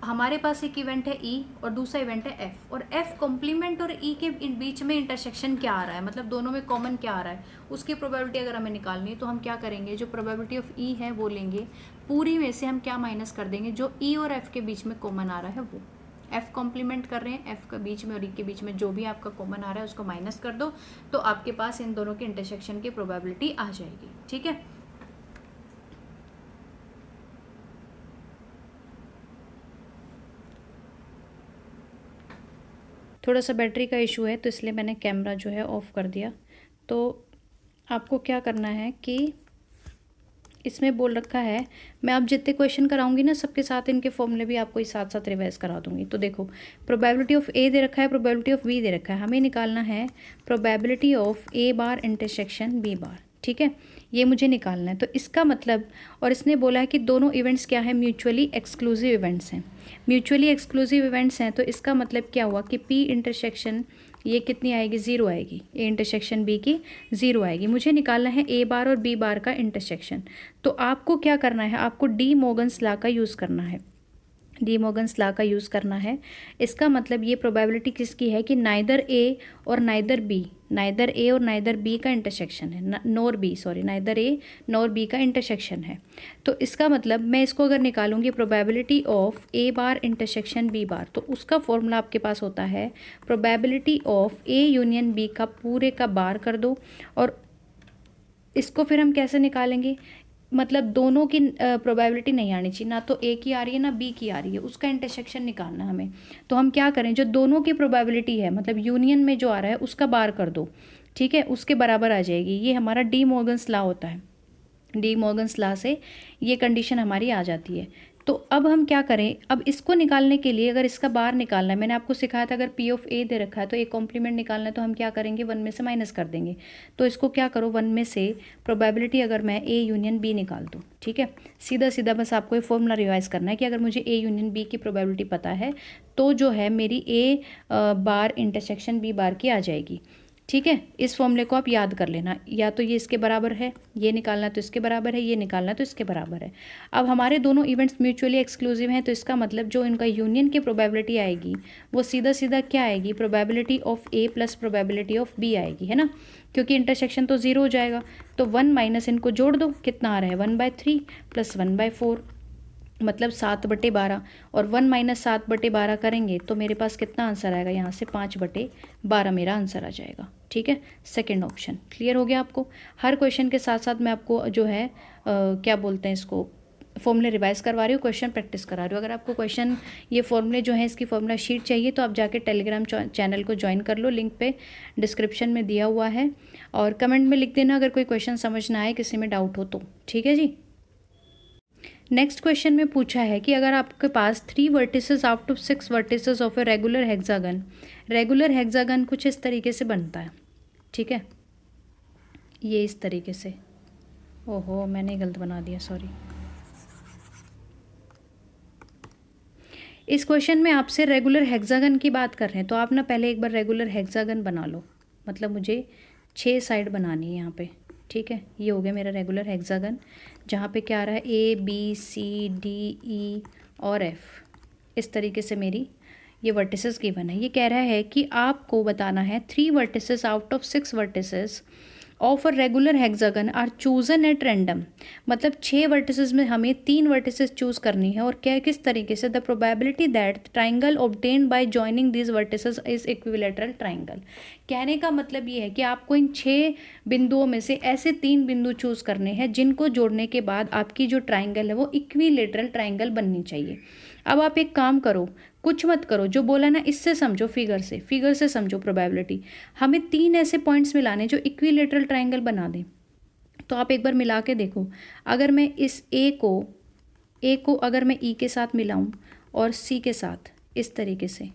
हमारे पास एक इवेंट है ई और दूसरा इवेंट है एफ, और एफ कॉम्प्लीमेंट और ई के बीच में इंटरसेक्शन क्या आ रहा है, मतलब दोनों में कॉमन क्या आ रहा है, उसकी प्रोबेबिलिटी अगर हमें निकालनी है तो हम क्या करेंगे, जो प्रोबेबिलिटी ऑफ ई है वो लेंगे, पूरी में से हम क्या माइनस कर देंगे, जो ई और एफ के बीच में कॉमन आ रहा है वो, एफ कॉम्प्लीमेंट कर रहे हैं, एफ के बीच में और ई के बीच में जो भी आपका कॉमन आ रहा है उसको माइनस कर दो, तो आपके पास इन दोनों के इंटरसेक्शन की प्रोबेबिलिटी आ जाएगी। ठीक है, थोड़ा सा बैटरी का इशू है तो इसलिए मैंने कैमरा जो है ऑफ़ कर दिया। तो आपको क्या करना है कि इसमें बोल रखा है, मैं आप जितने क्वेश्चन कराऊंगी ना सबके साथ इनके फॉर्मूले भी आपको इस साथ साथ रिवाइज करा दूंगी। तो देखो प्रोबेबिलिटी ऑफ ए दे रखा है, प्रोबेबिलिटी ऑफ बी दे रखा है, हमें निकालना है probability of A bar intersection B bar. ठीक है, ये मुझे निकालना है। तो इसका मतलब, और इसने बोला है कि दोनों इवेंट्स क्या है, म्यूचुअली एक्सक्लूसिव इवेंट्स हैं, म्यूचुअली एक्सक्लूसिव इवेंट्स हैं। तो इसका मतलब क्या हुआ कि पी इंटरसेक्शन ये कितनी आएगी, ज़ीरो आएगी, ए इंटरसेक्शन बी की ज़ीरो आएगी। मुझे निकालना है ए बार और बी बार का इंटरसेक्शन। तो आपको क्या करना है, आपको डी मॉर्गन्स लॉ का यूज़ करना है, डी मॉर्गन्स लॉ का यूज़ करना है। इसका मतलब ये प्रोबेबिलिटी किसकी है कि नाइदर ए और नाइदर बी, नाइदर ए और नाइदर बी का इंटरसेक्शन है, nor B, sorry neither A nor B का इंटरसेक्शन है। तो इसका मतलब मैं इसको अगर निकालूंगी probability of A bar intersection B bar, तो उसका फॉर्मूला आपके पास होता है probability of A union B का पूरे का बार कर दो, और इसको फिर हम कैसे निकालेंगे, मतलब दोनों की प्रोबेबिलिटी नहीं आनी चाहिए, ना तो ए की आ रही है ना बी की आ रही है, उसका इंटरसेक्शन निकालना है हमें। तो हम क्या करें, जो दोनों की प्रोबेबिलिटी है मतलब यूनियन में जो आ रहा है उसका बार कर दो, ठीक है, उसके बराबर आ जाएगी। ये हमारा डी मॉर्गन्स लॉ होता है, डी मॉर्गन्स लॉ से ये कंडीशन हमारी आ जाती है। तो अब हम क्या करें, अब इसको निकालने के लिए अगर इसका बार निकालना है, मैंने आपको सिखाया था अगर पी ऑफ ए दे रखा है तो ए कॉम्प्लीमेंट निकालना है, तो हम क्या करेंगे, वन में से माइनस कर देंगे। तो इसको क्या करो, वन में से प्रोबेबिलिटी अगर मैं ए यूनियन बी निकाल दूँ, ठीक है, सीधा सीधा बस आपको ये फॉर्मूला रिवाइज करना है कि अगर मुझे ए यूनियन बी की प्रोबेबिलिटी पता है तो जो है मेरी ए बार इंटरसेक्शन बी बार की आ जाएगी। ठीक है, इस फॉर्मूले को आप याद कर लेना, या तो ये इसके बराबर है, ये निकालना तो इसके बराबर है, ये निकालना तो इसके बराबर है। अब हमारे दोनों इवेंट्स म्यूचुअली एक्सक्लूसिव हैं, तो इसका मतलब जो इनका यूनियन की प्रोबेबिलिटी आएगी वो सीधा सीधा क्या आएगी, probability of A plus probability of B आएगी, है ना, क्योंकि इंटरसेक्शन तो ज़ीरो हो जाएगा। तो 1 माइनस इनको जोड़ दो, कितना आ रहा है 1/3 प्लस 1/4, मतलब 7/12, और 1 माइनस 7/12 करेंगे तो मेरे पास कितना आंसर आएगा, यहाँ से 5/12 मेरा आंसर आ जाएगा। ठीक है, सेकंड ऑप्शन क्लियर हो गया आपको। हर क्वेश्चन के साथ साथ मैं आपको जो है क्या बोलते हैं इसको, फॉर्मूले रिवाइज करवा रही हूँ, क्वेश्चन प्रैक्टिस करा रही हूँ। अगर आपको क्वेश्चन ये फॉर्मूले जो है इसकी फॉर्मूला शीट चाहिए तो आप जाके टेलीग्राम चैनल को ज्वाइन कर लो, लिंक पे डिस्क्रिप्शन में दिया हुआ है, और कमेंट में लिख देना अगर कोई क्वेश्चन समझ ना आए, किसी में डाउट हो तो। ठीक है जी। नेक्स्ट क्वेश्चन में पूछा है कि अगर आपके पास 3 vertices out of 6 vertices of a regular hexagon, regular hexagon कुछ इस तरीके से बनता है, ठीक है, ये इस तरीके से, ओहो मैंने गलत बना दिया, सॉरी। इस क्वेश्चन में आपसे रेगुलर हेक्सागन की बात कर रहे हैं, तो आप ना पहले एक बार रेगुलर हेक्सागन बना लो, मतलब मुझे 6 साइड बनानी है यहाँ पे, ठीक है। ये हो गया मेरा रेगुलर हेक्सागन, जहाँ पे क्या आ रहा है ABCDE और F, इस तरीके से मेरी ये वर्टिसेस गिवन है। ये कह रहा है कि आपको बताना है 3 vertices out of 6 vertices of a regular hexagon are chosen at random, मतलब 6 वर्टिसेस में हमें 3 वर्टिसेस चूज करनी है, और क्या किस तरीके से, the probability that triangle obtained by joining these vertices is equilateral triangle. कहने का मतलब ये है कि आपको इन 6 बिंदुओं में से ऐसे 3 बिंदु चूज करने हैं जिनको जोड़ने के बाद आपकी जो ट्राइंगल है वो इक्विलेटरल ट्राइंगल बननी चाहिए। अब आप एक काम करो, कुछ मत करो, जो बोला ना इससे समझो, फिगर से समझो प्रोबेबिलिटी। हमें 3 ऐसे पॉइंट्स मिलाने जो इक्विलेटरल ट्राइंगल बना दें। तो आप एक बार मिला के देखो, अगर मैं इस ए को अगर मैं ई के साथ मिलाऊं और सी के साथ इस तरीके से,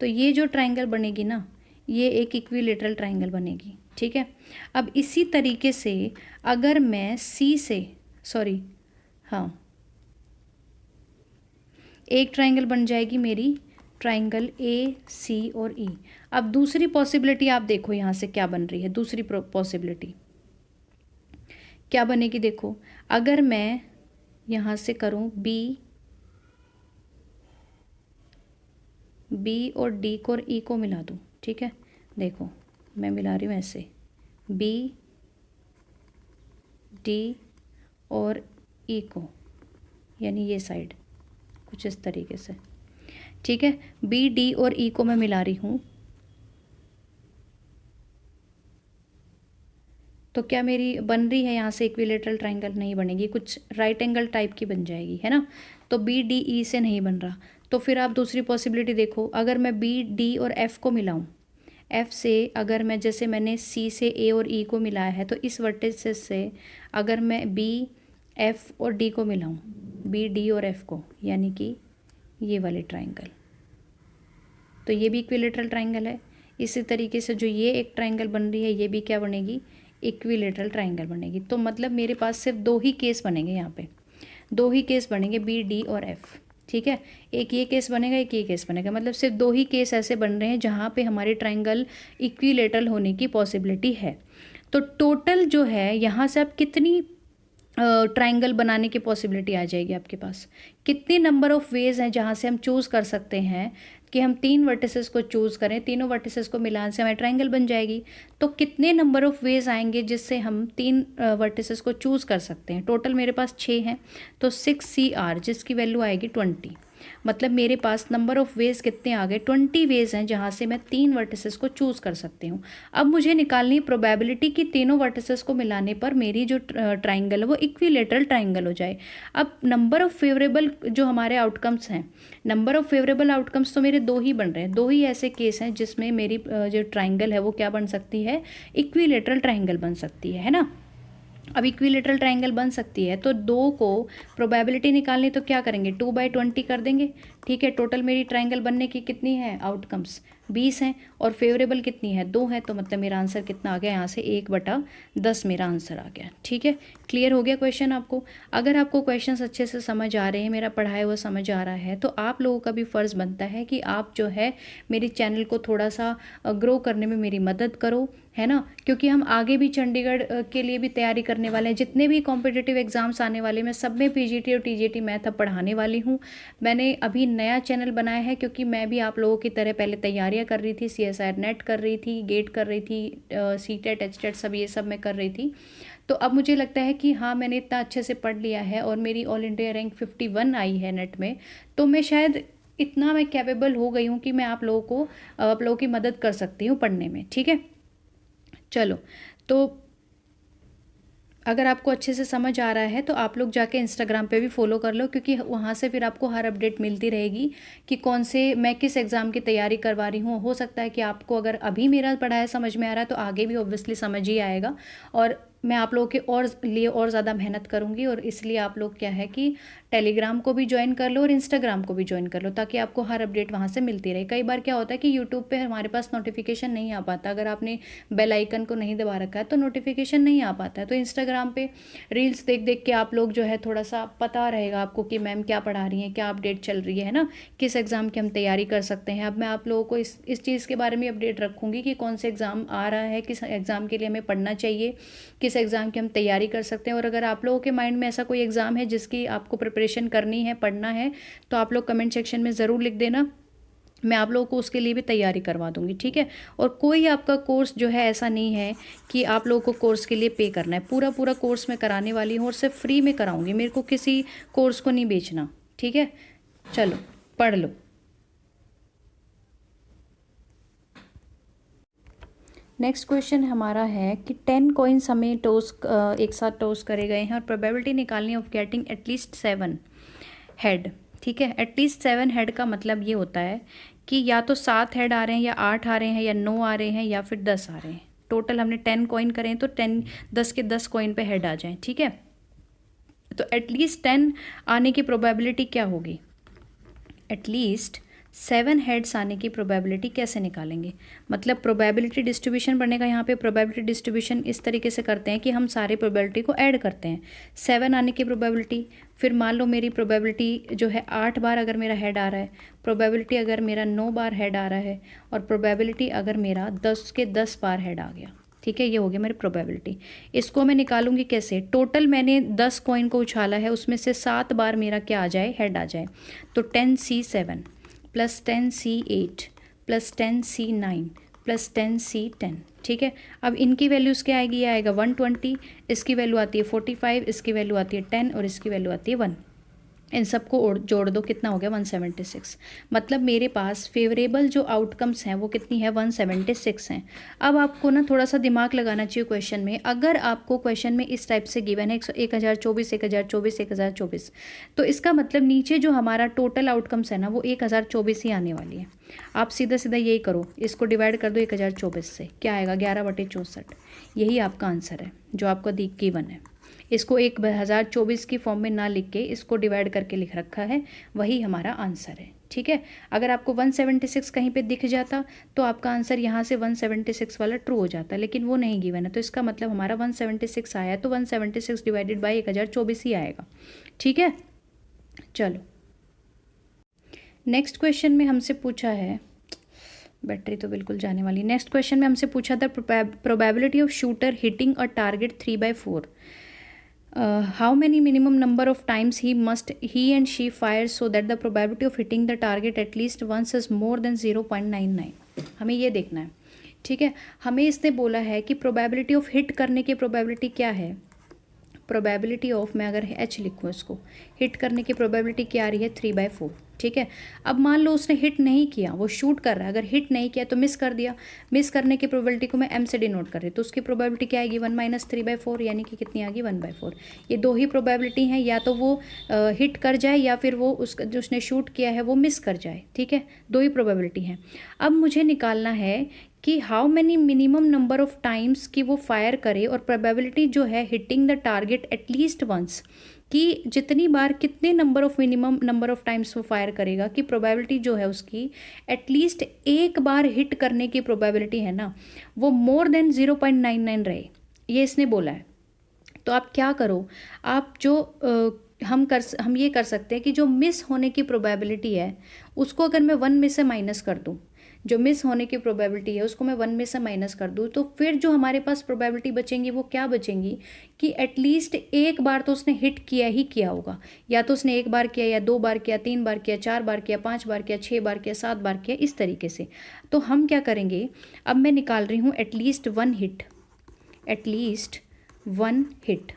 तो ये जो ट्राइंगल बनेगी ना, ये एक इक्विलेटरल ट्राइंगल बनेगी, ठीक है। अब इसी तरीके से अगर मैं एक ट्राइंगल बन जाएगी मेरी, ट्राइंगल AC और E। अब दूसरी पॉसिबिलिटी आप देखो यहाँ से क्या बन रही है, दूसरी पॉसिबिलिटी क्या बनेगी देखो, अगर मैं यहाँ से करूँ B और D को और E को मिला दूँ, ठीक है। देखो मैं मिला रही हूँ ऐसे B D और E को, यानी ये साइड कुछ इस तरीके से, ठीक है। B D और E को मैं मिला रही हूँ, तो क्या मेरी बन रही है यहाँ से इक्विलेटरल ट्राइंगल? नहीं बनेगी, कुछ राइट एंगल टाइप की बन जाएगी, है ना। तो BDE से नहीं बन रहा। तो फिर आप दूसरी पॉसिबिलिटी देखो, अगर मैं BD और F को मिलाऊँ, F से अगर मैं, जैसे मैंने C से A और E को मिलाया है, तो इस वर्टिसेस से अगर मैं B F और D को मिलाऊँ, B D और F को, यानी कि ये वाले ट्राइंगल, तो ये भी इक्विलेटरल ट्राइंगल है। इसी तरीके से जो ये एक ट्राइंगल बन रही है, ये भी क्या बनेगी, इक्विलेटरल ट्राइंगल बनेगी। तो मतलब मेरे पास सिर्फ 2 ही केस बनेंगे, यहाँ पे 2 ही केस बनेंगे, B D और F, ठीक है। एक ये केस बनेगा, एक ये केस बनेगा, मतलब सिर्फ 2 ही केस ऐसे बन रहे हैं जहाँ पे हमारे ट्राइंगल इक्विलेटरल होने की पॉसिबिलिटी है। तो टोटल जो है यहाँ से आप कितनी ट्राइंगल बनाने की पॉसिबिलिटी आ जाएगी आपके पास, कितने नंबर ऑफ वेज हैं जहाँ से हम चूज़ कर सकते हैं कि हम 3 वर्टिसेस को चूज़ करें, तीनों वर्टिसेस को मिलाने से हमारी ट्राइंगल बन जाएगी। तो कितने नंबर ऑफ वेज आएंगे जिससे हम 3 वर्टिसेस को चूज़ कर सकते हैं। टोटल मेरे पास 6 हैं, तो 6CR जिसकी वैल्यू आएगी 20। मतलब मेरे पास नंबर ऑफ़ वेज कितने आ गए, 20 वेज हैं जहाँ से मैं 3 वर्टिसेस को चूज़ कर सकती हूँ। अब मुझे निकालनी प्रोबेबिलिटी कि तीनों वर्टिसेस को मिलाने पर मेरी जो ट्राइंगल है वो इक्विलेटरल ट्राइंगल हो जाए। अब नंबर ऑफ़ फेवरेबल जो हमारे आउटकम्स हैं, नंबर ऑफ़ फेवरेबल आउटकम्स तो मेरे 2 ही बन रहे हैं, 2 ही ऐसे केस हैं जिसमें मेरी जो ट्राइंगल है वो क्या बन सकती है, इक्विलेटरल ट्राइंगल बन सकती है ना। अब इक्विलेटरल ट्राइंगल बन सकती है, तो 2 को प्रोबेबिलिटी निकालनी, तो क्या करेंगे, 2/20 कर देंगे, ठीक है। टोटल मेरी ट्राइंगल बनने की कितनी है, आउटकम्स 20 हैं, और फेवरेबल कितनी है, 2 है। तो मतलब मेरा आंसर कितना आ गया, यहाँ से 1/10 मेरा आंसर आ गया, ठीक है। क्लियर हो गया क्वेश्चन आपको? अगर आपको क्वेश्चन अच्छे से समझ आ रहे हैं, मेरा पढ़ाया हुआ समझ आ रहा है, तो आप लोगों का भी फ़र्ज़ बनता है कि आप जो है मेरे चैनल को थोड़ा सा ग्रो करने में मेरी मदद करो, है ना। क्योंकि हम आगे भी चंडीगढ़ के लिए भी तैयारी करने वाले हैं, जितने भी कॉम्पिटिटिव एग्ज़ाम्स आने वाले, मैं सब में PGT और TGT मैथ अब पढ़ाने वाली हूँ। मैंने अभी नया चैनल बनाया है क्योंकि मैं भी आप लोगों की तरह पहले तैयारियां कर रही थी, CSIR नेट कर रही थी, गेट कर रही थी, CTET HTET सब ये सब मैं कर रही थी। तो अब मुझे लगता है कि हाँ, मैंने इतना अच्छे से पढ़ लिया है और मेरी ऑल इंडिया रैंक 51 आई है नेट में, तो मैं शायद इतना मैं कैपेबल हो गई हूँ कि मैं आप लोगों की मदद कर सकती हूँ पढ़ने में, ठीक है। चलो, तो अगर आपको अच्छे से समझ आ रहा है तो आप लोग जाके इंस्टाग्राम पे भी फॉलो कर लो, क्योंकि वहाँ से फिर आपको हर अपडेट मिलती रहेगी कि मैं किस एग्ज़ाम की तैयारी करवा रही हूँ। हो सकता है कि आपको अगर अभी मेरा पढ़ाया समझ में आ रहा है तो आगे भी ऑब्वियसली समझ ही आएगा, और मैं आप लोगों के और लिए और ज़्यादा मेहनत करूँगी, और इसलिए आप लोग क्या है कि टेलीग्राम को भी ज्वाइन कर लो और इंस्टाग्राम को भी ज्वाइन कर लो, ताकि आपको हर अपडेट वहाँ से मिलती रहे। कई बार क्या होता है कि यूट्यूब पे हमारे पास नोटिफिकेशन नहीं आ पाता, अगर आपने बेल आइकन को नहीं दबा रखा है तो नोटिफिकेशन नहीं आ पाता है। तो इंस्टाग्राम पे रील्स देख देख के आप लोग जो है थोड़ा सा पता रहेगा आपको कि मैम क्या पढ़ा रही हैं, क्या अपडेट चल रही है ना, किस एग्ज़ाम की हम तैयारी कर सकते हैं। अब मैं आप लोगों को इस चीज़ के बारे में अपडेट रखूँगी कि कौन से एग्ज़ाम आ रहा है, किस एग्ज़ाम के लिए हमें पढ़ना चाहिए, किस एग्ज़ाम की हम तैयारी कर सकते हैं। और अगर आप लोगों के माइंड में ऐसा कोई एग्ज़ाम है जिसकी आपको प्रिपरेशन करनी है, पढ़ना है, तो आप लोग कमेंट सेक्शन में ज़रूर लिख देना, मैं आप लोगों को उसके लिए भी तैयारी करवा दूंगी, ठीक है। और कोई आपका कोर्स जो है ऐसा नहीं है कि आप लोगों को कोर्स के लिए पे करना है, पूरा कोर्स मैं कराने वाली हूँ और सिर्फ फ्री में कराऊंगी, मेरे को किसी कोर्स को नहीं बेचना, ठीक है। चलो पढ़ लो। नेक्स्ट क्वेश्चन हमारा है कि 10 कॉइन्स हमें एक साथ टॉस करे गए हैं और प्रोबेबिलिटी निकालनी ऑफ गेटिंग एटलीस्ट 7 हेड, ठीक है। एटलीस्ट 7 हेड का मतलब ये होता है कि या तो 7 हेड आ रहे हैं, या 8 आ रहे हैं, या 9 आ रहे हैं, या फिर 10 आ रहे हैं। टोटल हमने 10 कॉइन करें तो 10 के 10 कॉइन पे हेड आ जाएं, ठीक है। तो एटलीस्ट 10 आने की प्रोबेबिलिटी क्या होगी? एटलीस्ट 7 हेड्स आने की प्रोबेबिलिटी कैसे निकालेंगे? मतलब प्रोबेबिलिटी डिस्ट्रीब्यूशन पढ़ने का, यहाँ पे प्रोबेबिलिटी डिस्ट्रीब्यूशन इस तरीके से करते हैं कि हम सारे प्रोबेबिलिटी को ऐड करते हैं। 7 आने की प्रोबेबिलिटी, फिर मान लो मेरी प्रोबेबिलिटी जो है 8 बार अगर मेरा हेड आ रहा है, प्रोबेबिलिटी अगर मेरा 9 बार हेड आ रहा है, और प्रोबेबिलिटी अगर मेरा 10 के 10 बार हेड आ गया, ठीक है। ये हो गया मेरी प्रोबेबिलिटी। इसको मैं निकालूंगी कैसे? टोटल मैंने 10 कॉइन को उछाला है, उसमें से 7 बार मेरा क्या आ जाए? हेड आ जाए। तो 10C7 plus 10C8 plus 10C9 plus 10C10, ठीक है। अब इनकी वैल्यूज़ क्या आएगी? ये आएगा 120, इसकी वैल्यू आती है 45, इसकी वैल्यू आती है 10, और इसकी वैल्यू आती है 1। इन सबको जोड़ दो, कितना हो गया? 176। मतलब मेरे पास फेवरेबल जो आउटकम्स हैं वो कितनी है? 176 हैं। अब आपको ना थोड़ा सा दिमाग लगाना चाहिए क्वेश्चन में। अगर आपको क्वेश्चन में इस टाइप से गिवन है 1024, 1024, 1024, तो इसका मतलब नीचे जो हमारा टोटल आउटकम्स है ना वो 1024 ही आने वाली है। आप सीधा सीधा यही करो, इसको डिवाइड कर दो 1024 से, क्या आएगा? 11/64। यही आपका आंसर है जो आपका गिवन है। इसको 1024 की फॉर्म में ना लिख के इसको डिवाइड करके लिख रखा है, वही हमारा आंसर है, ठीक है। अगर आपको 176 कहीं पे दिख जाता तो आपका आंसर यहाँ से 176 वाला ट्रू हो जाता, लेकिन वो नहीं गिवन है, तो इसका मतलब हमारा 176 आया है, तो 176 डिवाइडेड बाई 1024 ही आएगा, ठीक है। चलो नेक्स्ट क्वेश्चन में हमसे पूछा है, बैटरी तो बिल्कुल जाने वाली। नेक्स्ट क्वेश्चन में हमसे पूछा था probability of shooter hitting a target 3/4, how many minimum number of times he and she fires so that the probability of hitting the target at least once is more than 0.99। हमें ये देखना है, ठीक है। हमें इसने बोला है कि प्रोबेबिलिटी ऑफ हिट करने की प्रोबेबिलिटी क्या है? प्रोबेबिलिटी ऑफ, मैं अगर H लिखूँ इसको, हिट करने की प्रोबेबिलिटी क्या आ रही है? 3/4, ठीक है। अब मान लो उसने हिट नहीं किया, वो शूट कर रहा है, अगर हिट नहीं किया तो मिस कर दिया, मिस करने की प्रोबेबिलिटी को मैं M से डिनोट कर रही हूँ, तो उसकी प्रोबेबिलिटी क्या आएगी? 1 - 3/4, यानी कि कितनी आ गई? 1/4। ये दो ही प्रोबेबिलिटी हैं, या तो वो हिट कर जाए या फिर वो उसका जो उसने शूट किया है वो मिस कर जाए, ठीक है। दो ही प्रोबेबिलिटी हैं। अब मुझे निकालना है कि how many minimum number of times कि वो फायर करे, और प्रोबेबिलिटी जो है hitting the target at least once, कि जितनी बार, कितने मिनिमम नंबर ऑफ टाइम्स वो फायर करेगा, कि प्रोबेबिलिटी जो है उसकी एटलीस्ट एक बार हिट करने की प्रोबेबिलिटी है ना, वो मोर देन 0.99 रहे, ये इसने बोला है। तो आप क्या करो, आप जो हम ये कर सकते हैं कि जो मिस होने की प्रोबेबिलिटी है उसको अगर मैं 1 में से माइनस कर दूँ, जो मिस होने की प्रोबेबिलिटी है उसको मैं 1 में से माइनस कर दूँ, तो फिर जो हमारे पास प्रोबेबिलिटी बचेंगी वो क्या बचेंगी? कि एटलीस्ट एक बार तो उसने हिट किया ही किया होगा, या तो उसने 1 बार किया, या 2 बार किया, 3 बार किया, 4 बार किया, 5 बार किया, 6 बार किया, 7 बार किया, इस तरीके से। तो हम क्या करेंगे, अब मैं निकाल रही हूँ एटलीस्ट 1 हिट, एटलीस्ट 1 हिट,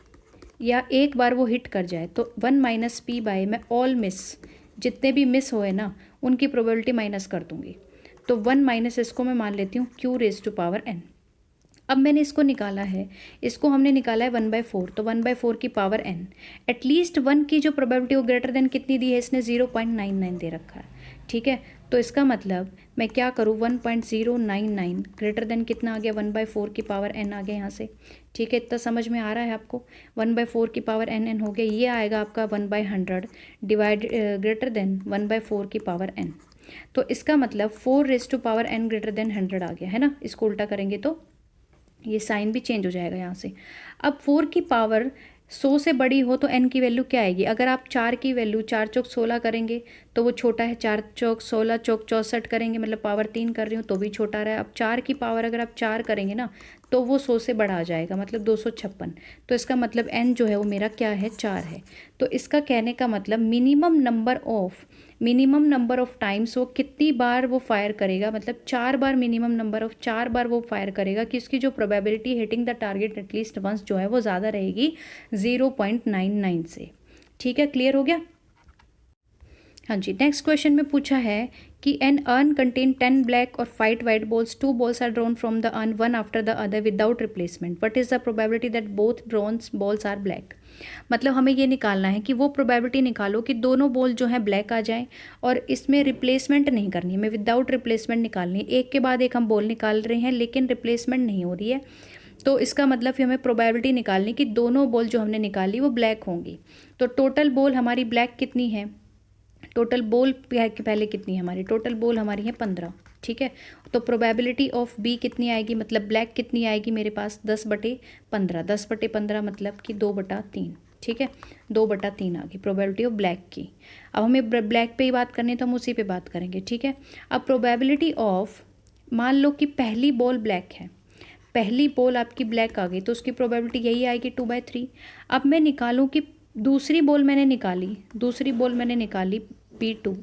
या एक बार वो हिट कर जाए, तो 1 - P बाय मैं ऑल मिस, जितने भी मिस हुए ना उनकी प्रोबेबिलिटी माइनस कर दूंगी। तो 1 - इसको मैं मान लेती हूँ Q⁴n। अब मैंने इसको निकाला है, इसको हमने निकाला है 1/4, तो 1/4 की पावर n। एटलीस्ट 1 की जो प्रोबेबिलिटी वो ग्रेटर देन कितनी दी है इसने? 0.99 दे रखा है, ठीक है। तो इसका मतलब मैं क्या करूँ, 1.099 ग्रेटर देन कितना आ गया, 1/4 की पावर n आ गया यहाँ से। ठीक है, इतना समझ में आ रहा है आपको। 1/4 की पावर n हो गया, ये आएगा आपका 1/100 डिवाइड ग्रेटर देन 1/4 की पावर n। तो इसका मतलब 4⁻n ग्रेटर देन 100 आ गया है ना। इसको उल्टा करेंगे तो ये साइन भी चेंज हो जाएगा यहाँ से। अब 4 की पावर 100 से बड़ी हो तो n की वैल्यू क्या आएगी। अगर आप 4 की वैल्यू 4 चौक 16 करेंगे तो वो छोटा है, 4 चौक 16 चौक 64 करेंगे, मतलब पावर 3 कर रही हूँ तो भी छोटा रहा है। अब 4 की पावर अगर आप 4 करेंगे ना तो वो 100 से बड़ा आ जाएगा, मतलब 256। तो इसका मतलब n जो है वो मेरा क्या है, 4 है। तो इसका कहने का मतलब मिनिमम नंबर ऑफ टाइम्स वो कितनी बार वो फायर करेगा, मतलब 4 बार, मिनिमम नंबर ऑफ 4 बार वो फायर करेगा कि इसकी जो probability hitting the target at least once जो है वो ज़्यादा रहेगी 0.99 से। ठीक है, क्लियर हो गया। हाँ जी, नेक्स्ट क्वेश्चन में पूछा है कि एन अर्न कंटेन 10 ब्लैक और 5 white balls, 2 balls are drawn from the urn one after the other without replacement, what is the probability that both drawn balls are black. मतलब हमें ये निकालना है कि वो प्रोबेबिलिटी निकालो कि दोनों बॉल जो हैं ब्लैक आ जाएं और इसमें रिप्लेसमेंट नहीं करनी है, हमें विदाउट रिप्लेसमेंट निकालनी है। एक के बाद एक हम बॉल निकाल रहे हैं लेकिन रिप्लेसमेंट नहीं हो रही है। तो इसका मतलब फिर हमें प्रोबेबिलिटी निकालनी कि दोनों बॉल जो हमने निकाली वो ब्लैक होंगी। तो टोटल बॉल हमारी ब्लैक कितनी है, टोटल बॉल पहले कितनी है हमारी, टोटल बॉल हमारी है 15। ठीक है, तो प्रोबेबिलिटी ऑफ बी कितनी आएगी, मतलब ब्लैक कितनी आएगी मेरे पास, 10/15। 10/15 मतलब कि 2/3। ठीक है, 2/3 आ गई प्रोबेबिलिटी ऑफ ब्लैक की। अब हमें ब्लैक पे ही बात करनी है तो हम उसी पे बात करेंगे। ठीक है, अब प्रोबेबिलिटी ऑफ, मान लो कि पहली बॉल ब्लैक है, पहली बॉल आपकी ब्लैक आ गई तो उसकी प्रोबेबिलिटी यही आएगी 2/3। अब मैं निकालूं कि दूसरी बॉल मैंने निकाली B2,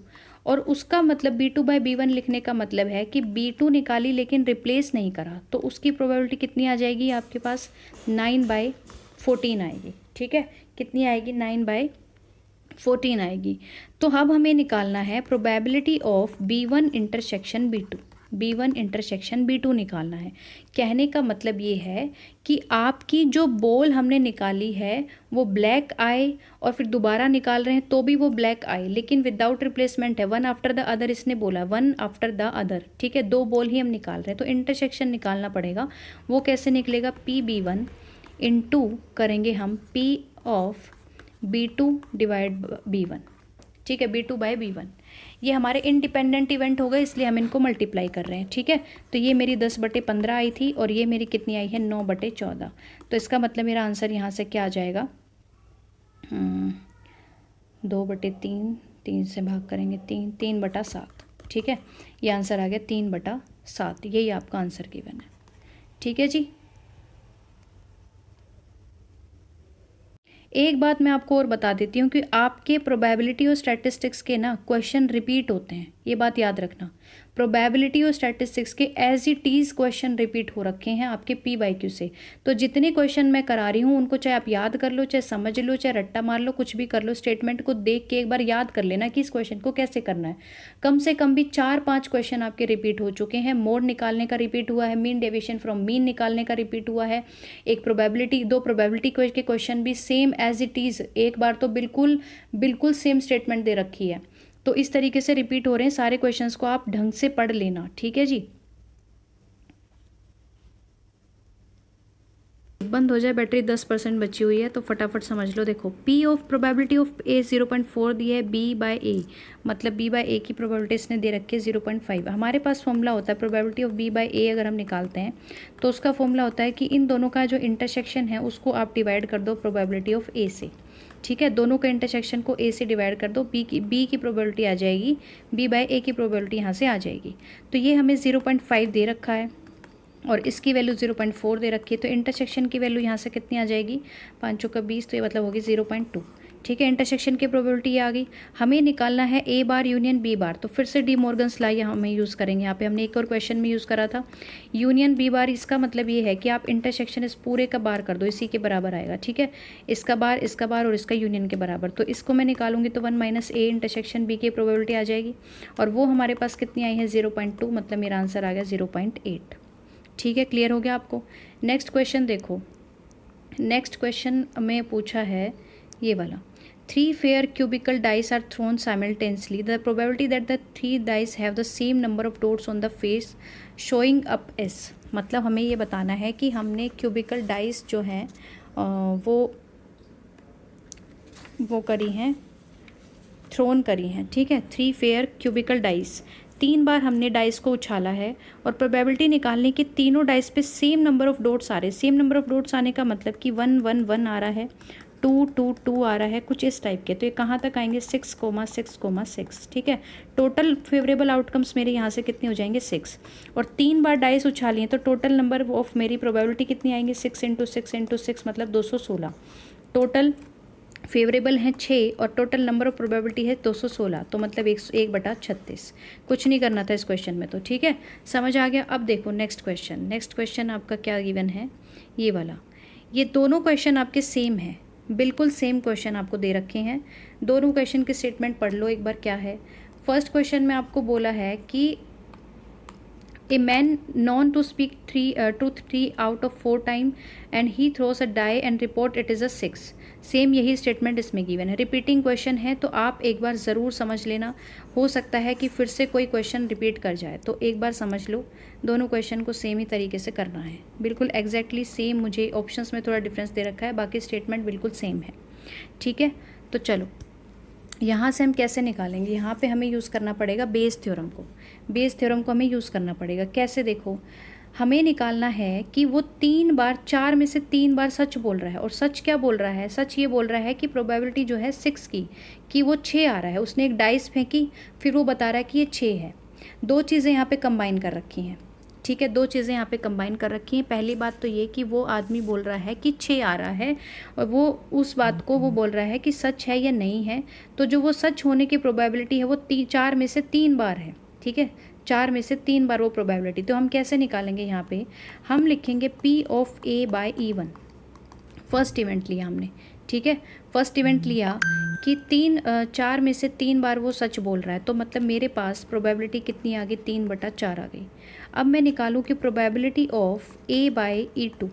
और उसका मतलब B2/B1 लिखने का मतलब है कि B2 निकाली लेकिन रिप्लेस नहीं करा, तो उसकी प्रोबेबिलिटी कितनी आ जाएगी आपके पास, 9/14 आएगी। ठीक है, कितनी आएगी, 9/14 आएगी। तो अब हमें निकालना है probability of B1 intersection B2 निकालना है। कहने का मतलब ये है कि आपकी जो बॉल हमने निकाली है वो ब्लैक आए और फिर दोबारा निकाल रहे हैं तो भी वो ब्लैक आए, लेकिन विदाउट रिप्लेसमेंट है, वन आफ्टर द अदर इसने बोला, वन आफ्टर द अदर। ठीक है, 2 बॉल ही हम निकाल रहे हैं तो इंटरसेक्शन निकालना पड़ेगा। वो कैसे निकलेगा, PB1 इंटू करेंगे हम P of B2 divide B1। ठीक है, B2/B1 ये हमारे इंडिपेंडेंट इवेंट हो गए इसलिए हम इनको मल्टीप्लाई कर रहे हैं। ठीक है, तो ये मेरी 10/15 आई थी और ये मेरी कितनी आई है, 9/14। तो इसका मतलब मेरा आंसर यहाँ से क्या आ जाएगा, 2/3, 3 से भाग करेंगे 3/7। ठीक है, ये आंसर आ गया 3/7, यही आपका आंसर गिवन है। ठीक है जी, एक बात मैं आपको और बता देती हूँ कि आपके प्रोबेबिलिटी और स्टैटिस्टिक्स के ना क्वेश्चन रिपीट होते हैं, ये बात याद रखना। प्रोबेबिलिटी और स्टैटिस्टिक्स के as it is question repeat हो रखे हैं आपके PYQ से। तो जितने क्वेश्चन मैं करा रही हूँ उनको चाहे आप याद कर लो, चाहे समझ लो, चाहे रट्टा मार लो, कुछ भी कर लो, स्टेटमेंट को देख के एक बार याद कर लेना कि इस क्वेश्चन को कैसे करना है। कम से कम भी 4-5 क्वेश्चन आपके रिपीट हो चुके हैं। मोड निकालने का रिपीट हुआ है, मीन डेविएशन फ्रॉम मीन निकालने का रिपीट हुआ है, एक प्रोबेबिलिटी, 2 प्रोबेबिलिटी के क्वेश्चन भी सेम एज इट इज़, एक बार तो बिल्कुल सेम स्टेटमेंट दे रखी है। तो इस तरीके से रिपीट हो रहे हैं सारे क्वेश्चंस को, आप ढंग से पढ़ लेना। ठीक है जी, बंद हो जाए, बैटरी 10% बची हुई है तो फटाफट समझ लो। देखो, P of probability of A 0.4 दी है, B/A मतलब B/A की प्रोबेबिलिटी इसने दे रखी है 0.5। हमारे पास फॉर्मूला होता है प्रोबेबिलिटी ऑफ B/A, अगर हम निकालते हैं तो उसका फॉर्मूला होता है कि इन दोनों का जो इंटरसेक्शन है उसको आप डिवाइड कर दो प्रोबेबिलिटी ऑफ A से। ठीक है, दोनों के इंटरसेक्शन को A से डिवाइड कर दो, B की प्रोबेबिलिटी आ जाएगी, B/A की प्रोबेबिलिटी यहाँ से आ जाएगी। तो ये हमें 0.5 दे रखा है और इसकी वैल्यू 0.4 दे रखी है, तो इंटरसेक्शन की वैल्यू यहाँ से कितनी आ जाएगी, 5 चौका 20, तो ये मतलब होगी 0.2। ठीक है, इंटरसेक्शन की प्रोबेबिलिटी आ गई। हमें निकालना है A बार यूनियन B बार, तो फिर से डी मॉर्गन्स लॉ यहाँ हमें यूज़ करेंगे। यहाँ पे हमने एक और क्वेश्चन में यूज़ करा था यूनियन B बार। इसका मतलब ये है कि आप इंटरसेक्शन इस पूरे का बार कर दो, इसी के बराबर आएगा। ठीक है, इसका बार और इसका यूनियन के बराबर, तो इसको मैं निकालूंगी तो 1 - A इंटरसेक्शन B की प्रोबेबिलिटी आ जाएगी और वो हमारे पास कितनी आई है, 0.2, मतलब मेरा आंसर आ गया 0.8। ठीक है, क्लियर हो गया आपको। नेक्स्ट क्वेश्चन देखो, नेक्स्ट क्वेश्चन में पूछा है ये वाला, 3 fair cubical dice are thrown simultaneously. The probability that the 3 dice have the same number of dots on the face showing up is, मतलब हमें ये बताना है कि हमने क्यूबिकल डाइस जो हैं वो करी हैं, थ्रोन करी हैं, ठीक है। 3 फेयर क्यूबिकल डाइस, 3 बार हमने डाइस को उछाला है और प्रोबेबिलिटी निकालने की तीनों डाइस पे सेम नंबर ऑफ डॉट्स आ रहे हैं। सेम नंबर ऑफ डॉट्स आने का मतलब कि 1 1 1 आ रहा है, 2 2 2 आ रहा है, कुछ इस टाइप के। तो ये कहाँ तक आएंगे 6, 6, 6, ठीक है। टोटल फेवरेबल आउटकम्स मेरे यहाँ से कितने हो जाएंगे 6, और 3 बार डाइस उछाली हैं तो टोटल नंबर ऑफ मेरी प्रोबेबिलिटी कितनी आएंगी 6 × 6 × 6 मतलब 216। टोटल फेवरेबल हैं 6 और टोटल नंबर ऑफ प्रोबेबिलिटी है 216, तो मतलब 1/36। कुछ नहीं करना था इस क्वेश्चन में, तो ठीक है, समझ आ गया। अब देखो नेक्स्ट क्वेश्चन आपका क्या गिवन है, ये वाला। ये दोनों क्वेश्चन आपके सेम हैं, बिल्कुल सेम क्वेश्चन आपको दे रखे हैं। दोनों क्वेश्चन के स्टेटमेंट पढ़ लो एक बार क्या है। फर्स्ट क्वेश्चन में आपको बोला है कि a man known to speak truth 3 out of 4 time and he throws a die and report it is a 6। Same यही स्टेटमेंट इसमें गिवन है। रिपीटिंग क्वेश्चन है तो आप एक बार ज़रूर समझ लेना, हो सकता है कि फिर से कोई क्वेश्चन रिपीट कर जाए, तो एक बार समझ लो। दोनों क्वेश्चन को सेम ही तरीके से करना है, बिल्कुल एग्जैक्टली सेम। मुझे ऑप्शंस में थोड़ा डिफरेंस दे रखा है, बाकी स्टेटमेंट बिल्कुल सेम है, ठीक है। तो चलो यहाँ से हम कैसे निकालेंगे, यहाँ पे हमें यूज़ करना पड़ेगा बेस थ्योरम को। बेस थ्योरम को हमें यूज़ करना पड़ेगा। कैसे, देखो हमें निकालना है कि वो 3 बार, 4 में से 3 बार सच बोल रहा है। और सच क्या बोल रहा है, सच ये बोल रहा है कि प्रोबेबिलिटी जो है 6 की, कि वो 6 आ रहा है। उसने एक डाइस फेंकी, फिर वो बता रहा है कि ये 6 है। दो चीज़ें यहाँ पे कंबाइन कर रखी हैं, ठीक है, दो चीज़ें यहाँ पे कंबाइन कर रखी हैं। पहली बात तो ये कि वो आदमी बोल रहा है कि 6 आ रहा है, और वो उस बात को वो बोल रहा है कि सच है या नहीं है। तो जो वो सच होने की प्रोबेबिलिटी है वो 4 में से 3 बार है, ठीक है, 4 में से 3 बार वो प्रोबेबिलिटी। तो हम कैसे निकालेंगे, यहाँ पे हम लिखेंगे P of A/E E1। First event लिया हमने, ठीक है, फर्स्ट इवेंट लिया कि 4 में से 3 बार वो सच बोल रहा है, तो मतलब मेरे पास प्रोबेबिलिटी कितनी आ गई, 3/4 आ गई। अब मैं निकालूँ कि प्रोबेबिलिटी ऑफ A/E2,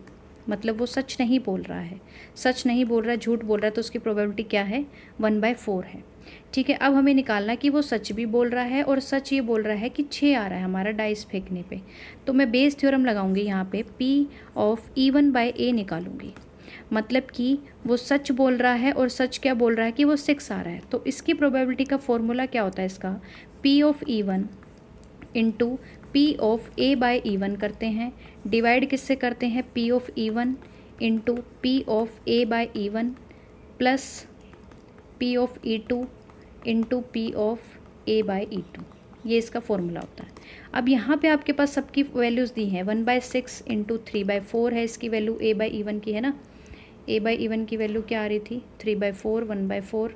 मतलब वो सच नहीं बोल रहा है, सच नहीं बोल रहा है, झूठ बोल रहा है, तो उसकी प्रोबेबिलिटी क्या है, 1/4 है, ठीक है। अब हमें निकालना है कि वो सच भी बोल रहा है और सच ये बोल रहा है कि 6 आ रहा है हमारा डाइस फेंकने पे। तो मैं बेस थ्योरम लगाऊंगी यहाँ पे, P ऑफ E1/A निकालूंगी, मतलब कि वो सच बोल रहा है और सच क्या बोल रहा है कि वो 6 आ रहा है। तो इसकी प्रोबेबिलिटी का फॉर्मूला क्या होता है इसका, P of E1 into P of A/E1 करते हैं, डिवाइड किससे करते हैं, P of E1 into P of A/E1 plus P of E2 into P of A/E2, ये इसका फॉर्मूला होता है। अब यहाँ पे आपके पास सबकी वैल्यूज़ दी हैं, 1/6 इंटू 3/4 है इसकी वैल्यू, A/E1 की है ना, A/E1 की वैल्यू क्या आ रही थी, 3/4, 1/4।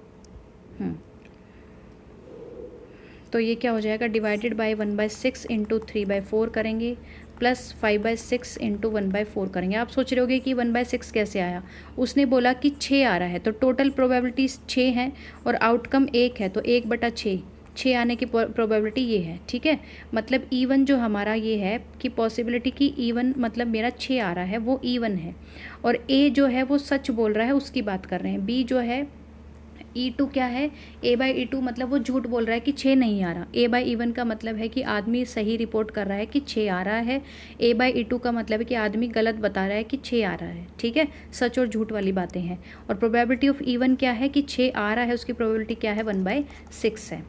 तो ये क्या हो जाएगा, डिवाइडेड बाय 1/6 इंटू 3/4 करेंगे, प्लस 5/6 इंटू 1/4 करेंगे। आप सोच रहे होगे कि 1/6 कैसे आया, उसने बोला कि 6 आ रहा है, तो टोटल प्रोबेबिलिटी 6 है और आउटकम 1 है, तो 1/6, 6 आने की प्रोबेबिलिटी ये है, ठीक है। मतलब E1 जो हमारा ये है कि पॉसिबिलिटी की E1 मतलब मेरा 6 आ रहा है, वो E1 है। और A जो है वो सच बोल रहा है, उसकी बात कर रहे हैं। B जो है E2 क्या है, A/E2 मतलब वो झूठ बोल रहा है कि 6 नहीं आ रहा। A/E1 का मतलब है कि आदमी सही रिपोर्ट कर रहा है कि 6 आ रहा है। A/E2 का मतलब है कि आदमी गलत बता रहा है कि 6 आ रहा है, ठीक है। सच और झूठ वाली बातें हैं। और प्रोबेबिलिटी ऑफ E1 क्या है कि 6 आ रहा है, उसकी प्रोबेबिलिटी क्या है, 1/6 है,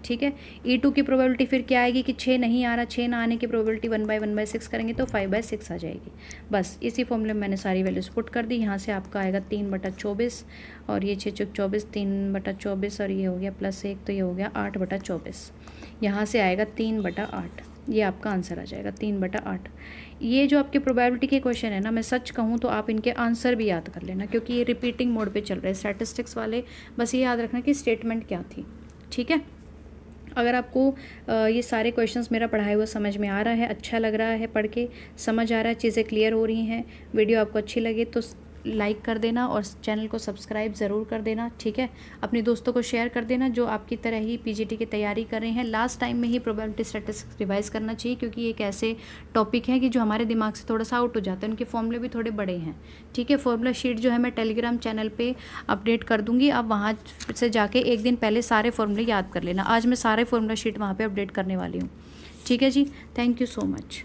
ठीक है। E2 की प्रोबेबिलिटी फिर क्या आएगी कि 6 नहीं आ रहा, 6 ना आने की प्रोबेबिलिटी 1/6 करेंगे तो 5/6 आ जाएगी। बस इसी फॉर्मूले में मैंने सारी वैल्यूज पुट कर दी। यहाँ से आपका आएगा 3/24 और ये 6×24 3/24 और ये हो गया +1, तो ये हो गया 8/24। यहाँ से आएगा 3/8, ये आपका आंसर आ जाएगा 3/8। ये जो आपके प्रोबेबिलिटी के क्वेश्चन है ना, मैं सच कहूँ तो आप इनके आंसर भी याद कर लेना, क्योंकि ये रिपीटिंग मोड पे चल रहे हैं स्टैटिस्टिक्स वाले। बस ये याद रखना कि स्टेटमेंट क्या थी, ठीक है। अगर आपको ये सारे क्वेश्चंस मेरा पढ़ाया हुआ समझ में आ रहा है, अच्छा लग रहा है, पढ़ के समझ आ रहा है, चीज़ें क्लियर हो रही हैं, वीडियो आपको अच्छी लगे तो लाइक कर देना और चैनल को सब्सक्राइब ज़रूर कर देना, ठीक है। अपने दोस्तों को शेयर कर देना जो आपकी तरह ही पीजीटी की तैयारी कर रहे हैं। लास्ट टाइम में ही प्रोबेबिलिटी स्टैटिस्टिक्स रिवाइज़ करना चाहिए, क्योंकि ये एक ऐसे टॉपिक है कि जो हमारे दिमाग से थोड़ा सा आउट हो जाता है, उनके फॉर्मूले भी थोड़े बड़े हैं, ठीक है। फॉर्मूला शीट जो है मैं टेलीग्राम चैनल पे अपडेट कर दूंगी, आप वहाँ से जाके एक दिन पहले सारे फॉर्मूले याद कर लेना। आज मैं सारे फॉर्मूला शीट वहाँ पे अपडेट करने वाली हूँ, ठीक है जी। Thank you so much.